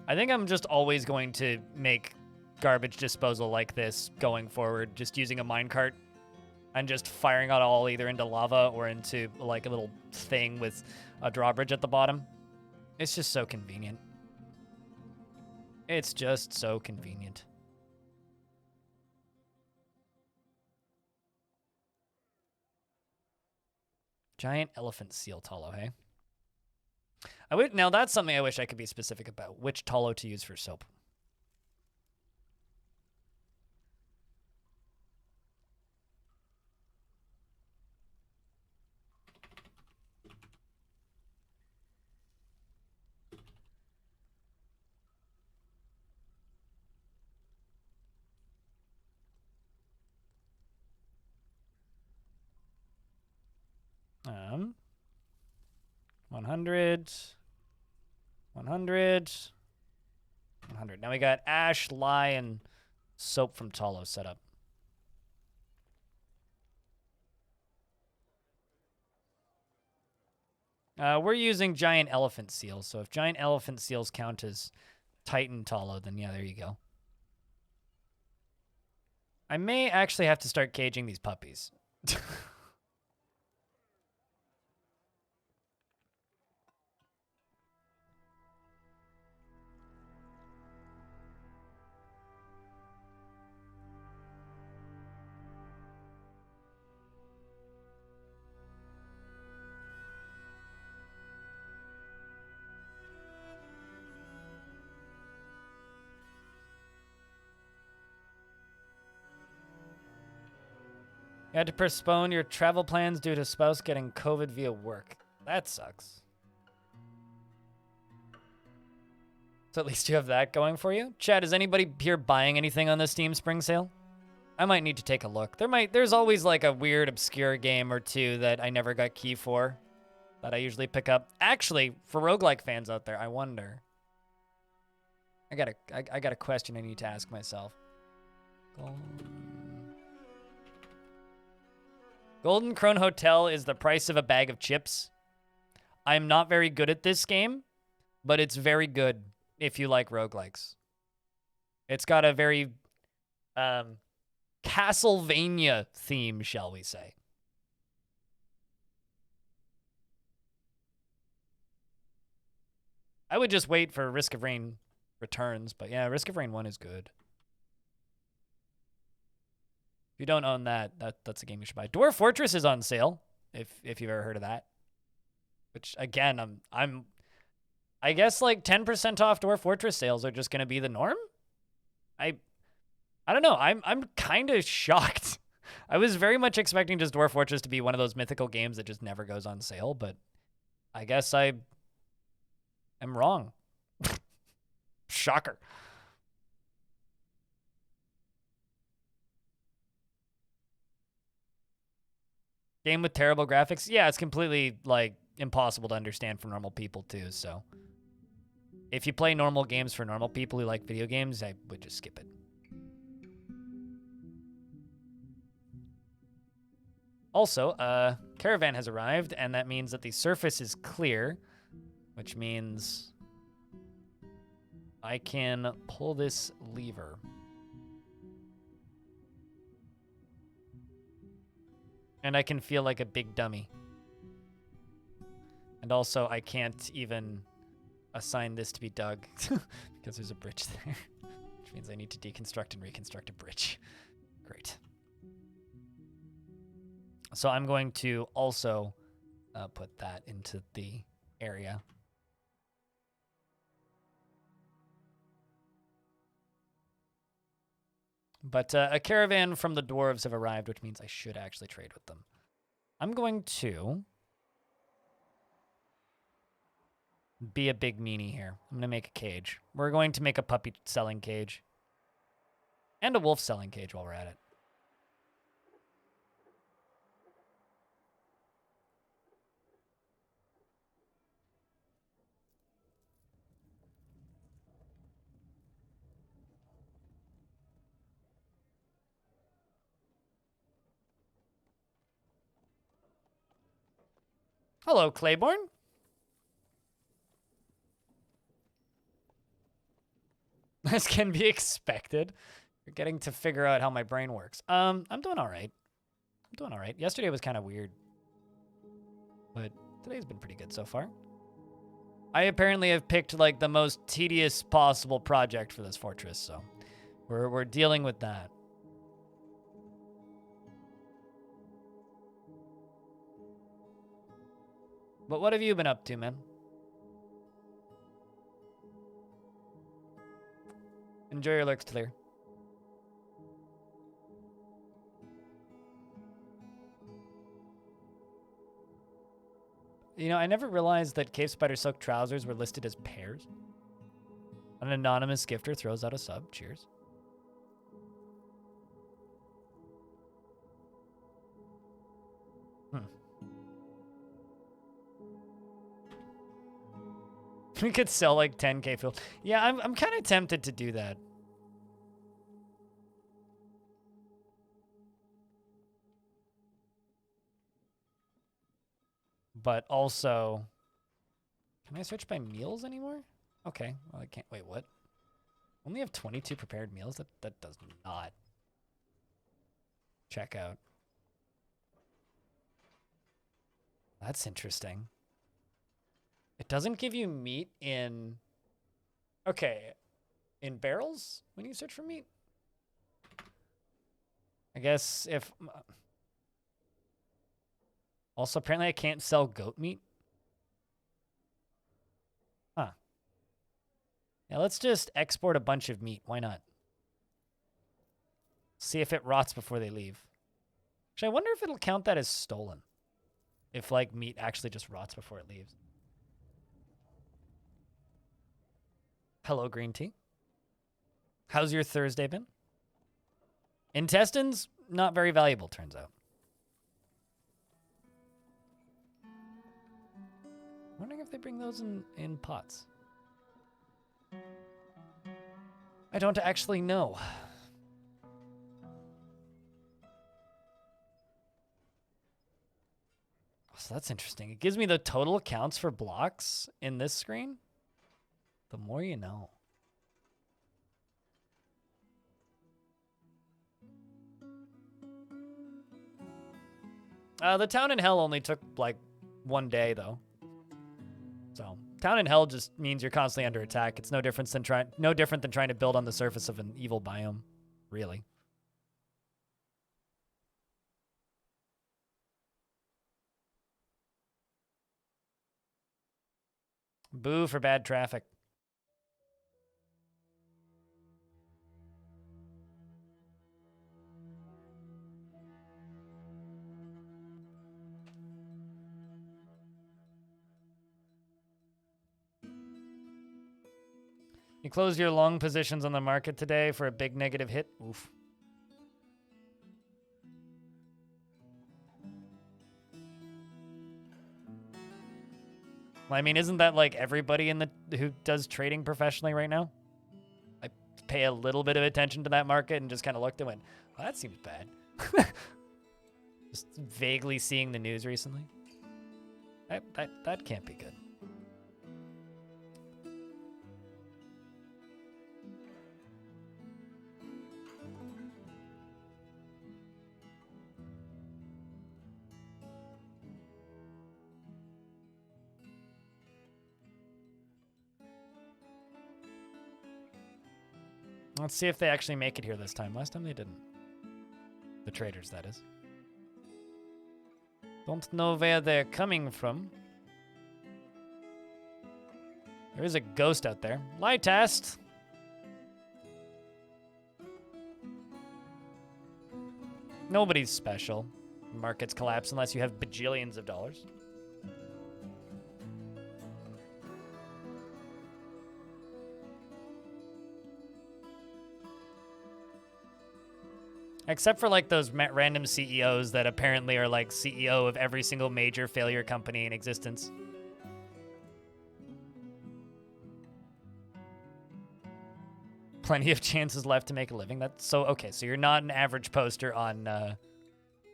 I think I'm just always going to make garbage disposal like this going forward, just using a minecart and just firing it all either into lava or into like a little thing with a drawbridge at the bottom. It's just so convenient. It's just so convenient. Giant elephant seal tallow, hey? Now that's something I wish I could be specific about. Which tallow to use for soap. 100. 100. 100. Now we got ash, lye, and soap from Talo set up. We're using giant elephant seals, so if giant elephant seals count as Titan Talo, then yeah, there you go. I may actually have to start caging these puppies. You had to postpone your travel plans due to spouse getting COVID via work. That sucks. So at least you have that going for you. Chad, is anybody here buying anything on the Steam Spring Sale? I might need to take a look. There's always like a weird obscure game or two that I never got key for that I usually pick up. Actually, for roguelike fans out there, I wonder. I got a question I need to ask myself. Golden Krone Hotel is the price of a bag of chips. I'm not very good at this game, but it's very good if you like roguelikes. It's got a very Castlevania theme, shall we say. I would just wait for Risk of Rain Returns, but yeah, Risk of Rain 1 is good. If you don't own that's a game you should buy. Dwarf Fortress is on sale, if you've ever heard of that. Which again, I guess like 10% off Dwarf Fortress sales are just gonna be the norm. I don't know. I'm kind of shocked. I was very much expecting just Dwarf Fortress to be one of those mythical games that just never goes on sale, but I guess I am wrong. Shocker. Game with terrible graphics? Yeah, it's completely, like, impossible to understand for normal people, too, so. If you play normal games for normal people who like video games, I would just skip it. Also, caravan has arrived, and that means that the surface is clear, which means I can pull this lever. And I can feel like a big dummy. And also, I can't even assign this to be dug because there's a bridge there, which means I need to deconstruct and reconstruct a bridge. Great. So I'm going to also put that into the area. But a caravan from the dwarves have arrived, which means I should actually trade with them. I'm going to be a big meanie here. I'm going to make a cage. We're going to make a puppy selling cage. And a wolf selling cage while we're at it. Hello, Claiborne. As can be expected. You're getting to figure out how my brain works. I'm doing all right. I'm doing all right. Yesterday was kind of weird. But today's been pretty good so far. I apparently have picked like the most tedious possible project for this fortress, so we're dealing with that. But what have you been up to, man? Enjoy your lurks, Clear. You know, I never realized that Cave Spider Silk trousers were listed as pairs. An anonymous gifter throws out a sub. Cheers. We could sell like 10k fuel. Yeah, I'm kind of tempted to do that. But also, can I switch by meals anymore? Okay, well I can't. Wait, what? Only have 22 prepared meals? That does not check out. That's interesting. It doesn't give you meat in... Okay, in barrels when you search for meat? I guess if... Also, apparently I can't sell goat meat. Huh. Yeah, let's just export a bunch of meat. Why not? See if it rots before they leave. Actually, I wonder if it'll count that as stolen. If, like, meat actually just rots before it leaves. Hello, green tea. How's your Thursday been? Intestines, not very valuable, turns out. Wondering if they bring those in pots. I don't actually know. So that's interesting. It gives me the total counts for blocks in this screen. The more you know. The town in hell only took like 1 day though. So town in hell just means you're constantly under attack. It's no different than trying to build on the surface of an evil biome, really. Boo for bad traffic. You closed your long positions on the market today for a big negative hit. Oof. Well, I mean, isn't that like everybody who does trading professionally right now? I pay a little bit of attention to that market and just kind of looked and went, well, that seems bad. Just vaguely seeing the news recently. That can't be good. Let's see if they actually make it here this time. Last time they didn't. The traders, that is. Don't know where they're coming from. There is a ghost out there. Lie test. Nobody's special. Markets collapse unless you have bajillions of dollars. Except for like those random CEOs that apparently are like CEO of every single major failure company in existence. Plenty of chances left to make a living. That's so okay. So you're not an average poster on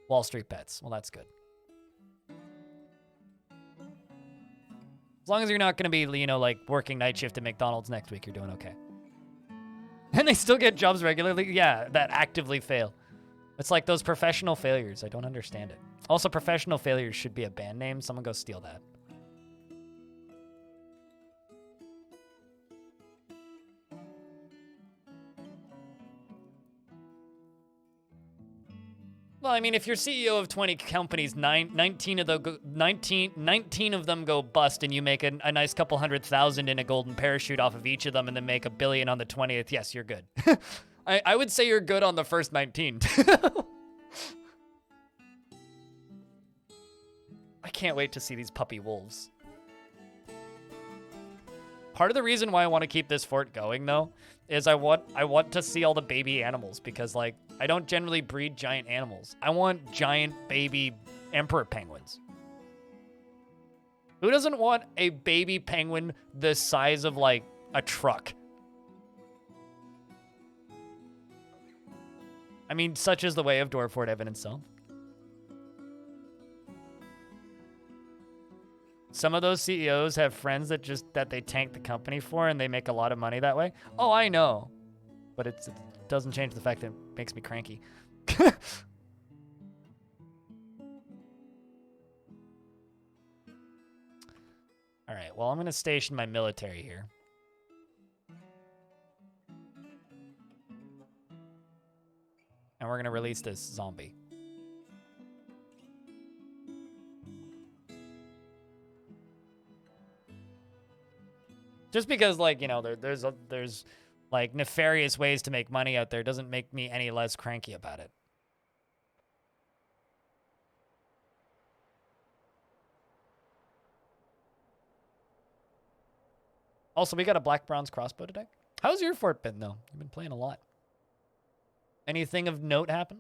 Wall Street Bets. Well, that's good. As long as you're not going to be, you know, like working night shift at McDonald's next week, you're doing okay. And they still get jobs regularly. Yeah, that actively fail. It's like those professional failures. I don't understand it. Also, professional failures should be a band name. Someone go steal that. Well, I mean, if you're CEO of 20 companies, 19 of them go bust, and you make a nice couple 100,000 in a golden parachute off of each of them and then make $1 billion on the 20th, yes, you're good. I would say you're good on the first 19. I can't wait to see these puppy wolves. Part of the reason why I want to keep this fort going, though, is I want to see all the baby animals, because, like, I don't generally breed giant animals. I want giant baby emperor penguins. Who doesn't want a baby penguin the size of, like, a truck? I mean, such is the way of Dwarf Fort Evan itself. Some of those CEOs have friends that they tank the company for, and they make a lot of money that way. Oh, I know. But it doesn't change the fact that it makes me cranky. All right, well, I'm going to station my military here. And we're going to release this zombie. Just because, like, you know, there's like nefarious ways to make money out there doesn't make me any less cranky about it. Also, we got a black bronze crossbow today. How's your fort been, though? You've been playing a lot. Anything of note happen?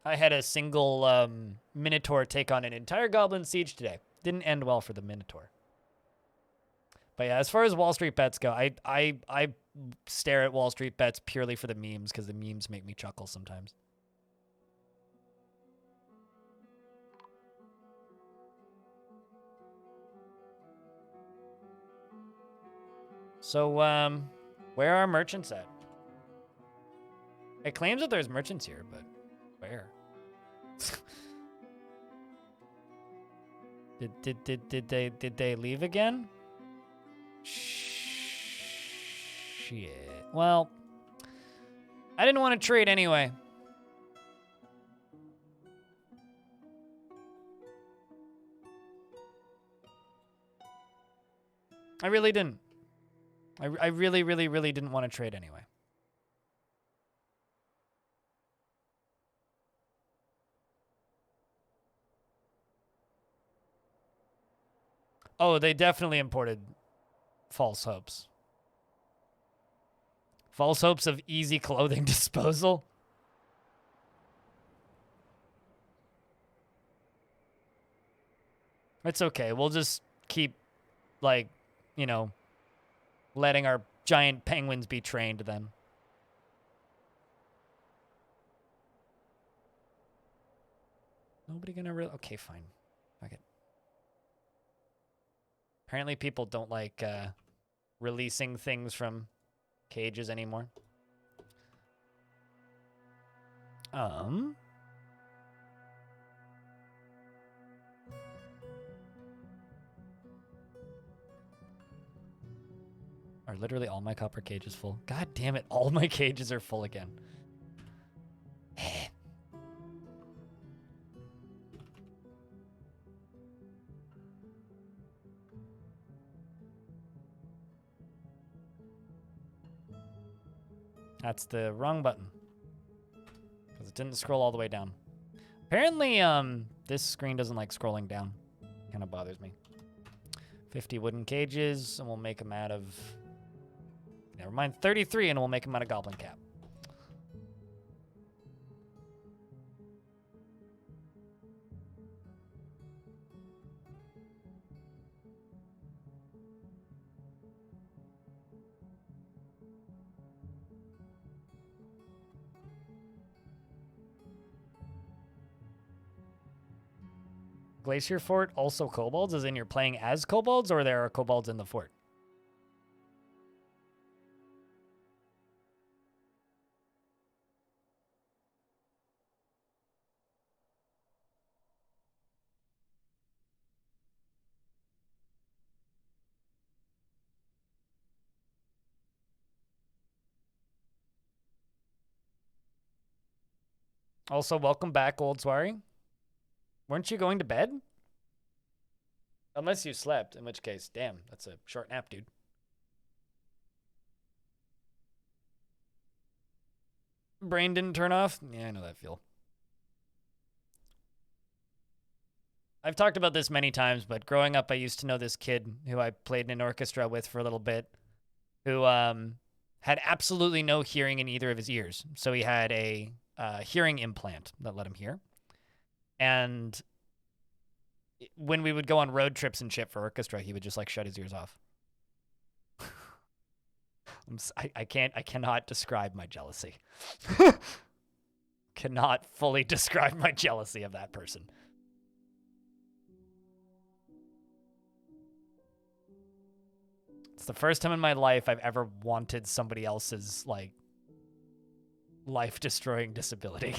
I had a single Minotaur take on an entire Goblin siege today. Didn't end well for the Minotaur. But yeah, as far as Wall Street bets go, I stare at Wall Street bets purely for the memes because the memes make me chuckle sometimes. So, where are merchants at? It claims that there's merchants here, but where? Did they leave again? Shit. Well, I didn't want to trade anyway. I really didn't. I really, really, really didn't want to trade anyway. Oh, they definitely imported false hopes. False hopes of easy clothing disposal. It's okay. We'll just keep, like, you know, letting our giant penguins be trained then. Nobody gonna really... Okay, fine. Fuck it. Apparently people don't like releasing things from cages anymore. Are literally all my copper cages full? God damn it, all my cages are full again. That's the wrong button. Because it didn't scroll all the way down. Apparently, this screen doesn't like scrolling down. Kind of bothers me. 50 wooden cages, and we'll make them out of... Never mind, 33, and we'll make them out of goblin cap. Glacier Fort, also kobolds? As in you're playing as kobolds, or there are kobolds in the fort? Also, welcome back, Old Swari. Weren't you going to bed? Unless you slept, in which case, damn, that's a short nap, dude. Brain didn't turn off? Yeah, I know that feel. I've talked about this many times, but growing up, I used to know this kid who I played in an orchestra with for a little bit, who had absolutely no hearing in either of his ears. So he had a hearing implant that let him hear. And when we would go on road trips and shit for orchestra, he would just like shut his ears off. I cannot describe my jealousy. Cannot fully describe my jealousy of that person. It's the first time in my life I've ever wanted somebody else's, like, life-destroying disability.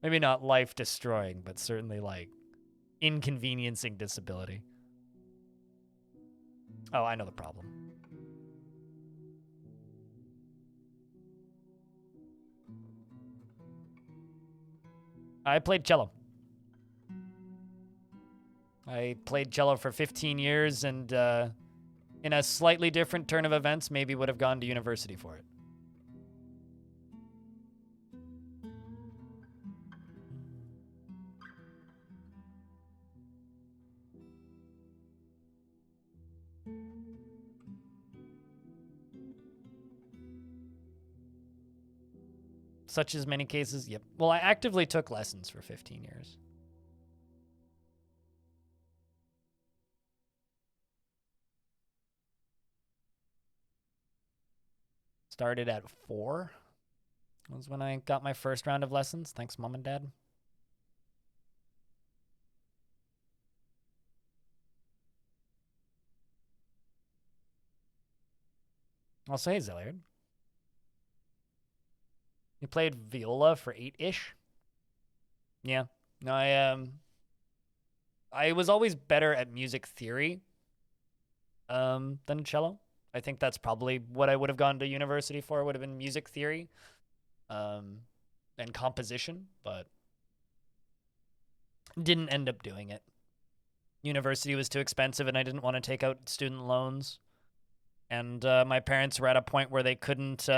Maybe not life-destroying, but certainly, like, inconveniencing disability. Oh, I know the problem. I played cello. I played cello for 15 years, and in a slightly different turn of events, maybe would have gone to university for it. Such as many cases, yep. Well, I actively took lessons for 15 years. Started at 4 was when I got my first round of lessons. Thanks, Mom and Dad. Also, hey, Zilliard. You played viola for 8-ish? Yeah. No, I was always better at music theory than cello. I think that's probably what I would have gone to university for, would have been music theory and composition, but didn't end up doing it. University was too expensive, and I didn't want to take out student loans. And my parents were at a point where they couldn't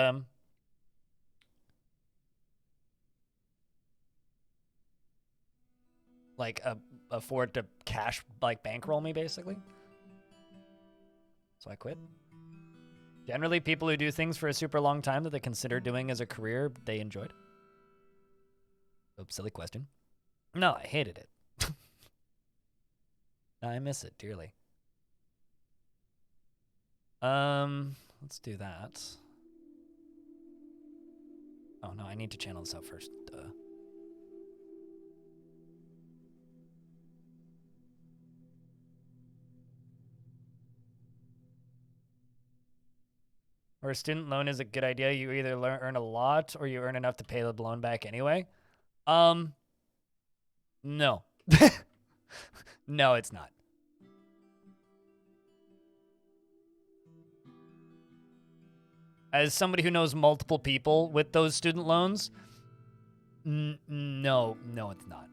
afford to bankroll me, basically. So I quit. Generally, people who do things for a super long time that they consider doing as a career, they enjoyed. Oops, silly question. No, I hated it. I miss it dearly. Let's do that. Oh no, I need to channel this out first. Duh. Or a student loan is a good idea. You either earn a lot or you earn enough to pay the loan back anyway. No. No, it's not. As somebody who knows multiple people with those student loans, no, it's not.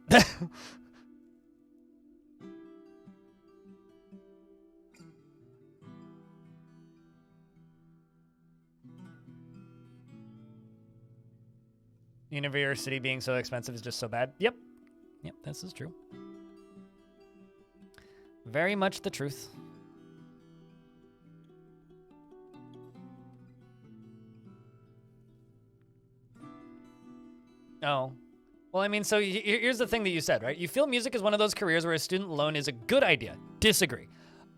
University being so expensive is just so bad. Yep, this is true. Very much the truth. Oh. Well, I mean, so here's the thing that you said, right? You feel music is one of those careers where a student loan is a good idea. Disagree.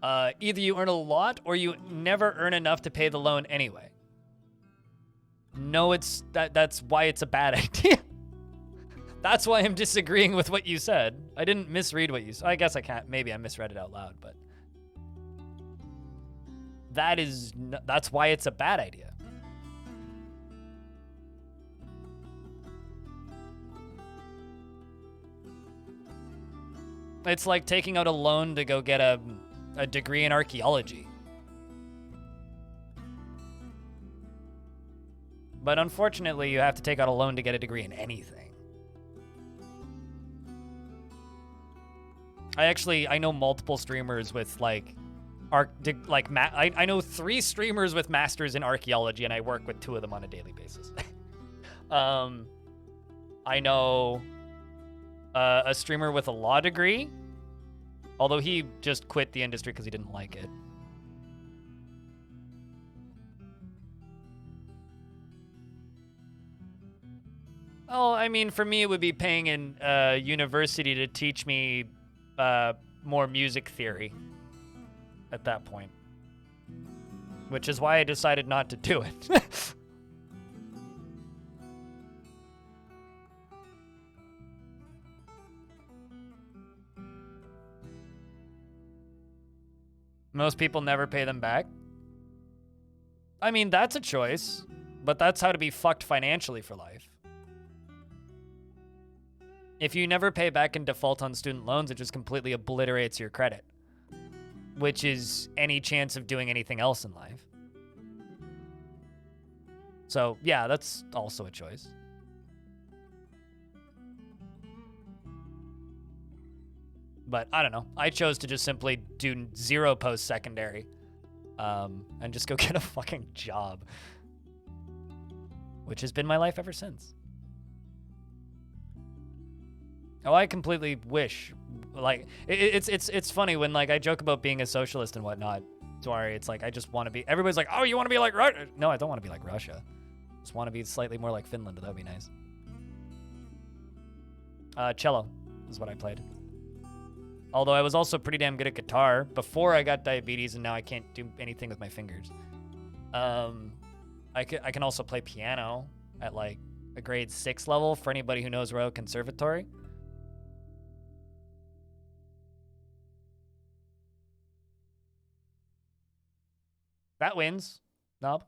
Either you earn a lot or you never earn enough to pay the loan anyway. No, that's why it's a bad idea. That's why I'm disagreeing with what you said. I didn't misread what you said. I guess I can't. Maybe I misread it out loud, but that's why it's a bad idea. It's like taking out a loan to go get a degree in archaeology. But unfortunately, you have to take out a loan to get a degree in anything. I know multiple streamers with I know 3 streamers with masters in archaeology, and I work with 2 of them on a daily basis. I know a streamer with a law degree, although he just quit the industry because he didn't like it. Oh, I mean, for me, it would be paying in university to teach me more music theory at that point, which is why I decided not to do it. Most people never pay them back. I mean, that's a choice, but that's how to be fucked financially for life. If you never pay back and default on student loans, it just completely obliterates your credit, which is any chance of doing anything else in life. So, yeah, that's also a choice. But I don't know. I chose to just simply do 0 post-secondary and just go get a fucking job, which has been my life ever since. Oh, I completely wish, like, it's funny when, like, I joke about being a socialist and whatnot. Sorry, it's like I just want to be. Everybody's like, oh, you want to be like Russia? No, I don't want to be like Russia. I just want to be slightly more like Finland. That would be nice. Cello is what I played. Although I was also pretty damn good at guitar before I got diabetes, and now I can't do anything with my fingers. I can also play piano at like a grade 6 level for anybody who knows Royal Conservatory. That wins, Knob.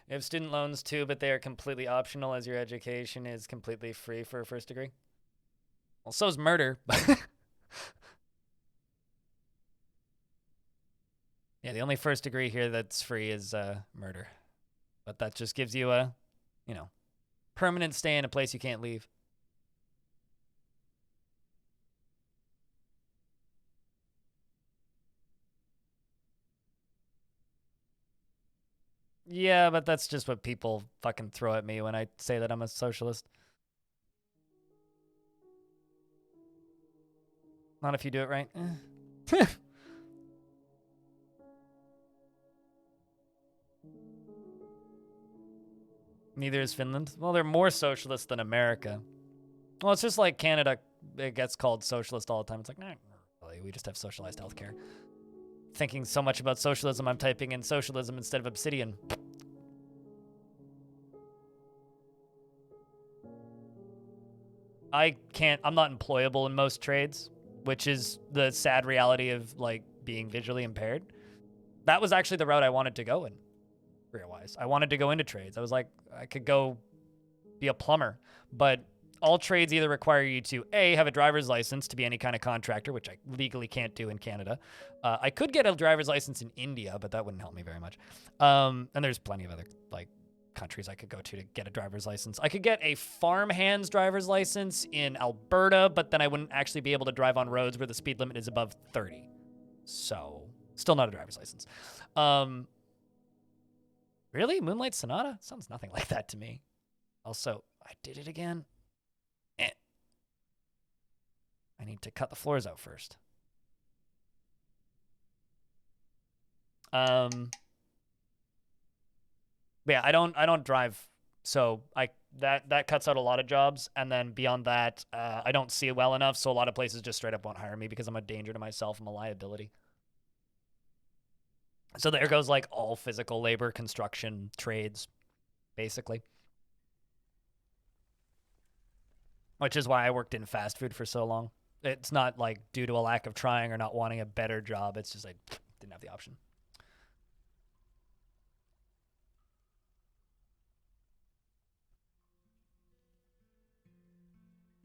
You have student loans too, but they are completely optional as your education is completely free for a first degree. Well, so is murder. Yeah, the only first degree here that's free is murder. But that just gives you a, permanent stay in a place you can't leave. Yeah, but that's just what people fucking throw at me when I say that I'm a socialist. Not if you do it right. Neither is Finland. Well, they're more socialist than America. Well, it's just like Canada. It gets called socialist all the time. It's like, nah, really, we just have socialized healthcare. Thinking so much about socialism, I'm typing in socialism instead of obsidian. I'm not employable in most trades, which is the sad reality of like being visually impaired. That was actually the route I wanted to go in, career-wise. I wanted to go into trades. I was like, I could go be a plumber, but all trades either require you to A, have a driver's license to be any kind of contractor, which I legally can't do in Canada. I could get a driver's license in India, but that wouldn't help me very much. And there's plenty of other like countries I could go to get a driver's license. I could get a farmhand's driver's license in Alberta, but then I wouldn't actually be able to drive on roads where the speed limit is above 30. So, still not a driver's license. Really? Moonlight Sonata? Sounds nothing like that to me. Also, I did it again. I need to cut the floors out first. But yeah, I don't drive, so that cuts out a lot of jobs. And then beyond that, I don't see well enough, so a lot of places just straight up won't hire me because I'm a danger to myself. I'm a liability. So there goes like all physical labor, construction, trades, basically. Which is why I worked in fast food for so long. It's not like due to a lack of trying or not wanting a better job. It's just I didn't have the option.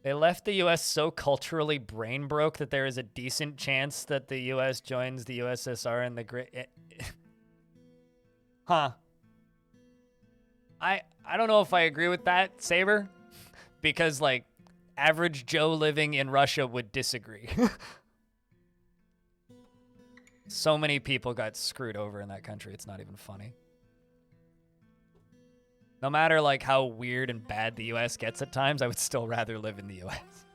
They left the U.S. so culturally brain broke that there is a decent chance that the U.S. joins the USSR and the Great... Huh. I don't know if I agree with that, Saber. Because, like, average Joe living in Russia would disagree. So many people got screwed over in that country. It's not even funny. No matter like how weird and bad the US gets at times, I would still rather live in the US.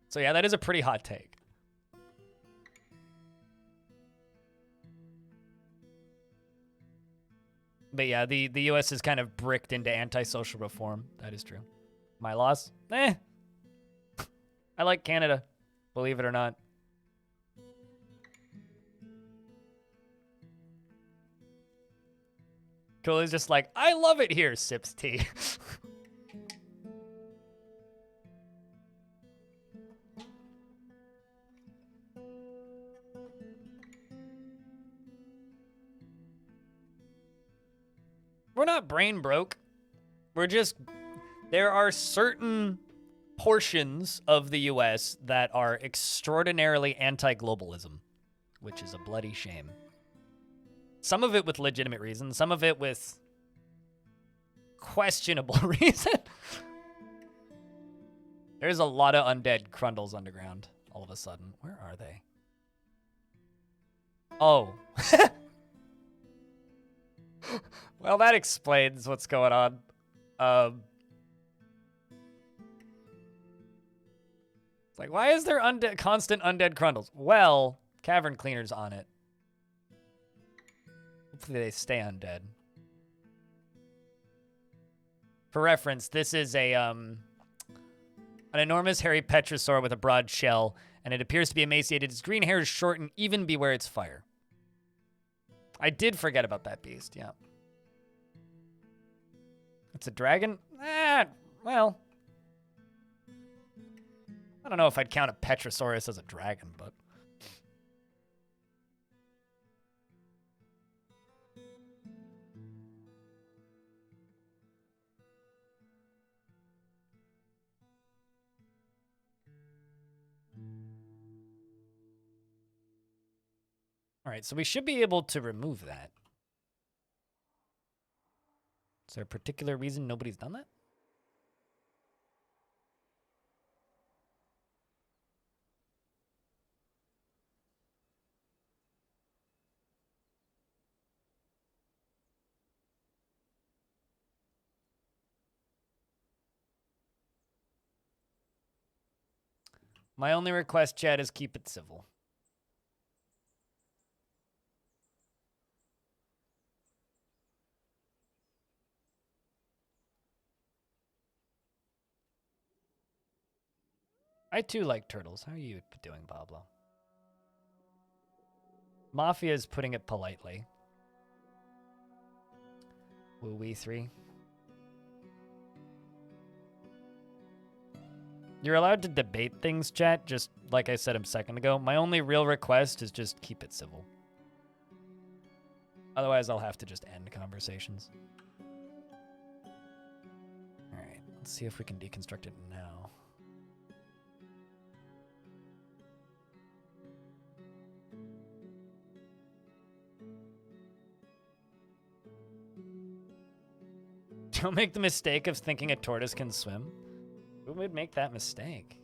So yeah, that is a pretty hot take. But yeah, the US is kind of bricked into antisocial reform. That is true. My loss? Eh. I like Canada, believe it or not. Cooley's just like, I love it here, sips tea. We're not brain broke. We're just, there are certain portions of the US that are extraordinarily anti-globalism, which is a bloody shame. Some of it with legitimate reasons, some of it with questionable reason. There's a lot of undead Crundles underground all of a sudden. Where are they? Oh. Well, that explains what's going on. It's like, why is there constant undead Crundles? Well, Cavern Cleaner's on it. Hopefully they stay undead. For reference, this is a an enormous hairy petrosaur with a broad shell, and it appears to be emaciated. Its green hair is short and even beware its fire. I did forget about that beast, yeah. It's a dragon? Well. I don't know if I'd count a Petrosaurus as a dragon, but... Alright, so we should be able to remove that. Is there a particular reason nobody's done that? My only request, chat, is keep it civil. I too like turtles. How are you doing, Pablo? Mafia is putting it politely. Woo we three. You're allowed to debate things, chat, just like I said a second ago. My only real request is just keep it civil. Otherwise, I'll have to just end conversations. Alright, let's see if we can deconstruct it now. Don't make the mistake of thinking a tortoise can swim. Who would make that mistake?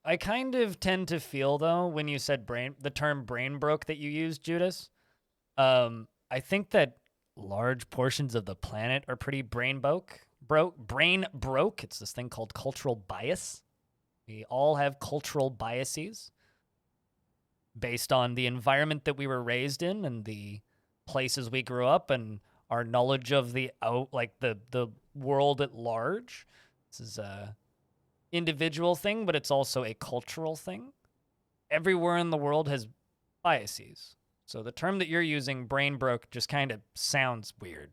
I kind of tend to feel, though, when you said the term brain broke that you used, Judas, I think that large portions of the planet are pretty brain broke. It's this thing called cultural bias. We all have cultural biases based on the environment that we were raised in and the places we grew up and our knowledge of the world at large. This is a individual thing, but it's also a cultural thing. Everywhere in the world has biases. So the term that you're using, brain broke, just kind of sounds weird.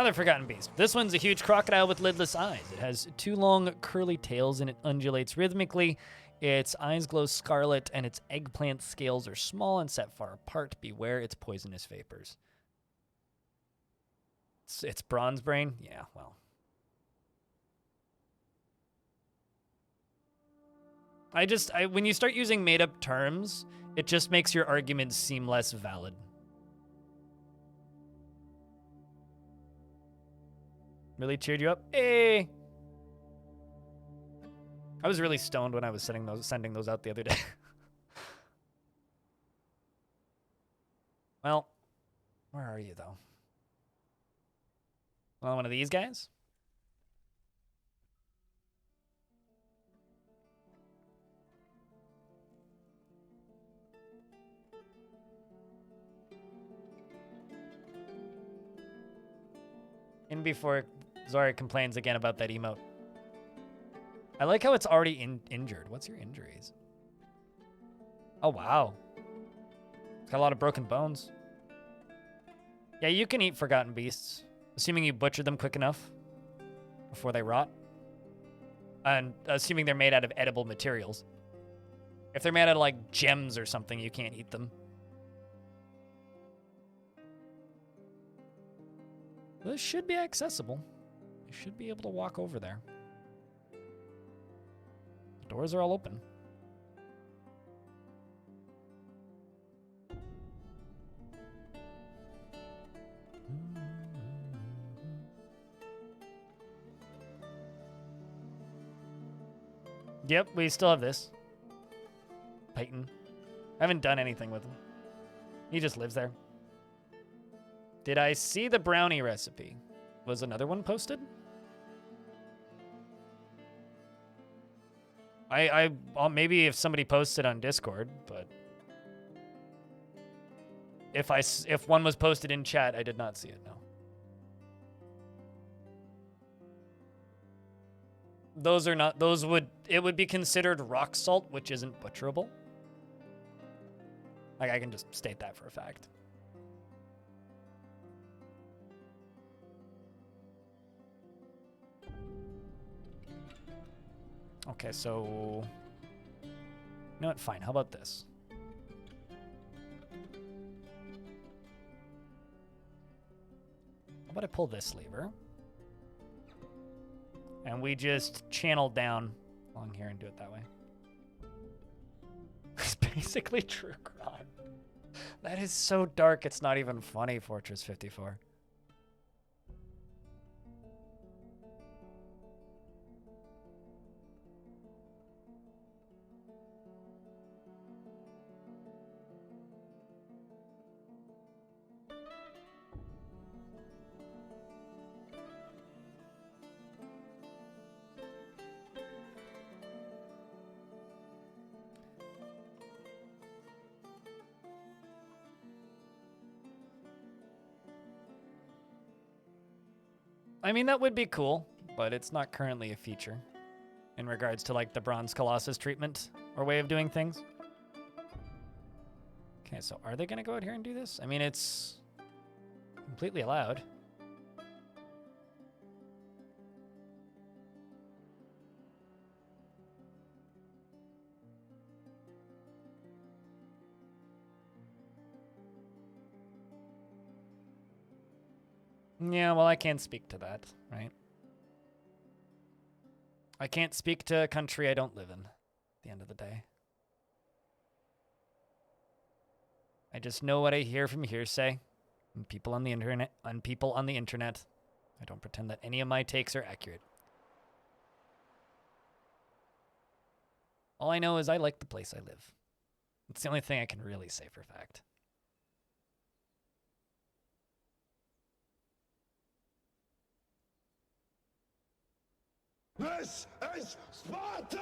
Another forgotten beast. This one's a huge crocodile with lidless eyes. It has 2 long curly tails and it undulates rhythmically. Its eyes glow scarlet and its eggplant scales are small and set far apart. Beware its poisonous vapors. It's bronze brain? Yeah, well. When you start using made up terms, it just makes your arguments seem less valid. Really cheered you up? Hey! I was really stoned when I was sending those out the other day. Well, where are you though? Well, one of these guys? In before Zori complains again about that emote. I like how it's already injured. What's your injuries? Oh, wow. It's got a lot of broken bones. Yeah, you can eat forgotten beasts, assuming you butcher them quick enough before they rot. And assuming they're made out of edible materials. If they're made out of, like, gems or something, you can't eat them. This should be accessible. You should be able to walk over there. The doors are all open. Yep, we still have this. Peyton. I haven't done anything with him. He just lives there. Did I see the brownie recipe? Was another one posted? Maybe if somebody posted on Discord, but if one was posted in chat, I did not see it. No. Those are not. It would be considered rock salt, which isn't butcherable. Like I can just state that for a fact. Okay, so... You know what? Fine. How about this? How about I pull this lever? And we just channel down along here and do it that way. It's basically true crime. That is so dark, it's not even funny, Fortress 54. I mean, that would be cool, but it's not currently a feature in regards to, like, the Bronze Colossus treatment or way of doing things. Okay, so are they going to go out here and do this? I mean, it's completely allowed. Yeah, well, I can't speak to that, right? I can't speak to a country I don't live in at the end of the day. I just know what I hear from hearsay and people on the internet. I don't pretend that any of my takes are accurate. All I know is I like the place I live. It's the only thing I can really say for a fact. This is Sparta!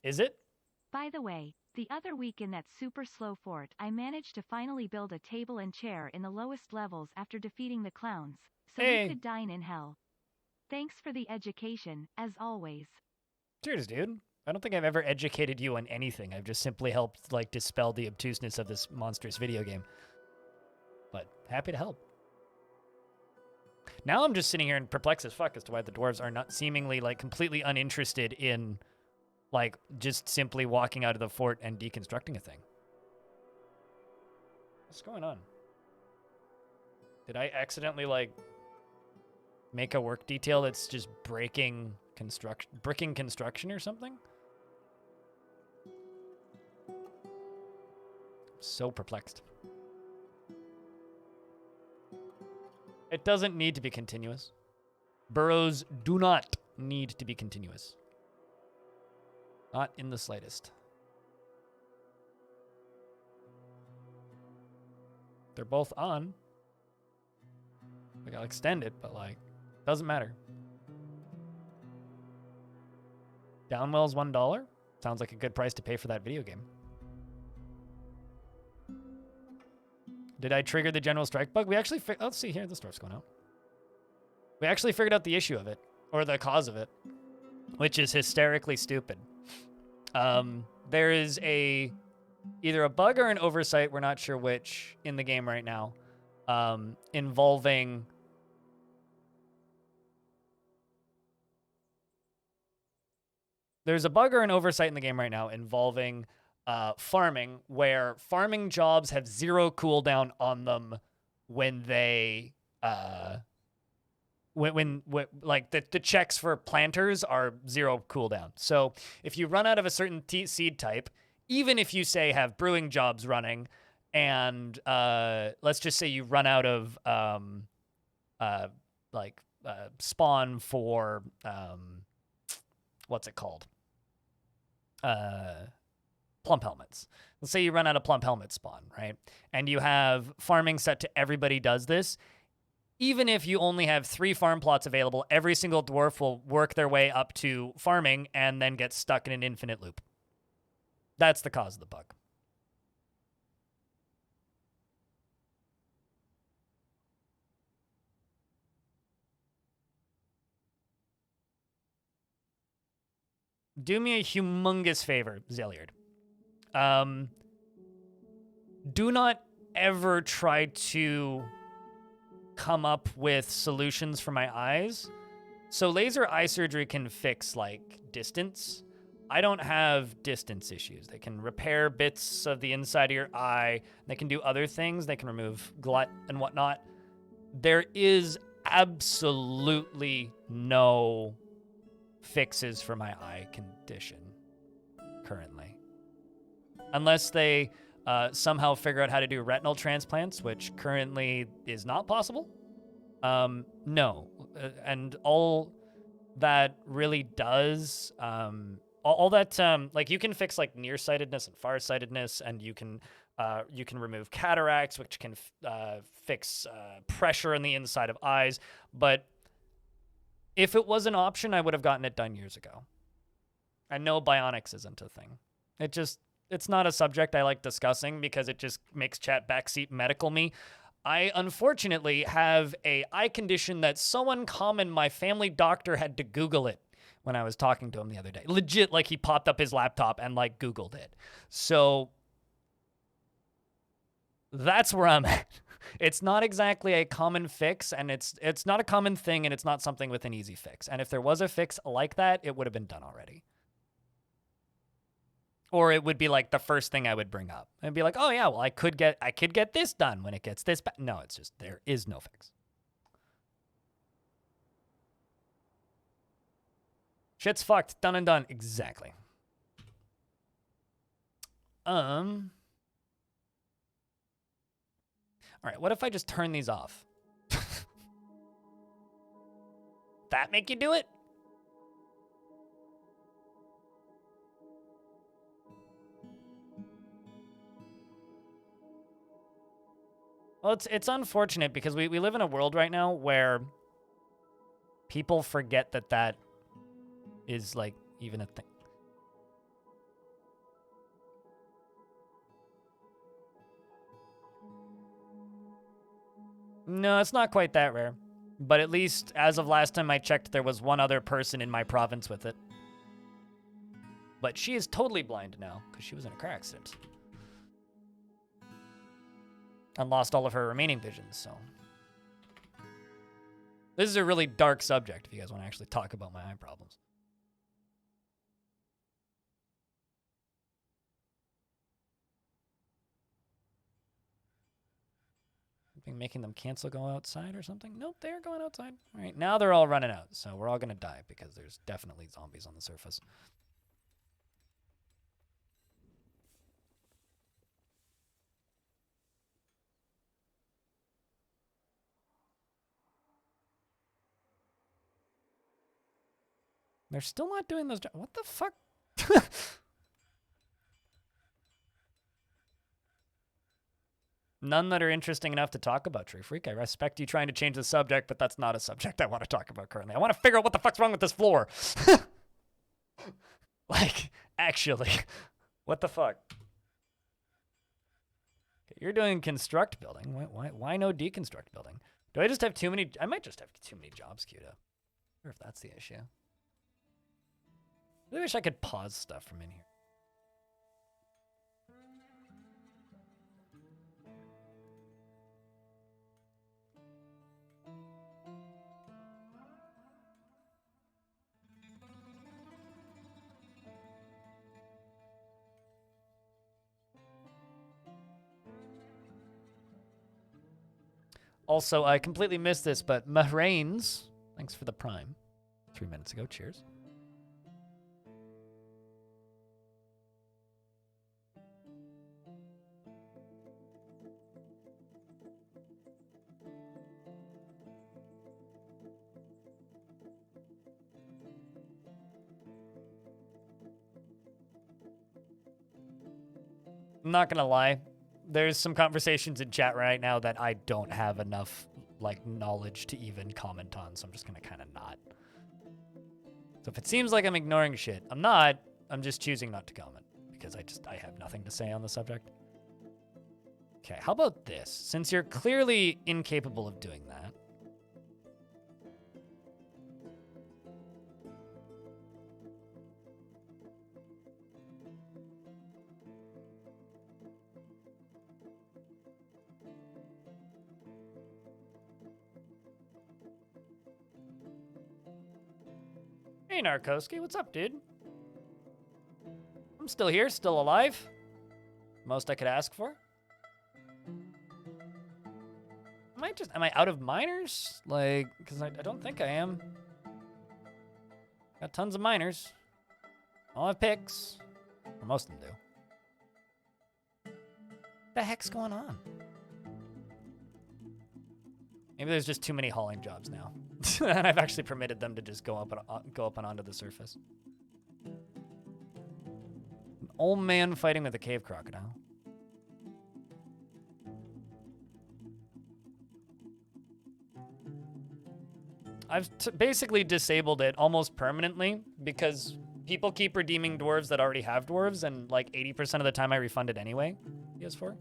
Is it? By the way, the other week in that super slow fort, I managed to finally build a table and chair in the lowest levels after defeating the clowns, so we could dine in hell. Thanks for the education, as always. Cheers, dude. I don't think I've ever educated you on anything. I've just simply helped, like, dispel the obtuseness of this monstrous video game. But happy to help. Now I'm just sitting here and perplexed as fuck as to why the dwarves are not seemingly like completely uninterested in like just simply walking out of the fort and deconstructing a thing. What's going on? Did I accidentally like make a work detail that's just bricking construction or something? So perplexed. It doesn't need to be continuous. Burrows do not need to be continuous. Not in the slightest. They're both on. Like, I'll extend it, but like, doesn't matter. Downwell's $1. Sounds like a good price to pay for that video game. Did I trigger the general strike bug? We actually, let's see here, this dwarf's going out. We actually figured out the issue of it, or the cause of it, which is hysterically stupid. There is either a bug or an oversight, we're not sure which, in the game right now, involving there's a bug or an oversight in the game right now involving farming, where farming jobs have 0 cooldown on them when they when like the checks for planters are 0 cooldown. So if you run out of a certain seed type, even if you say have brewing jobs running, and let's just say you run out of spawn for what's it called? Plump helmets. Let's say you run out of plump helmet spawn, right? And you have farming set to everybody does this. Even if you only have 3 farm plots available, every single dwarf will work their way up to farming and then get stuck in an infinite loop. That's the cause of the bug. Do me a humongous favor, Zilliard. Do not ever try to come up with solutions for my eyes. So laser eye surgery can fix like distance. I don't have distance issues. They can repair bits of the inside of your eye. They can do other things. They can remove glut and whatnot. There is absolutely no fixes for my eye condition currently. Unless they somehow figure out how to do retinal transplants, which currently is not possible. No. And all that really does, all that, like you can fix like nearsightedness and farsightedness, and you can remove cataracts, which can fix pressure in the inside of eyes. But if it was an option, I would have gotten it done years ago. I know bionics isn't a thing. It's not a subject I like discussing because it just makes chat backseat medical me. I unfortunately have a eye condition that's so uncommon my family doctor had to Google it when I was talking to him the other day. Legit, like he popped up his laptop and like Googled it. So that's where I'm at. It's not exactly a common fix, and it's not a common thing, and it's not something with an easy fix. And if there was a fix like that, it would have been done already. Or it would be like the first thing I would bring up. And be like, oh yeah, well I could get this done when it gets this back. No, it's just there is no fix. Shit's fucked. Done and done. Exactly. All right, what if I just turn these off? That make you do it? Well, it's unfortunate because we live in a world right now where people forget that is like even a thing. No, it's not quite that rare. But at least as of last time I checked, there was one other person in my province with it. But she is totally blind now because she was in a car accident. And lost all of her remaining visions, so. This is a really dark subject if you guys want to actually talk about my eye problems. Something making them cancel go outside or something? Nope, they're going outside. All right, now they're all running out, so we're all going to die because there's definitely zombies on the surface. They're still not doing those. What the fuck? None that are interesting enough to talk about, Tree Freak. I respect you trying to change the subject, but that's not a subject I want to talk about currently. I want to figure out what the fuck's wrong with this floor. Like, actually, what the fuck? Okay, you're doing construct building. Why no deconstruct building? Do I just have too many? I might just have too many jobs queued up. I wonder if that's the issue. I really wish I could pause stuff from in here. Also, I completely missed this, but Migrants, thanks for the prime. 3 minutes ago, cheers. I'm not gonna lie. There's some conversations in chat right now that I don't have enough, like, knowledge to even comment on, so I'm just gonna kind of not. So if it seems like I'm ignoring shit, I'm not. I'm just choosing not to comment because I have nothing to say on the subject. Okay, how about this? Since you're clearly incapable of doing that. Hey, Narkoski, what's up, dude? I'm still here, still alive. Most I could ask for. Am I out of miners? Like, because I don't think I am. Got tons of miners. All have picks. Or most of them do. What the heck's going on? Maybe there's just too many hauling jobs now. And I've actually permitted them to just go up and onto the surface. An old man fighting with a cave crocodile. I've basically disabled it almost permanently because people keep redeeming dwarves that already have dwarves, and like 80% of the time I refund it anyway. PS4.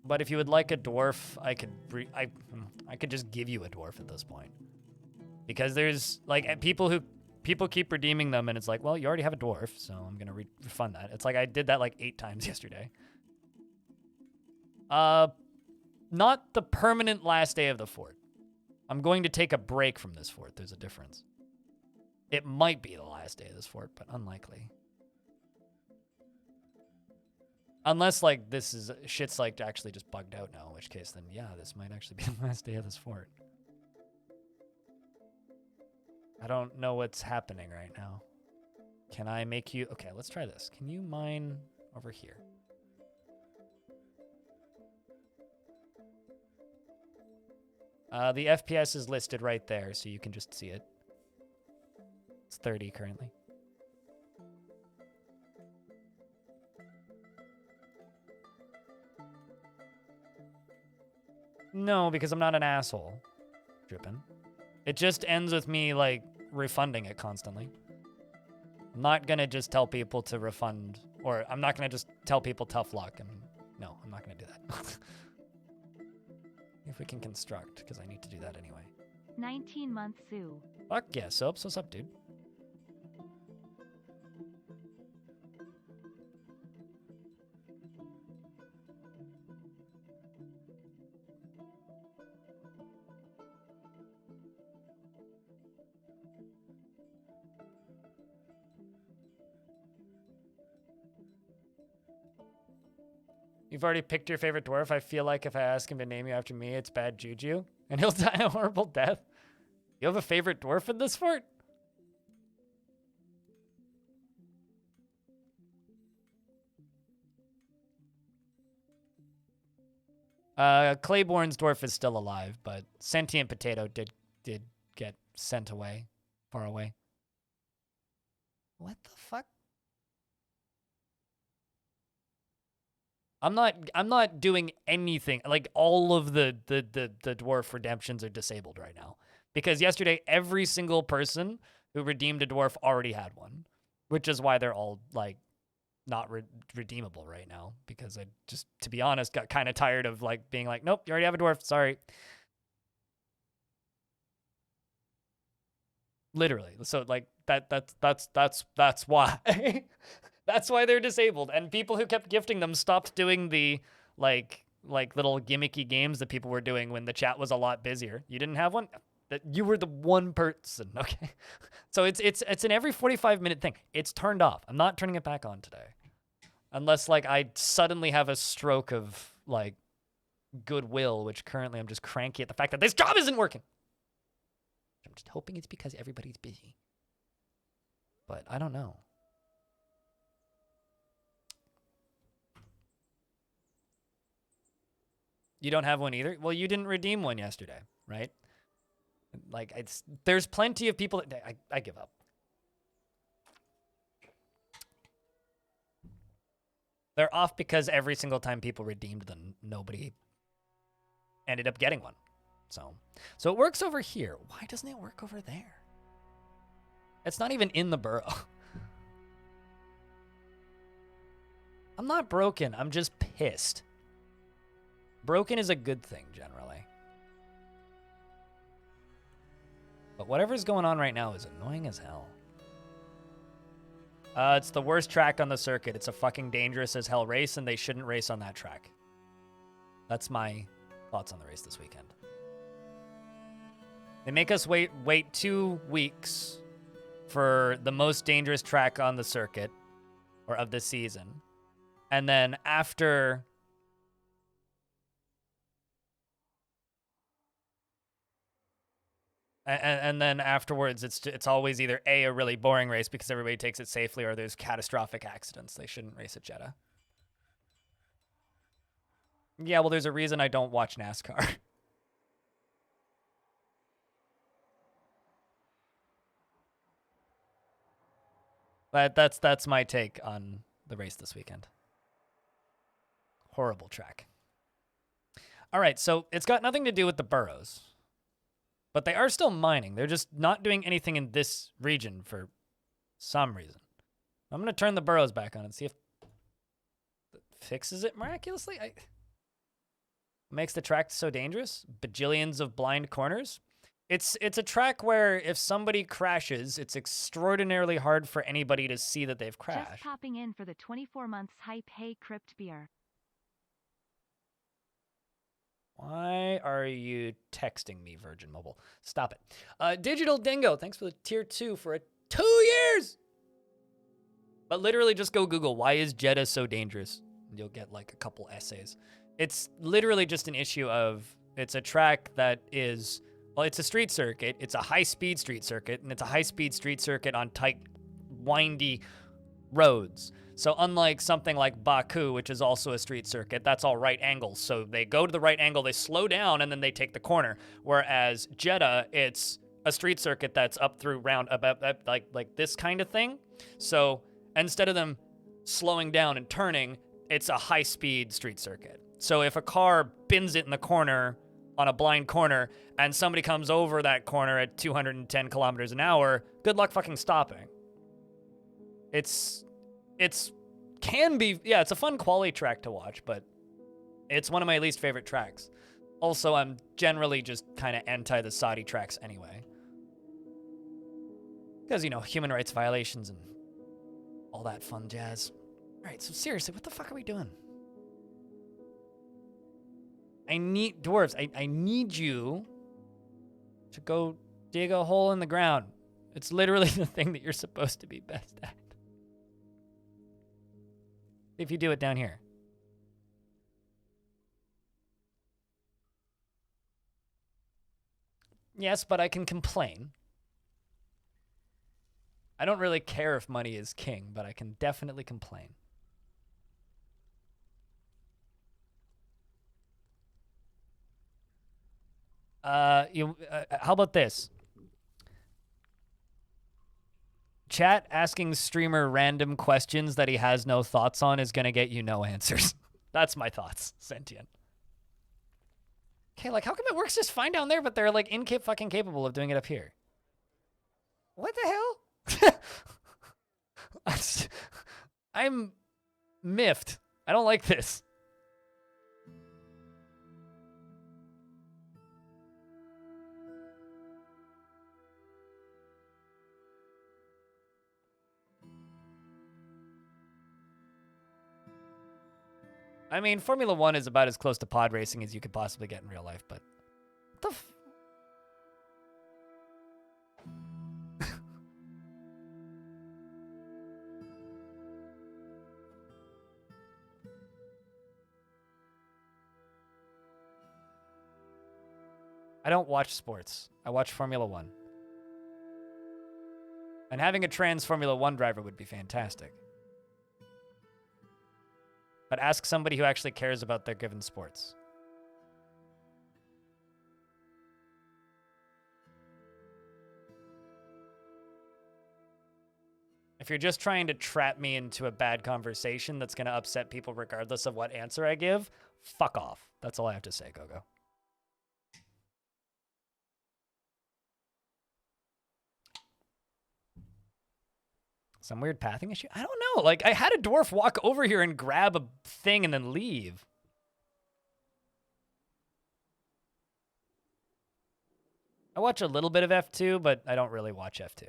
But if you would like a dwarf, I could just give you a dwarf at this point, because there's like people keep redeeming them, and it's like, well, you already have a dwarf, so I'm gonna refund that. It's like I did that like 8 times yesterday. Not the permanent last day of the fort. I'm going to take a break from this fort. There's a difference. It might be the last day of this fort, but unlikely. Unless, like, shit's, like, actually just bugged out now, in which case, then, yeah, this might actually be the last day of this fort. I don't know what's happening right now. Can I make you... Okay, let's try this. Can you mine over here? The FPS is listed right there, so you can just see it. It's 30 currently. No, because I'm not an asshole. Drippin'. It just ends with me, like, refunding it constantly. I'm not gonna just tell people to refund, or I'm not gonna just tell people tough luck, and no, I'm not gonna do that. If we can construct, because I need to do that anyway. 19-month Sue. Fuck yeah, Soaps, what's up, dude? You've already picked your favorite dwarf. I feel like if I ask him to name you after me, it's bad juju. And he'll die a horrible death. You have a favorite dwarf in this fort? Claiborne's dwarf is still alive, but Sentient Potato did get sent away, far away. What the fuck? I'm not doing anything. Like all of the dwarf redemptions are disabled right now. Because yesterday every single person who redeemed a dwarf already had one. Which is why they're all like not redeemable right now. Because I just, to be honest, got kind of tired of like being like, nope, you already have a dwarf, sorry. Literally. So like that's why. That's why they're disabled. And people who kept gifting them stopped doing the like little gimmicky games that people were doing when the chat was a lot busier. You didn't have one? That you were the one person, okay? So it's an every 45-minute thing. It's turned off. I'm not turning it back on today. Unless like I suddenly have a stroke of like goodwill, which currently I'm just cranky at the fact that this job isn't working. I'm just hoping it's because everybody's busy. But I don't know. You don't have one either? Well, you didn't redeem one yesterday, right? Like, there's plenty of people that... I give up. They're off because every single time people redeemed them, nobody ended up getting one. So it works over here. Why doesn't it work over there? It's not even in the burrow. I'm not broken. I'm just pissed. Broken is a good thing, generally. But whatever's going on right now is annoying as hell. It's the worst track on the circuit. It's a fucking dangerous as hell race, and they shouldn't race on that track. That's my thoughts on the race this weekend. They make us wait 2 weeks for the most dangerous track on the circuit, or of the season. And then after... And then afterwards, it's always either A, a really boring race because everybody takes it safely, or there's catastrophic accidents. They shouldn't race at Jeddah. Yeah, well, there's a reason I don't watch NASCAR. But that's my take on the race this weekend. Horrible track. All right, so it's got nothing to do with the burrows. But they are still mining. They're just not doing anything in this region for some reason. I'm going to turn the burrows back on and see if it fixes it miraculously. Makes the track so dangerous. Bajillions of blind corners. It's a track where if somebody crashes, it's extraordinarily hard for anybody to see that they've crashed. Just popping in for the 24 months hype. Hey, Crypt Beer. Why are you texting me, Virgin Mobile? Stop it. Digital Dingo, thanks for the tier 2 for 2 years. But literally just go Google, why is Jeddah so dangerous? You'll get like a couple essays. It's literally just an issue of, it's a track that is, well, it's a street circuit. It's a high-speed street circuit, and it's a high-speed street circuit on tight, windy roads. So unlike something like Baku, which is also a street circuit, that's all right angles. So they go to the right angle, they slow down, and then they take the corner. Whereas Jeddah, it's a street circuit that's up through round about like this kind of thing. So instead of them slowing down and turning, it's a high-speed street circuit. So if a car bends it in the corner on a blind corner and somebody comes over that corner at 210 kilometers an hour, good luck fucking stopping. It's can be, yeah, it's a fun quality track to watch, but it's one of my least favorite tracks. Also, I'm generally just kind of anti the Saudi tracks anyway. Because, you know, human rights violations and all that fun jazz. All right, so seriously, what the fuck are we doing? I need, dwarves, I need you to go dig a hole in the ground. It's literally the thing that you're supposed to be best at. If you do it down here. Yes, but I can complain. I don't really care if money is king, but I can definitely complain. How about this? Chat asking streamer random questions that he has no thoughts on is gonna get you no answers. That's my thoughts, Sentient. Okay, like, how come it works just fine down there, but they're, like, fucking capable of doing it up here? What the hell? I'm miffed. I don't like this. I mean, Formula 1 is about as close to pod racing as you could possibly get in real life, but... What the I don't watch sports. I watch Formula 1. And having a trans Formula 1 driver would be fantastic. But ask somebody who actually cares about their given sports. If you're just trying to trap me into a bad conversation that's going to upset people regardless of what answer I give, fuck off. That's all I have to say, Gogo. Some weird pathing issue? I don't know. Like, I had a dwarf walk over here and grab a thing and then leave. I watch a little bit of F2, but I don't really watch F2.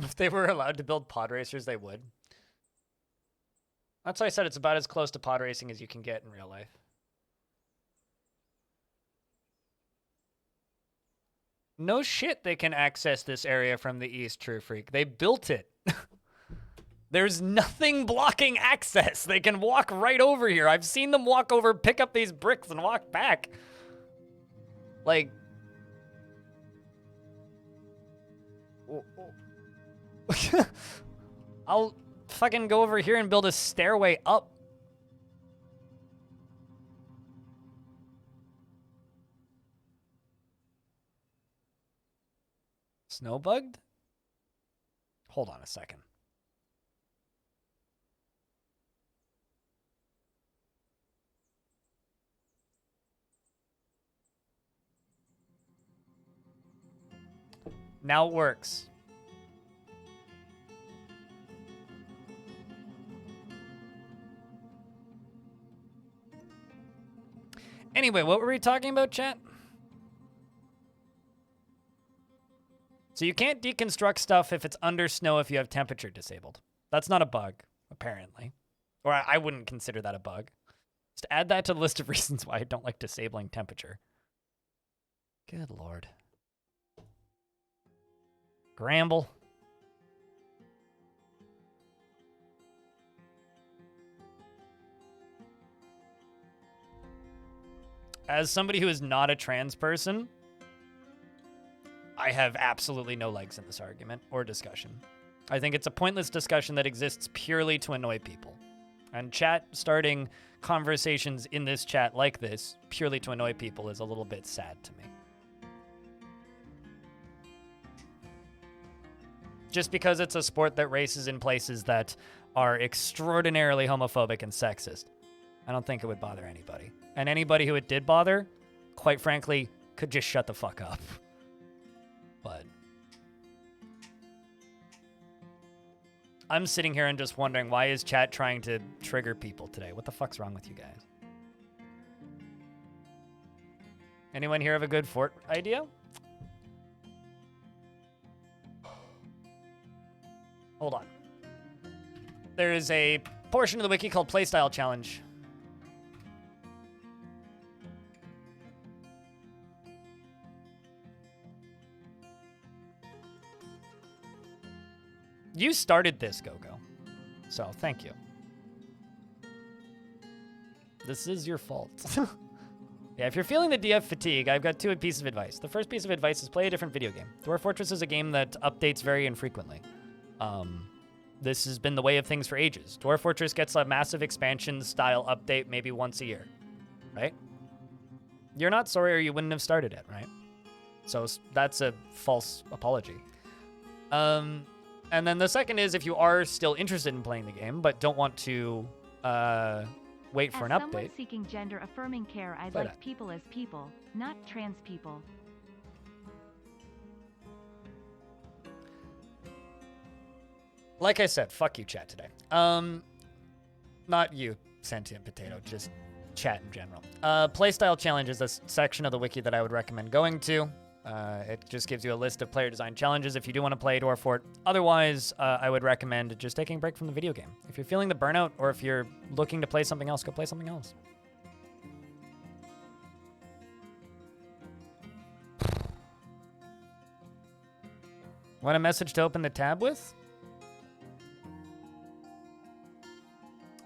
If they were allowed to build pod racers, they would. That's why I said it's about as close to pod racing as you can get in real life. No shit they can access this area from the east, True Freak. They built it. There's nothing blocking access. They can walk right over here. I've seen them walk over, pick up these bricks, and walk back. Like... I'll fucking go over here and build a stairway up. Snowbugged? Hold on a second. Now it works. Anyway, what were we talking about, chat? So you can't deconstruct stuff if it's under snow if you have temperature disabled. That's not a bug, apparently. Or I wouldn't consider that a bug. Just add that to the list of reasons why I don't like disabling temperature. Good lord. Gramble. As somebody who is not a trans person, I have absolutely no legs in this argument or discussion. I think it's a pointless discussion that exists purely to annoy people. And chat starting conversations in this chat like this purely to annoy people is a little bit sad to me. Just because it's a sport that races in places that are extraordinarily homophobic and sexist, I don't think it would bother anybody. And anybody who it did bother, quite frankly, could just shut the fuck up. But I'm sitting here and just wondering, why is chat trying to trigger people today? What the fuck's wrong with you guys? Anyone here have a good fort idea? Hold on. There is a portion of the wiki called Playstyle Challenge. You started this, Gogo. So, thank you. This is your fault. Yeah, if you're feeling the DF fatigue, I've got two pieces of advice. The first piece of advice is play a different video game. Dwarf Fortress is a game that updates very infrequently. This has been the way of things for ages. Dwarf Fortress gets a massive expansion-style update maybe once a year, right? You're not sorry or you wouldn't have started it, right? So that's a false apology. And then the second is if you are still interested in playing the game but don't want to wait for an update. As someone seeking gender-affirming care, I'd like people as people, not trans people. Like I said, fuck you, chat today. Not you, sentient potato, just chat in general. Playstyle challenge is a section of the wiki that I would recommend going to. It just gives you a list of player design challenges if you do want to play Dwarf Fort. Otherwise, I would recommend just taking a break from the video game. If you're feeling the burnout or if you're looking to play something else, go play something else. Want a message to open the tab with?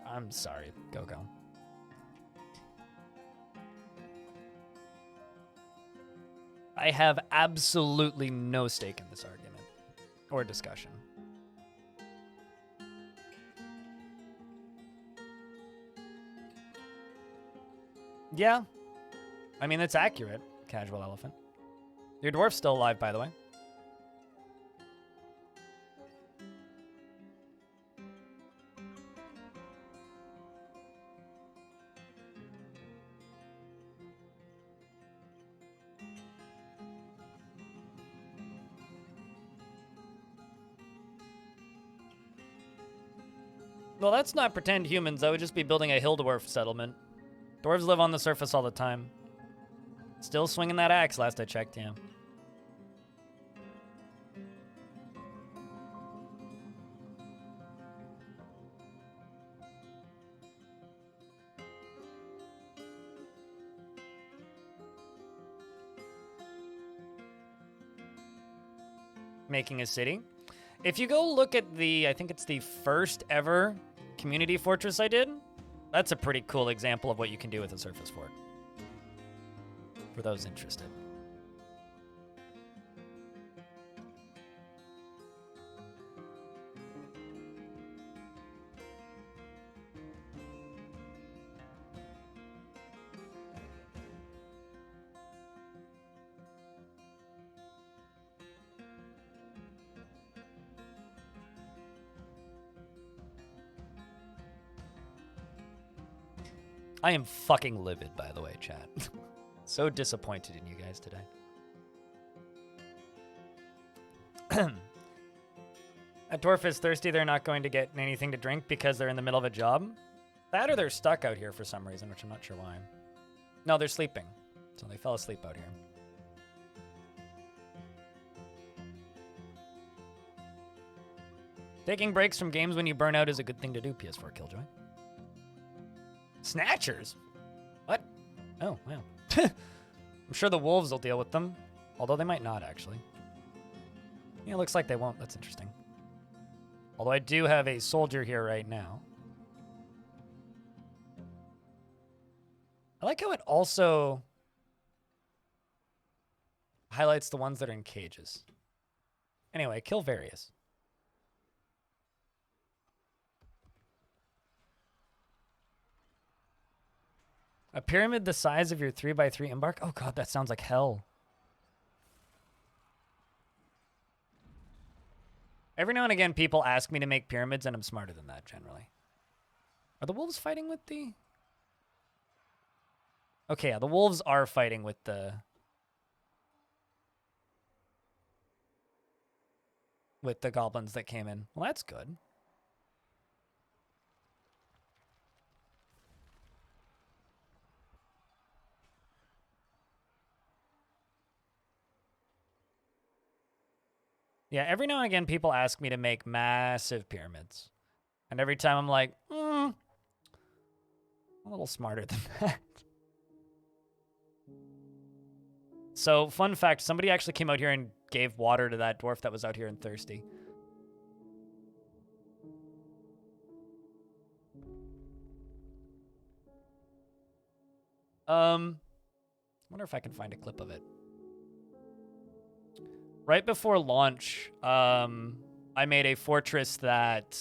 I'm sorry, go. I have absolutely no stake in this argument or discussion. Yeah. I mean, it's accurate, Casual Elephant. Your dwarf's still alive, by the way. Well, that's not pretend humans. I would just be building a hill dwarf settlement. Dwarves live on the surface all the time. Still swinging that axe last I checked, yeah. Making a city. If you go look at the, I think it's the first ever community fortress I did, that's a pretty cool example of what you can do with a surface fort. For those interested. I am fucking livid, by the way, chat. So disappointed in you guys today. A dwarf is thirsty, they're not going to get anything to drink because they're in the middle of a job. That or they're stuck out here for some reason, which I'm not sure why. No, they're sleeping. So they fell asleep out here. Taking breaks from games when you burn out is a good thing to do, PS4 Killjoy. Snatchers? What? Oh, wow. I'm sure the wolves will deal with them. Although they might not, actually. Yeah, it looks like they won't. That's interesting. Although I do have a soldier here right now. I like how it also highlights the ones that are in cages. Anyway, kill various. A pyramid the size of your 3x3 embark? Oh god, that sounds like hell. Every now and again, people ask me to make pyramids, and I'm smarter than that, generally. Are the wolves fighting with the... Okay, yeah, the wolves are fighting with the... with the goblins that came in. Well, that's good. Yeah, every now and again, people ask me to make massive pyramids. And every time I'm like, I'm a little smarter than that. So, fun fact, somebody actually came out here and gave water to that dwarf that was out here and thirsty. Wonder if I can find a clip of it. Right before launch, I made a fortress that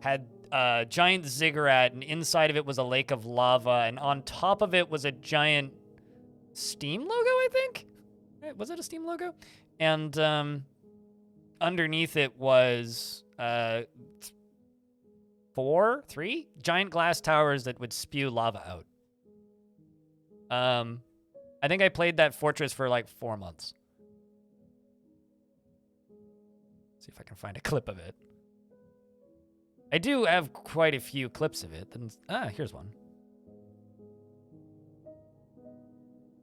had a giant ziggurat, and inside of it was a lake of lava, and on top of it was a giant Steam logo, I think? Was it a Steam logo? And underneath it was three giant glass towers that would spew lava out. I think I played that fortress for like 4 months. See if I can find a clip of it. I do have quite a few clips of it. Here's one.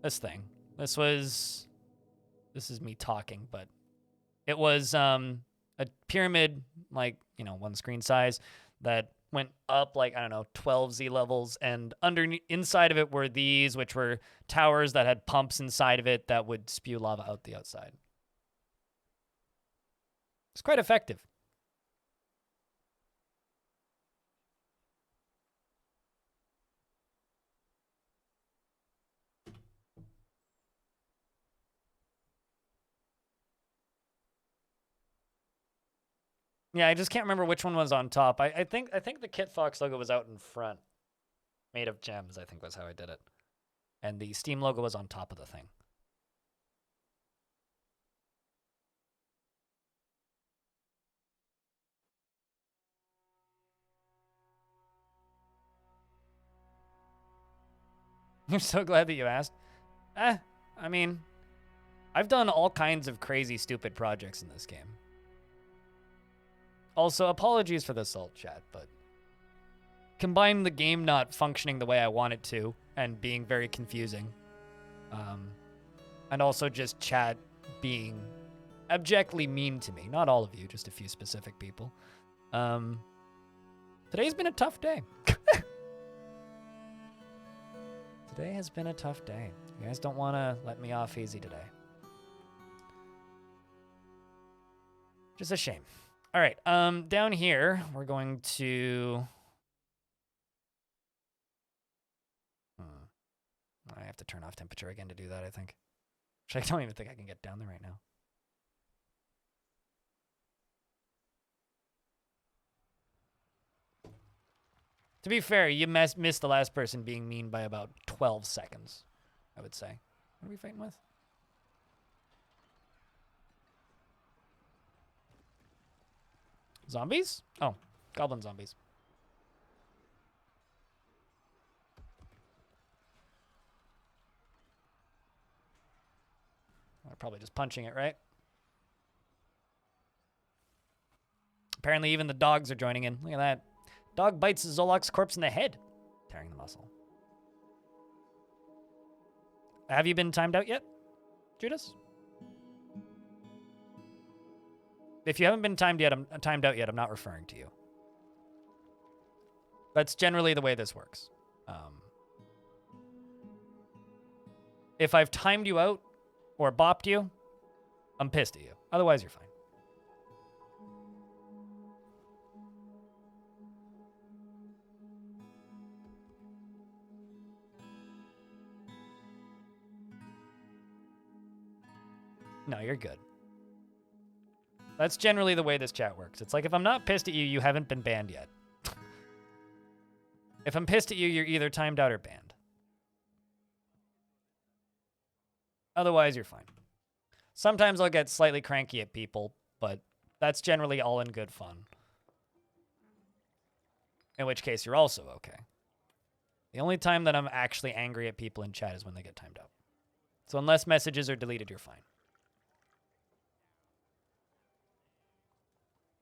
This thing. This is me talking, but it was a pyramid, like, one screen size that went up like, I don't know, 12 Z levels, and inside of it were these, which were towers that had pumps inside of it that would spew lava out the outside. It's quite effective. Yeah, I just can't remember which one was on top. I think the Kit Fox logo was out in front. Made of gems, I think was how I did it. And the Steam logo was on top of the thing. I'm so glad that you asked. I mean, I've done all kinds of crazy, stupid projects in this game. Also, apologies for the salt chat, but combine the game not functioning the way I want it to and being very confusing. And also just chat being abjectly mean to me. Not all of you, just a few specific people. Today's been a tough day. Today has been a tough day. You guys don't want to let me off easy today. Just a shame. All right, down here, we're going to... I have to turn off temperature again to do that, I think. Which I don't even think I can get down there right now. To be fair, you missed the last person being mean by about 12 seconds, I would say. What are we fighting with? Zombies? Oh, goblin zombies. I'm probably just punching it, right? Apparently even the dogs are joining in. Look at that. Dog bites Zolok's corpse in the head, tearing the muscle. Have you been timed out yet, Judas? If you haven't been timed out yet, I'm not referring to you. That's generally the way this works. If I've timed you out or bopped you, I'm pissed at you. Otherwise, you're fine. No, you're good. That's generally the way this chat works. It's like, if I'm not pissed at you, you haven't been banned yet. If I'm pissed at you, you're either timed out or banned. Otherwise, you're fine. Sometimes I'll get slightly cranky at people, but that's generally all in good fun. In which case, you're also okay. The only time that I'm actually angry at people in chat is when they get timed out. So unless messages are deleted, you're fine.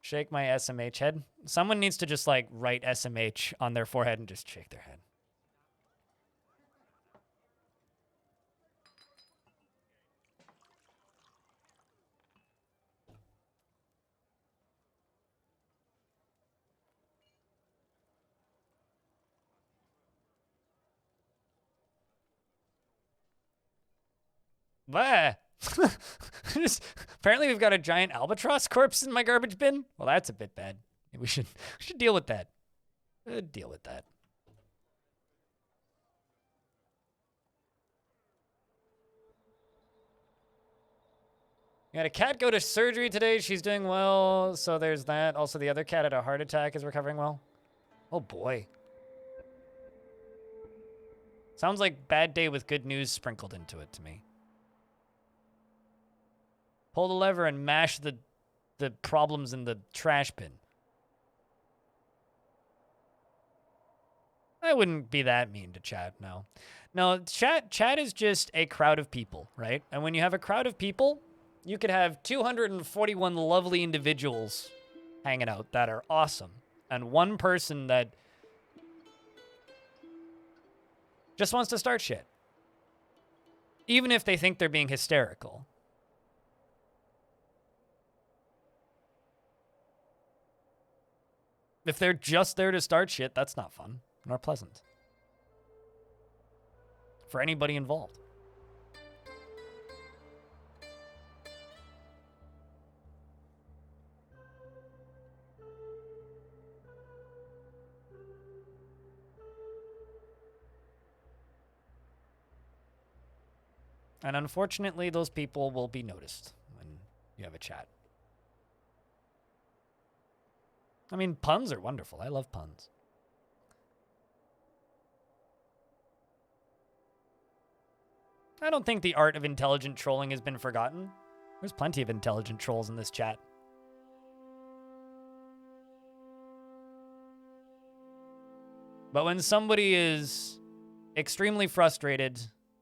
Shake my SMH head. Someone needs to just, like, write SMH on their forehead and just shake their head. Bah! Apparently we've got a giant albatross corpse in my garbage bin. Well, that's a bit bad. We should deal with that. Deal with that. We had a cat go to surgery today. She's doing well, so there's that. Also, the other cat had a heart attack, is recovering well. Oh, boy. Sounds like bad day with good news sprinkled into it to me. Pull the lever and mash the problems in the trash bin. I wouldn't be that mean to chat, no. No, chat is just a crowd of people, right? And when you have a crowd of people, you could have 241 lovely individuals hanging out that are awesome. And one person that just wants to start shit. Even if they think they're being hysterical. If they're just there to start shit, that's not fun nor pleasant for anybody involved. And unfortunately, those people will be noticed when you have a chat. I mean, puns are wonderful. I love puns. I don't think the art of intelligent trolling has been forgotten. There's plenty of intelligent trolls in this chat. But when somebody is extremely frustrated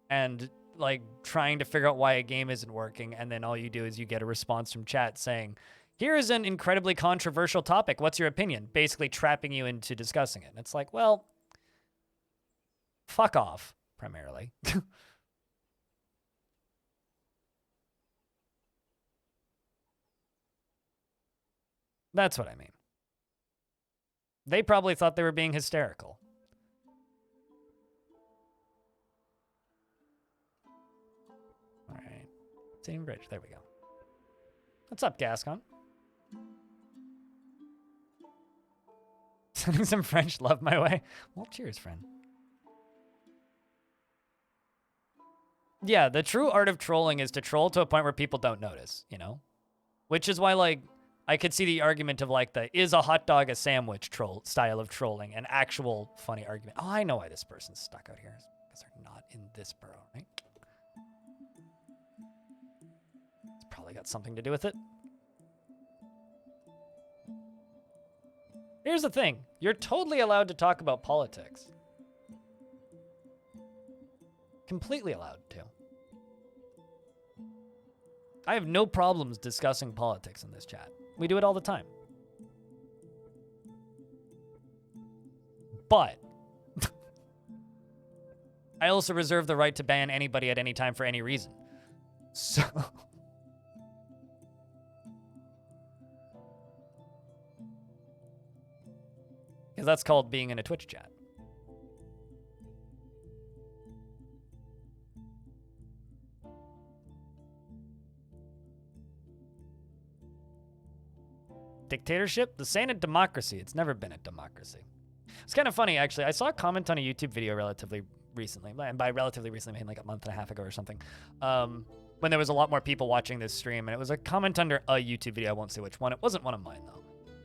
and like trying to figure out why a game isn't working, and then all you do is you get a response from chat saying, here is an incredibly controversial topic. What's your opinion? Basically trapping you into discussing it. And it's like, well, fuck off, primarily. That's what I mean. They probably thought they were being hysterical. All right. Same bridge. There we go. What's up, Gascon? Sending some French love my way. Well, cheers, friend. Yeah, the true art of trolling is to troll to a point where people don't notice, you know? Which is why, like, I could see the argument of, like, the is a hot dog a sandwich troll style of trolling, an actual funny argument. Oh, I know why this person's stuck out here. Because they're not in this borough, right? It's probably got something to do with it. Here's the thing. You're totally allowed to talk about politics. Completely allowed to. I have no problems discussing politics in this chat. We do it all the time. But I also reserve the right to ban anybody at any time for any reason. So because that's called being in a Twitch chat. Dictatorship? This ain't a democracy. It's never been a democracy. It's kind of funny, actually. I saw a comment on a YouTube video relatively recently, and by relatively recently, I mean like a month and a half ago or something, when there was a lot more people watching this stream, and it was a comment under a YouTube video. I won't say which one. It wasn't one of mine, though.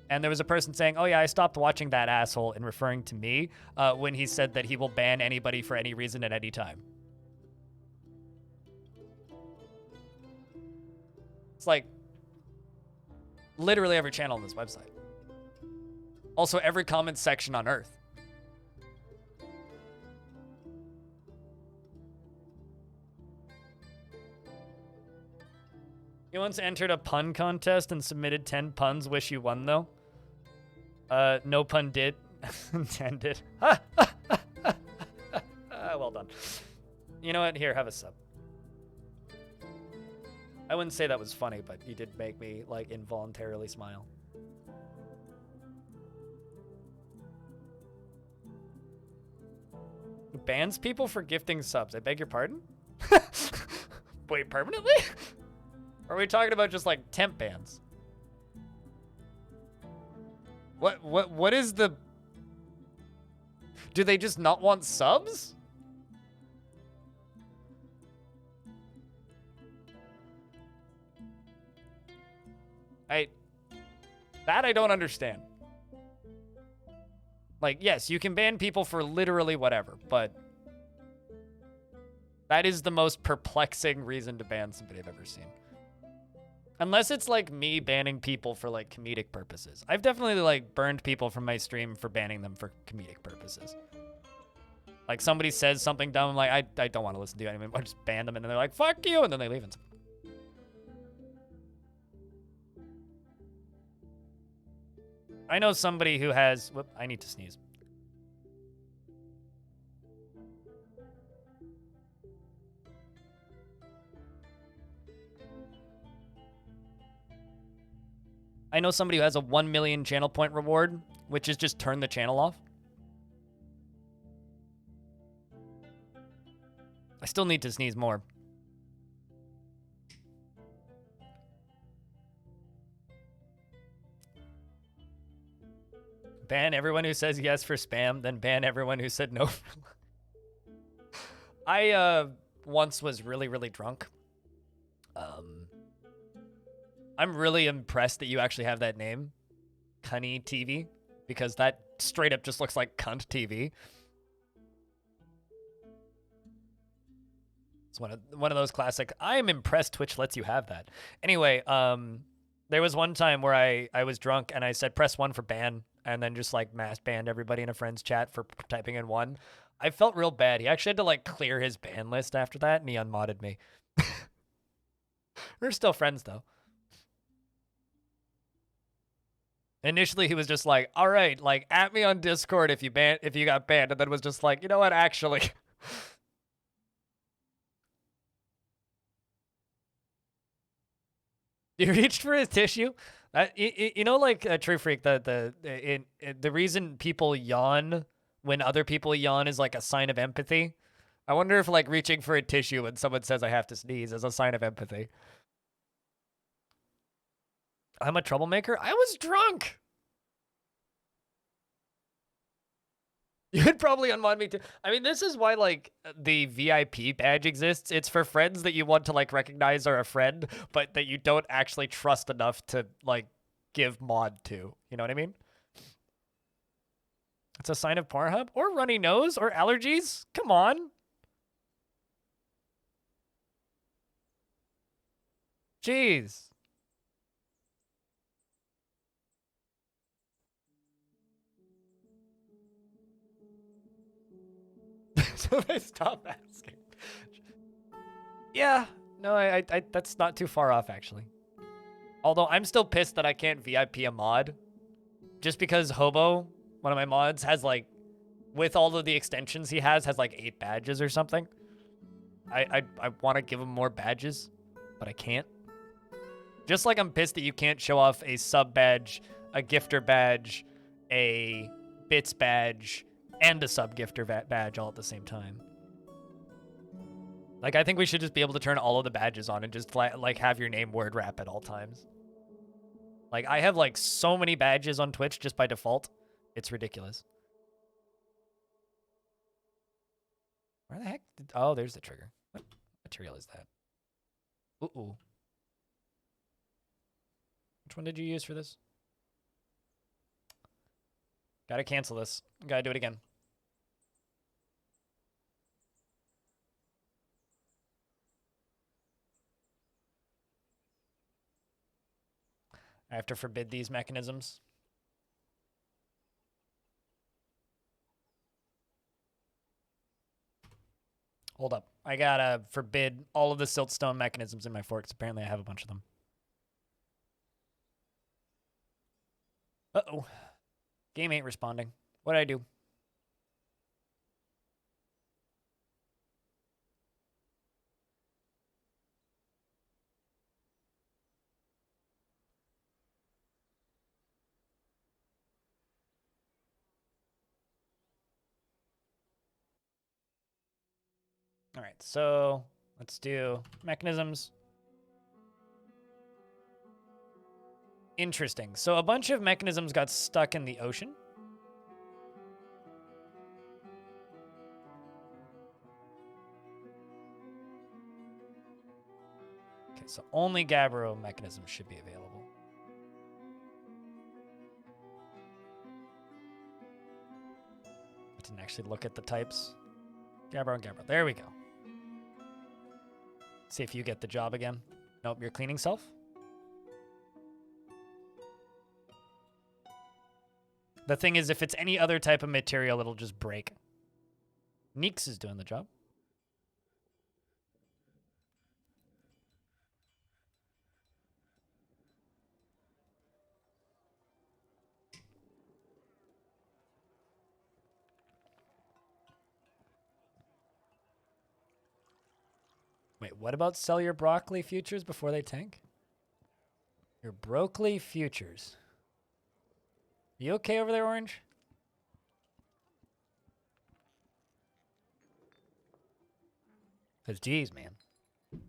And there was a person saying, oh yeah, I stopped watching that asshole, and referring to me when he said that he will ban anybody for any reason at any time. It's like literally every channel on this website. Also, every comment section on Earth. You once entered a pun contest and submitted 10 puns. Wish you won, though. No pun did. Intended. Well done. You know what? Here, have a sub. I wouldn't say that was funny, but you did make me, like, involuntarily smile. Bans people for gifting subs. I beg your pardon? Wait, permanently? Or are we talking about just, like, temp bans? What is the... Do they just not want subs? That I don't understand. Like, yes, you can ban people for literally whatever, but that is the most perplexing reason to ban somebody I've ever seen. Unless it's like me banning people for like comedic purposes. I've definitely like burned people from my stream for banning them for comedic purposes. Like somebody says something dumb, like I don't want to listen to you anymore. I just ban them and then they're like, fuck you, and then they leave. And I know somebody who has, whoop, I need to sneeze. I know somebody who has a 1 million channel point reward, which is just turn the channel off. I still need to sneeze more. Ban everyone who says yes for spam, then ban everyone who said no. I once was really, really drunk. I'm really impressed that you actually have that name, Cunny TV, because that straight up just looks like cunt TV. It's one of those classic, I'm impressed Twitch lets you have that. Anyway, there was one time where I was drunk and I said press 1 for ban, and then just like mass banned everybody in a friend's chat for typing in 1. I felt real bad. He actually had to like clear his ban list after that, and he unmodded me. We're still friends though. Initially, he was just like, all right, like, at me on Discord if you got banned, and then was just like, you know what, actually. You reached for his tissue? You know, like, True Freak, the reason people yawn when other people yawn is, like, a sign of empathy? I wonder if, like, reaching for a tissue when someone says I have to sneeze is a sign of empathy. I'm a troublemaker? I was drunk! You'd probably unmod me too. I mean, this is why, like, the VIP badge exists. It's for friends that you want to, like, recognize are a friend, but that you don't actually trust enough to, like, give mod to. You know what I mean? It's a sign of Pornhub or runny nose or allergies. Come on. Jeez. So they stop asking. Yeah, no, I that's not too far off actually. Although I'm still pissed that I can't VIP a mod, just because Hobo, one of my mods, has like, with all of the extensions he has like 8 badges or something. I want to give him more badges, but I can't. Just like I'm pissed that you can't show off a sub badge, a gifter badge, a bits badge, and a sub gifter badge all at the same time. Like, I think we should just be able to turn all of the badges on and just like have your name word wrap at all times. Like, I have like so many badges on Twitch just by default. It's ridiculous. Where the heck did, oh, there's the trigger. What material is that? Ooh. Which one did you use for this? Gotta cancel this. Gotta do it again. I have to forbid these mechanisms. Hold up. I gotta forbid all of the siltstone mechanisms in my forks. Apparently I have a bunch of them. Uh-oh. Game ain't responding. What'd I do? All right, so let's do mechanisms. Interesting. So a bunch of mechanisms got stuck in the ocean. Okay, so only Gabbro mechanisms should be available. Didn't actually look at the types. Gabbro and Gabbro. There we go. See if you get the job again. Nope, you're cleaning self. The thing is, if it's any other type of material, it'll just break. Neeks is doing the job. Wait, what about sell your broccoli futures before they tank? Your broccoli futures. You okay over there, Orange? Because, geez, man. There's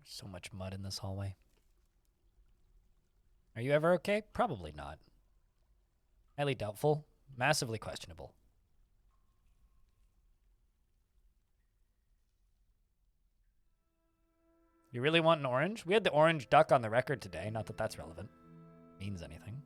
so much mud in this hallway. Are you ever okay? Probably not. Highly doubtful. Massively questionable. You really want an orange? We had the orange duck on the record today. Not that that's relevant. Means anything.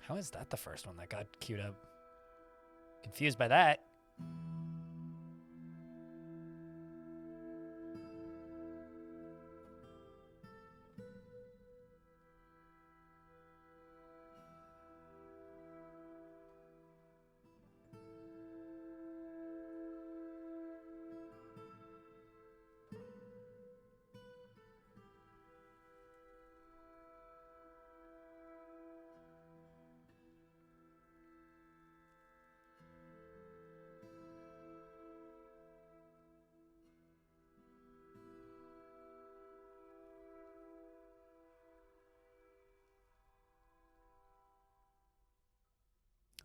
How is that the first one that got queued up? Confused by that.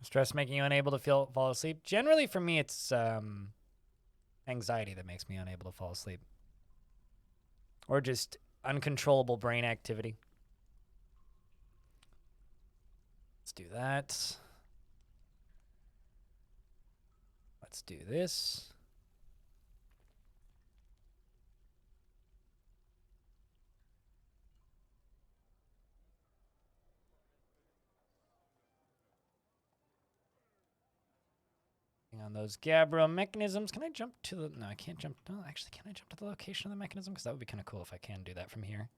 Stress making you unable to fall asleep? Generally, for me, it's anxiety that makes me unable to fall asleep. Or just uncontrollable brain activity. Let's do that. Let's do this. On those Gabbro mechanisms. Can I jump to the... No, I can't jump... No, actually, can I jump to the location of the mechanism? Because that would be kind of cool if I can do that from here.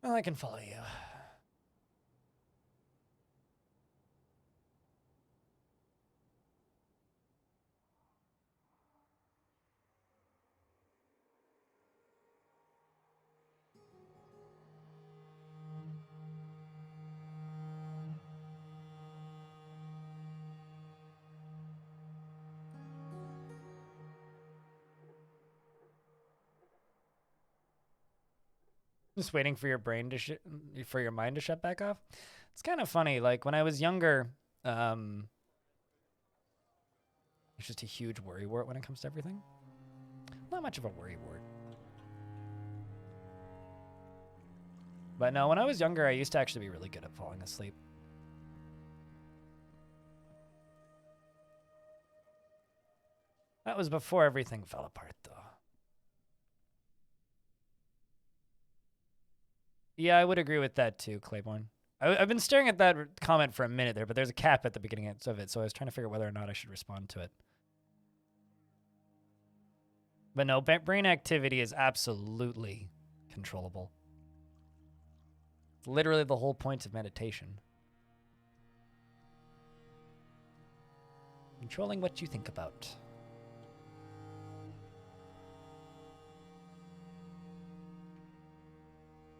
Well, I can follow you. Just waiting for your brain to for your mind to shut back off. It's kind of funny. Like when I was younger, it's just a huge worry wart when it comes to everything. Not much of a worry wart. But no, when I was younger, I used to actually be really good at falling asleep. That was before everything fell apart, though. Yeah, I would agree with that too, Claiborne. I've been staring at that comment for a minute there, but there's a cap at the beginning of it, so I was trying to figure out whether or not I should respond to it. But no, brain activity is absolutely controllable. It's literally the whole point of meditation. Controlling what you think about.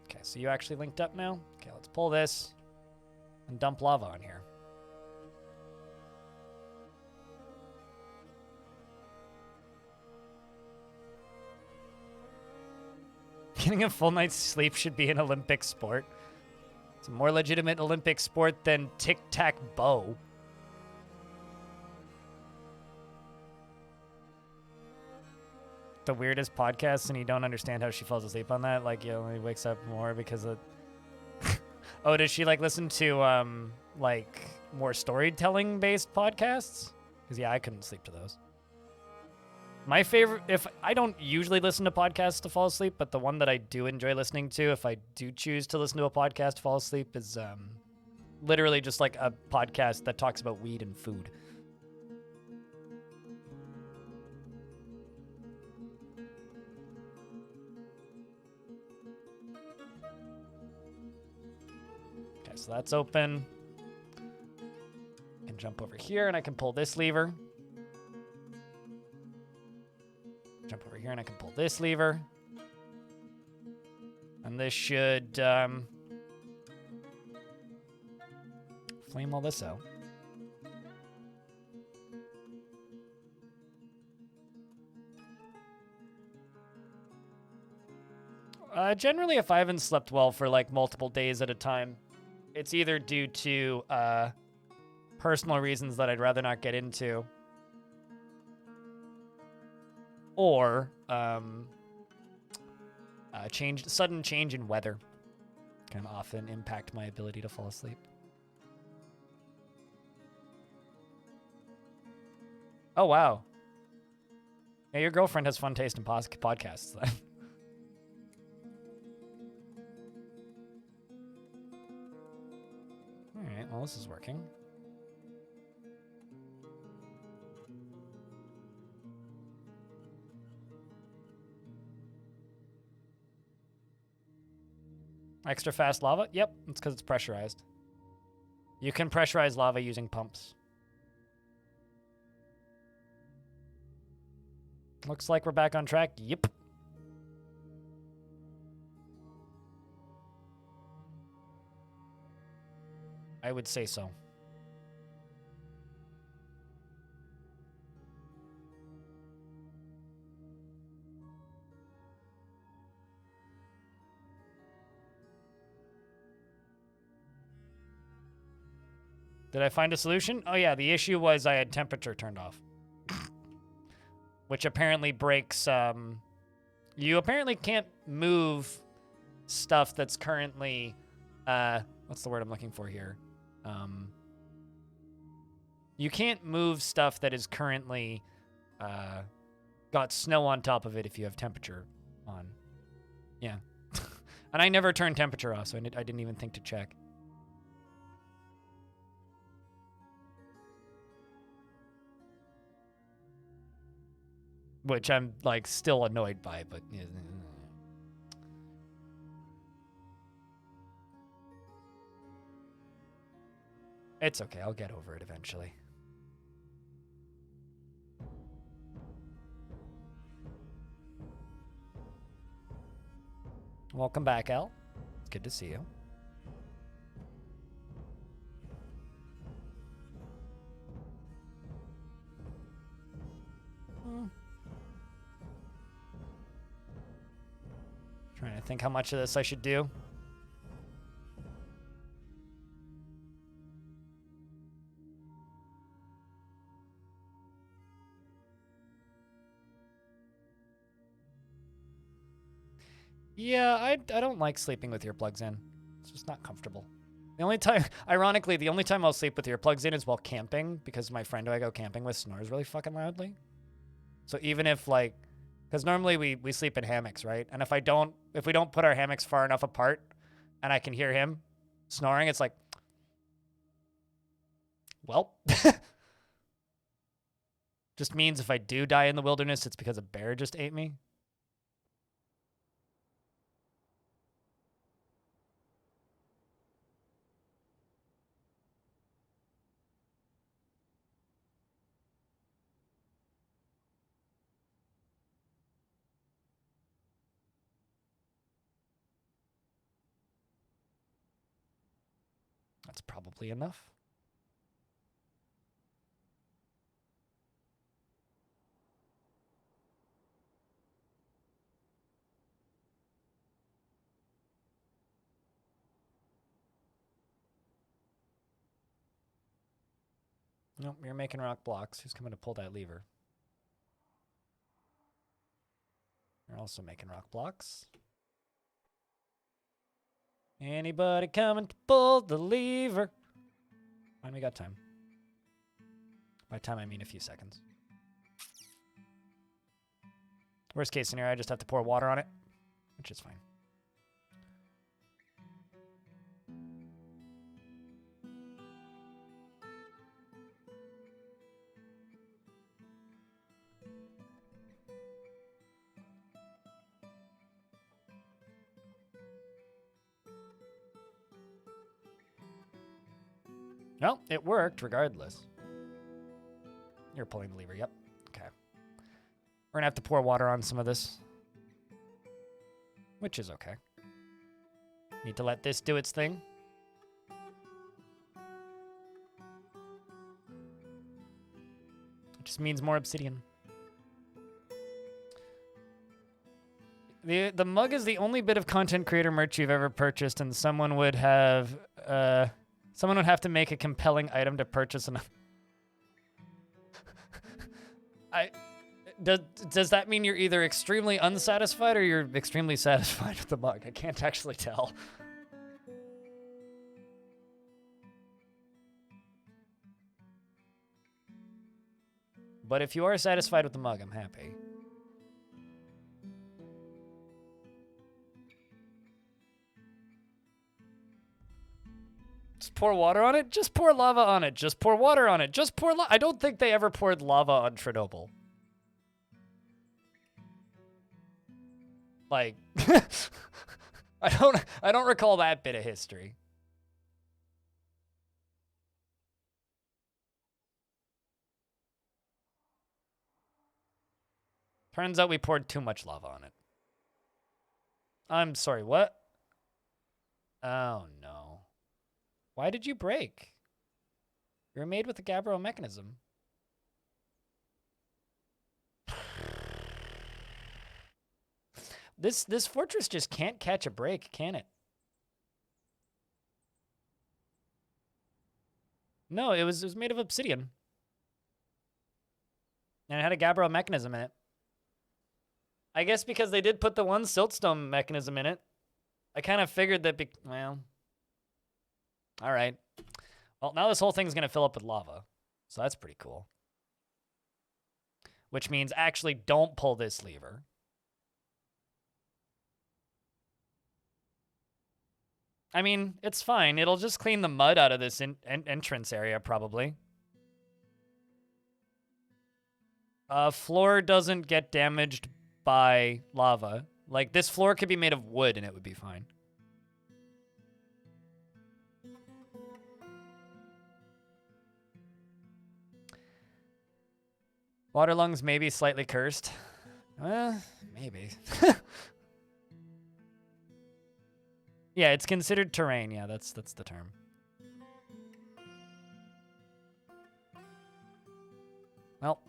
Okay, so you actually linked up now? Okay, let's pull this and dump lava on here. Getting a full night's sleep should be an Olympic sport. It's a more legitimate Olympic sport than tic-tac-bow. the weirdest podcasts and you don't understand how she falls asleep on that. Like, you only wakes up more because of... Oh, does she, like, listen to, like, more storytelling-based podcasts? Because, yeah, I couldn't sleep to those. My favorite... I don't usually listen to podcasts to fall asleep, but the one that I do enjoy listening to, if I do choose to listen to a podcast to fall asleep, is, literally just, like, a podcast that talks about weed and food. So that's open. I can jump over here and I can pull this lever. Jump over here and I can pull this lever. And this should flame all this out. Generally, if I haven't slept well for like multiple days at a time, it's either due to personal reasons that I'd rather not get into, or sudden change in weather can often impact my ability to fall asleep. Oh, wow. Yeah, your girlfriend has fun taste in podcasts, then. Alright, well, this is working. Extra fast lava? Yep, it's because it's pressurized. You can pressurize lava using pumps. Looks like we're back on track. Yep. I would say so. Did I find a solution? Oh yeah, the issue was I had temperature turned off. Which apparently breaks, you apparently can't move stuff that's currently, what's the word I'm looking for here? You can't move stuff that is currently, got snow on top of it if you have temperature on. Yeah. And I never turned temperature off, so I didn't even think to check. Which I'm, like, still annoyed by, but... It's okay, I'll get over it eventually. Welcome back, Al. It's good to see you. Trying to think how much of this I should do. Yeah, I don't like sleeping with earplugs in. It's just not comfortable. The only time, ironically, the only time I'll sleep with earplugs in is while camping, because my friend who I go camping with snores really fucking loudly. So even if, like, because normally we sleep in hammocks, right? And if we don't put our hammocks far enough apart and I can hear him snoring, it's like, well, just means if I do die in the wilderness, it's because a bear just ate me. That's probably enough. Nope, you're making rock blocks. Who's coming to pull that lever? We're also making rock blocks. Anybody coming to pull the lever? Fine, we got time. By time, I mean a few seconds. Worst case scenario, I just have to pour water on it, which is fine. Well, it worked regardless. You're pulling the lever, yep. Okay. We're gonna have to pour water on some of this, which is okay. Need to let this do its thing. It just means more obsidian. The mug is the only bit of content creator merch you've ever purchased, and someone would have to make a compelling item to purchase. Does that mean you're either extremely unsatisfied or you're extremely satisfied with the mug? I can't actually tell. But if you are satisfied with the mug, I'm happy. Just pour water on it? Just pour lava on it. Just pour water on it. Just pour I don't think they ever poured lava on Chernobyl. Like, I don't recall that bit of history. Turns out we poured too much lava on it. I'm sorry, what? Oh, no. Why did you break? You were made with a Gabbro mechanism. This fortress just can't catch a break, can it? No, it was made of obsidian. And it had a Gabbro mechanism in it. I guess because they did put the one siltstone mechanism in it. I kind of figured that, well. All right. Well, now this whole thing's going to fill up with lava. So that's pretty cool. Which means actually don't pull this lever. I mean, it's fine. It'll just clean the mud out of this entrance area, probably. Floor doesn't get damaged by lava. Like, this floor could be made of wood and it would be fine. Waterlungs may be slightly cursed. Maybe. Yeah, it's considered terrain. Yeah, that's the term. Well.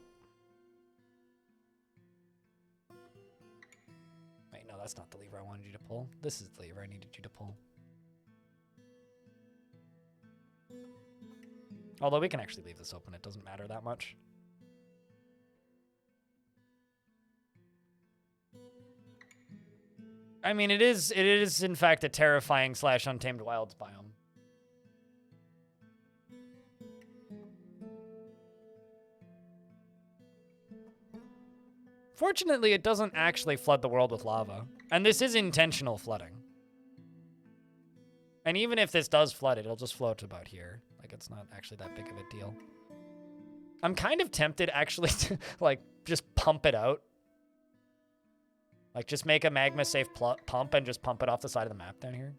Wait, no, that's not the lever I wanted you to pull. This is the lever I needed you to pull. Although we can actually leave this open. It doesn't matter that much. I mean, it is in fact a terrifying / untamed wilds biome. Fortunately, it doesn't actually flood the world with lava. And this is intentional flooding. And even if this does flood it, it'll just float about here. Like, it's not actually that big of a deal. I'm kind of tempted, actually, to, like, just pump it out. Like, just make a magma-safe pump and just pump it off the side of the map down here.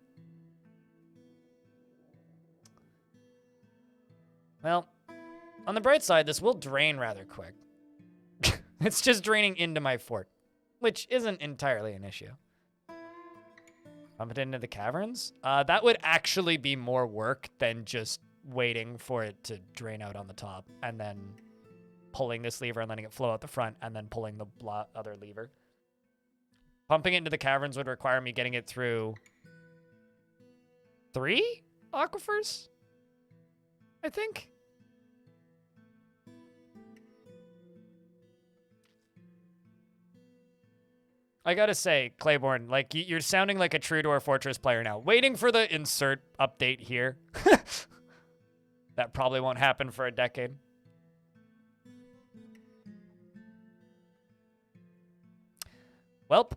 Well, on the bright side, this will drain rather quick. It's just draining into my fort, which isn't entirely an issue. Pump it into the caverns? That would actually be more work than just waiting for it to drain out on the top and then pulling this lever and letting it flow out the front and then pulling the other lever. Pumping it into the caverns would require me getting it through 3 aquifers, I think. I gotta say, Claiborne, like, you're sounding like a true Dwarf Fortress player now. Waiting for the insert update here. That probably won't happen for a decade. Welp.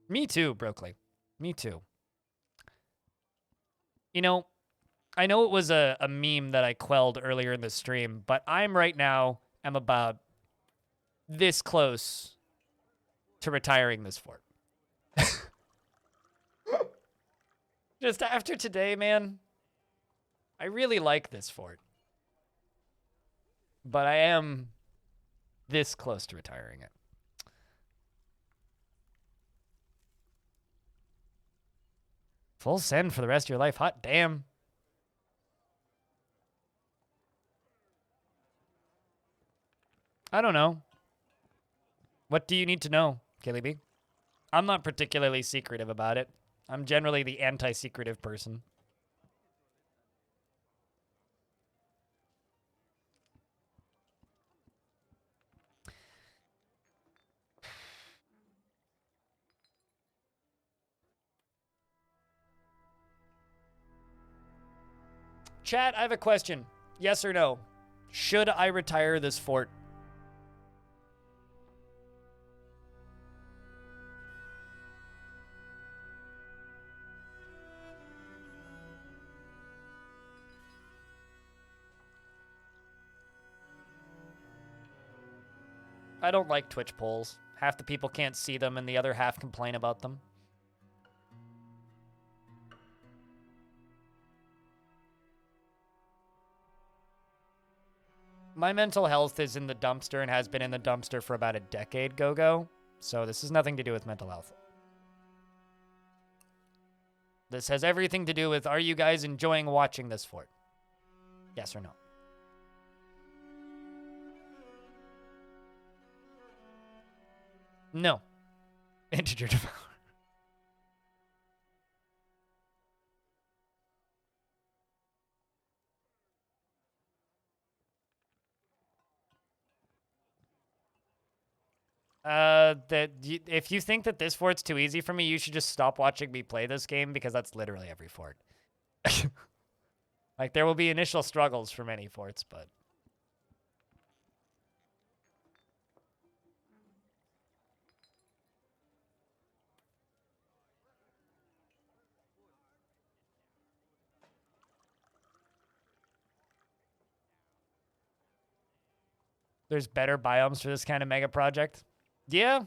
Me too, Brooklyn. Me too. You know, I know it was a meme that I quelled earlier in the stream, but I'm right now, I'm about this close to retiring this fort. Just after today, man, I really like this fort. But I am this close to retiring it. Full send for the rest of your life. Hot damn. I don't know. What do you need to know, Killy? I'm not particularly secretive about it. I'm generally the anti-secretive person. Chat, I have a question. Yes or no? Should I retire this fort? I don't like Twitch polls. Half the people can't see them and the other half complain about them. My mental health is in the dumpster and has been in the dumpster for about a decade, Go-Go. So this has nothing to do with mental health. This has everything to do with, are you guys enjoying watching this fort? Yes or no? No. Integer devour. If you think that this fort's too easy for me, you should just stop watching me play this game because that's literally every fort. Like, there will be initial struggles for many forts, but... There's better biomes for this kind of mega project? Yeah.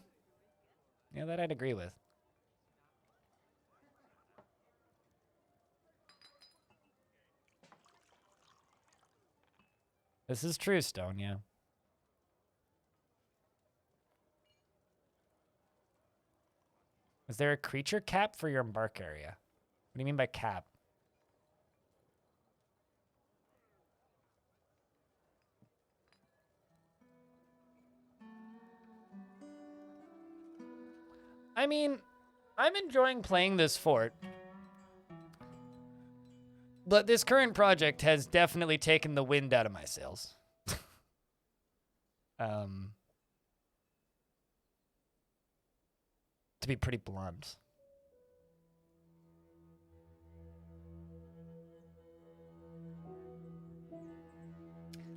Yeah, that I'd agree with. This is true, Stone, yeah. Is there a creature cap for your embark area? What do you mean by cap? I mean, I'm enjoying playing this fort. But this current project has definitely taken the wind out of my sails. To be pretty blunt.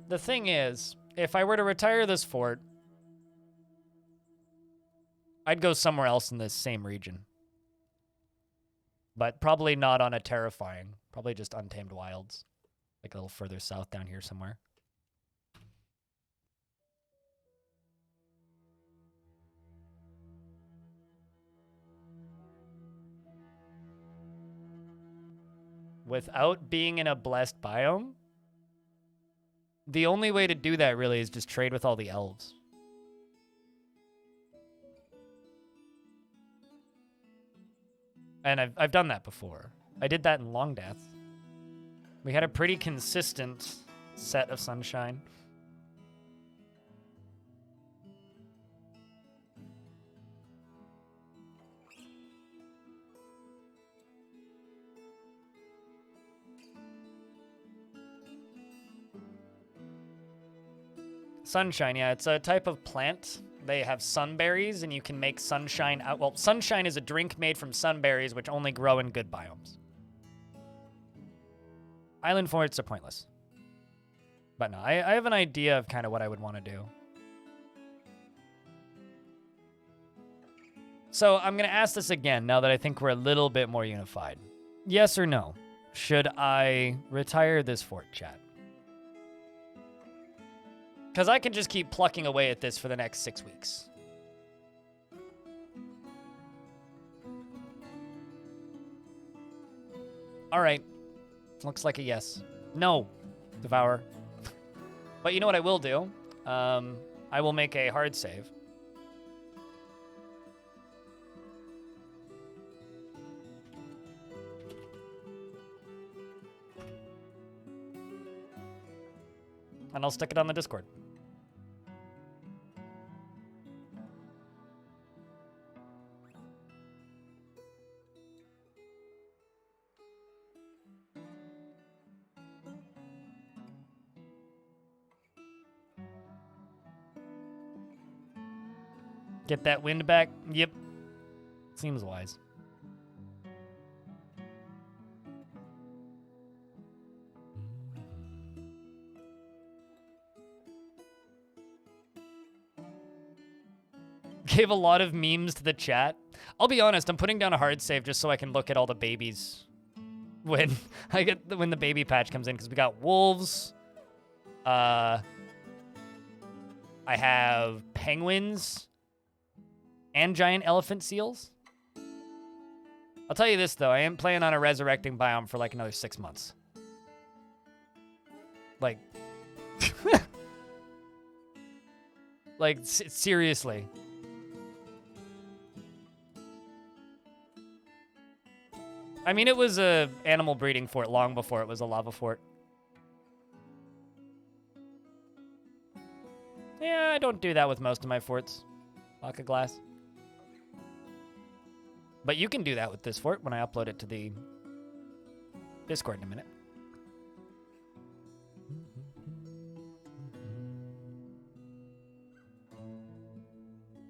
The thing is, if I were to retire this fort, I'd go somewhere else in this same region. But probably not on a terrifying. Probably just Untamed Wilds. Like a little further south down here somewhere. Without being in a blessed biome? The only way to do that really is just trade with all the elves. And I've done that before. I did that in Long Death. We had a pretty consistent set of sunshine. Sunshine, yeah, it's a type of plant. They have sunberries, and you can make sunshine out. Well, sunshine is a drink made from sunberries, which only grow in good biomes. Island forts are pointless. But no, I have an idea of kind of what I would want to do. So I'm going to ask this again now that I think we're a little bit more unified. Yes or no? Should I retire this fort, chat? Because I can just keep plucking away at this for the next 6 weeks. All right. Looks like a yes. No, Devour. But you know what I will do? I will make a hard save. And I'll stick it on the Discord. Get that wind back? Yep. Seems wise. Gave a lot of memes to the chat. I'll be honest, I'm putting down a hard save just so I can look at all the babies when when the baby patch comes in, because we got wolves. I have penguins and giant elephant seals. I'll tell you this though, I am planning on a resurrecting biome for like another 6 months. Like, like seriously. I mean, it was a animal breeding fort long before it was a lava fort. Yeah, I don't do that with most of my forts. Block of glass. But you can do that with this fort when I upload it to the Discord in a minute.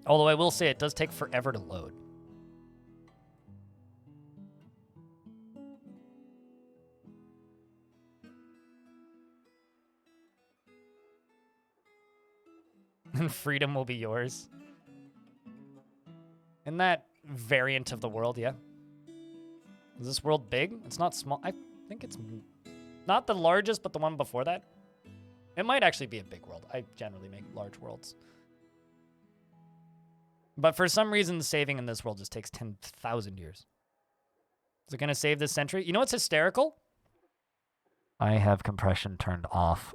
Although I will say it does take forever to load. And freedom will be yours. In that variant of the world, yeah. Is this world big? It's not small. I think it's not the largest, but the one before that. It might actually be a big world. I generally make large worlds. But for some reason, saving in this world just takes 10,000 years. Is it going to save this century? You know what's hysterical? I have compression turned off.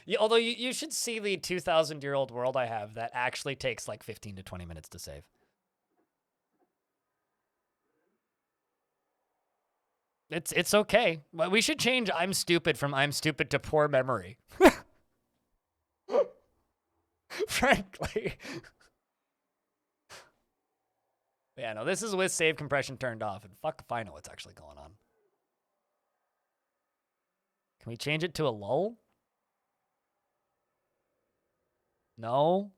Yeah, although you should see the 2,000-year-old world I have that actually takes like 15 to 20 minutes to save. It's okay. We should change I'm stupid from I'm stupid to poor memory. Frankly. Yeah, no, this is with save compression turned off, and fuck if I know what's actually going on. Can we change it to a lull? No.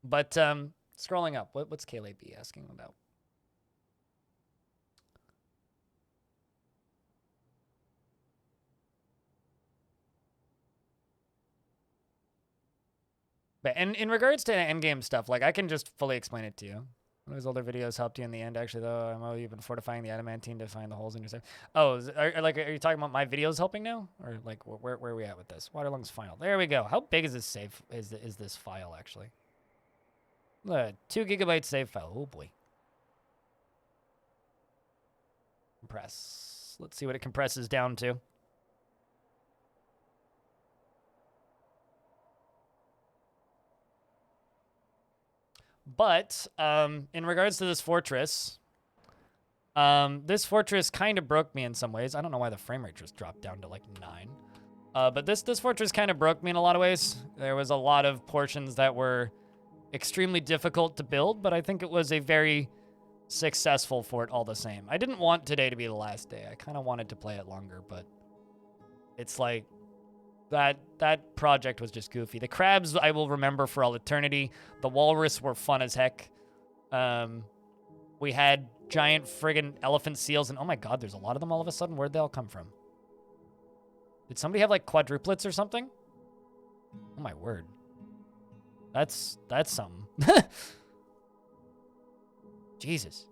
But scrolling up, what's Caleb B asking about? But in regards to endgame stuff, like I can just fully explain it to you. One of his older videos helped you in the end, actually, though. I'm even fortifying the adamantine to find the holes in your save. Oh, are you talking about my videos helping now? Or, like, where are we at with this? Waterlungs final. There we go. How big is this save? Is this file, actually? 2 gigabyte save file. Oh, boy. Compress. Let's see what it compresses down to. But in regards to this fortress kind of broke me in some ways. I don't know why the frame rate just dropped down to like 9. But this fortress kind of broke me in a lot of ways. There was a lot of portions that were extremely difficult to build, but I think it was a very successful for it all the same. I didn't want today to be the last day. I kind of wanted to play it longer, but it's like that project was just goofy. The crabs I will remember for all eternity. The walrus were fun as heck. We had giant friggin' elephant seals, and oh my god, there's a lot of them all of a sudden. Where'd they all come from? Did somebody have like quadruplets or something? Oh my word. That's something. Jesus.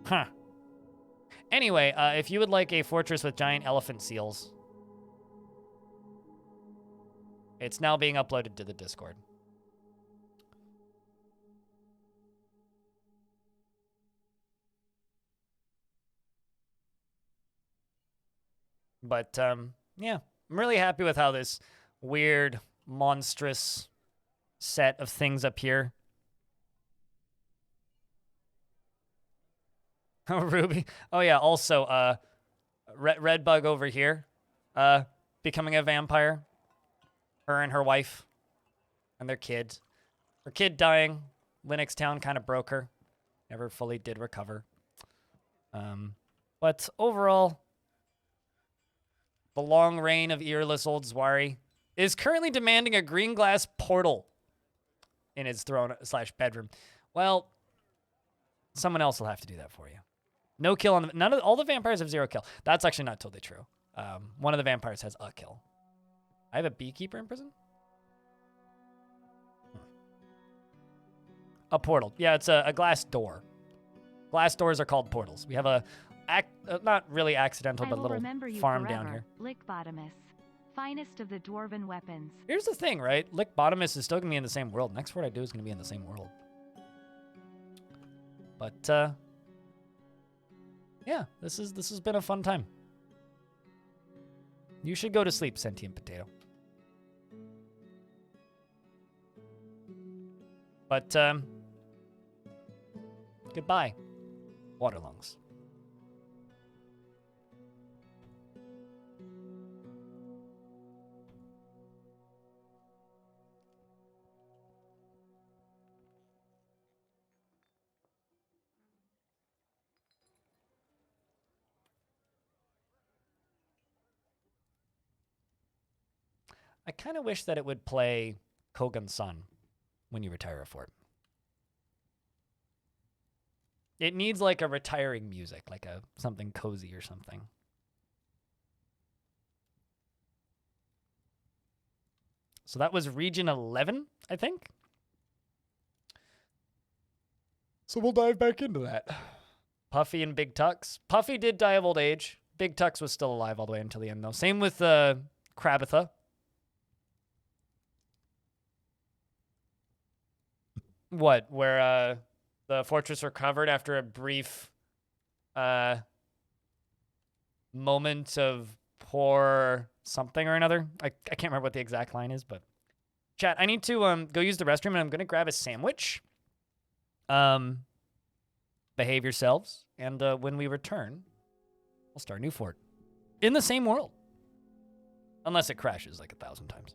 Huh. Anyway, if you would like a fortress with giant elephant seals, it's now being uploaded to the Discord. But, yeah, I'm really happy with how this weird, monstrous set of things up here. Oh, Ruby. Oh, yeah, also, Redbug over here, becoming a vampire. Her and her wife and their kid. Her kid dying. Linux Town kind of broke her. Never fully did recover. But overall, the long reign of earless old Zwari is currently demanding a green glass portal in his throne/bedroom. Well, someone else will have to do that for you. No kill on the, all the vampires have 0 kill. That's actually not totally true. One of the vampires has a kill. I have a beekeeper in prison? A portal. Yeah, it's a glass door. Glass doors are called portals. We have a not really accidental, but little farm down here. Lickbottomus, finest of the dwarven weapons. Here's the thing, right? Lickbottomus is still gonna be in the same world. Next word I do is gonna be in the same world. But yeah, this has been a fun time. You should go to sleep, sentient potato. But goodbye, Waterlungs. I kind of wish that it would play Kogan-san when you retire a fort. It needs like a retiring music, like a something cozy or something. So that was region 11, I think. So we'll dive back into that. Puffy and Big Tux. Puffy did die of old age. Big Tux was still alive all the way until the end, though. Same with Krabitha. What? Where the fortress recovered after a brief moment of poor something or another. I can't remember what the exact line is, but chat, I need to go use the restroom, and I'm gonna grab a sandwich. Behave yourselves, and when we return, we'll start a new fort in the same world, unless it crashes like 1,000 times.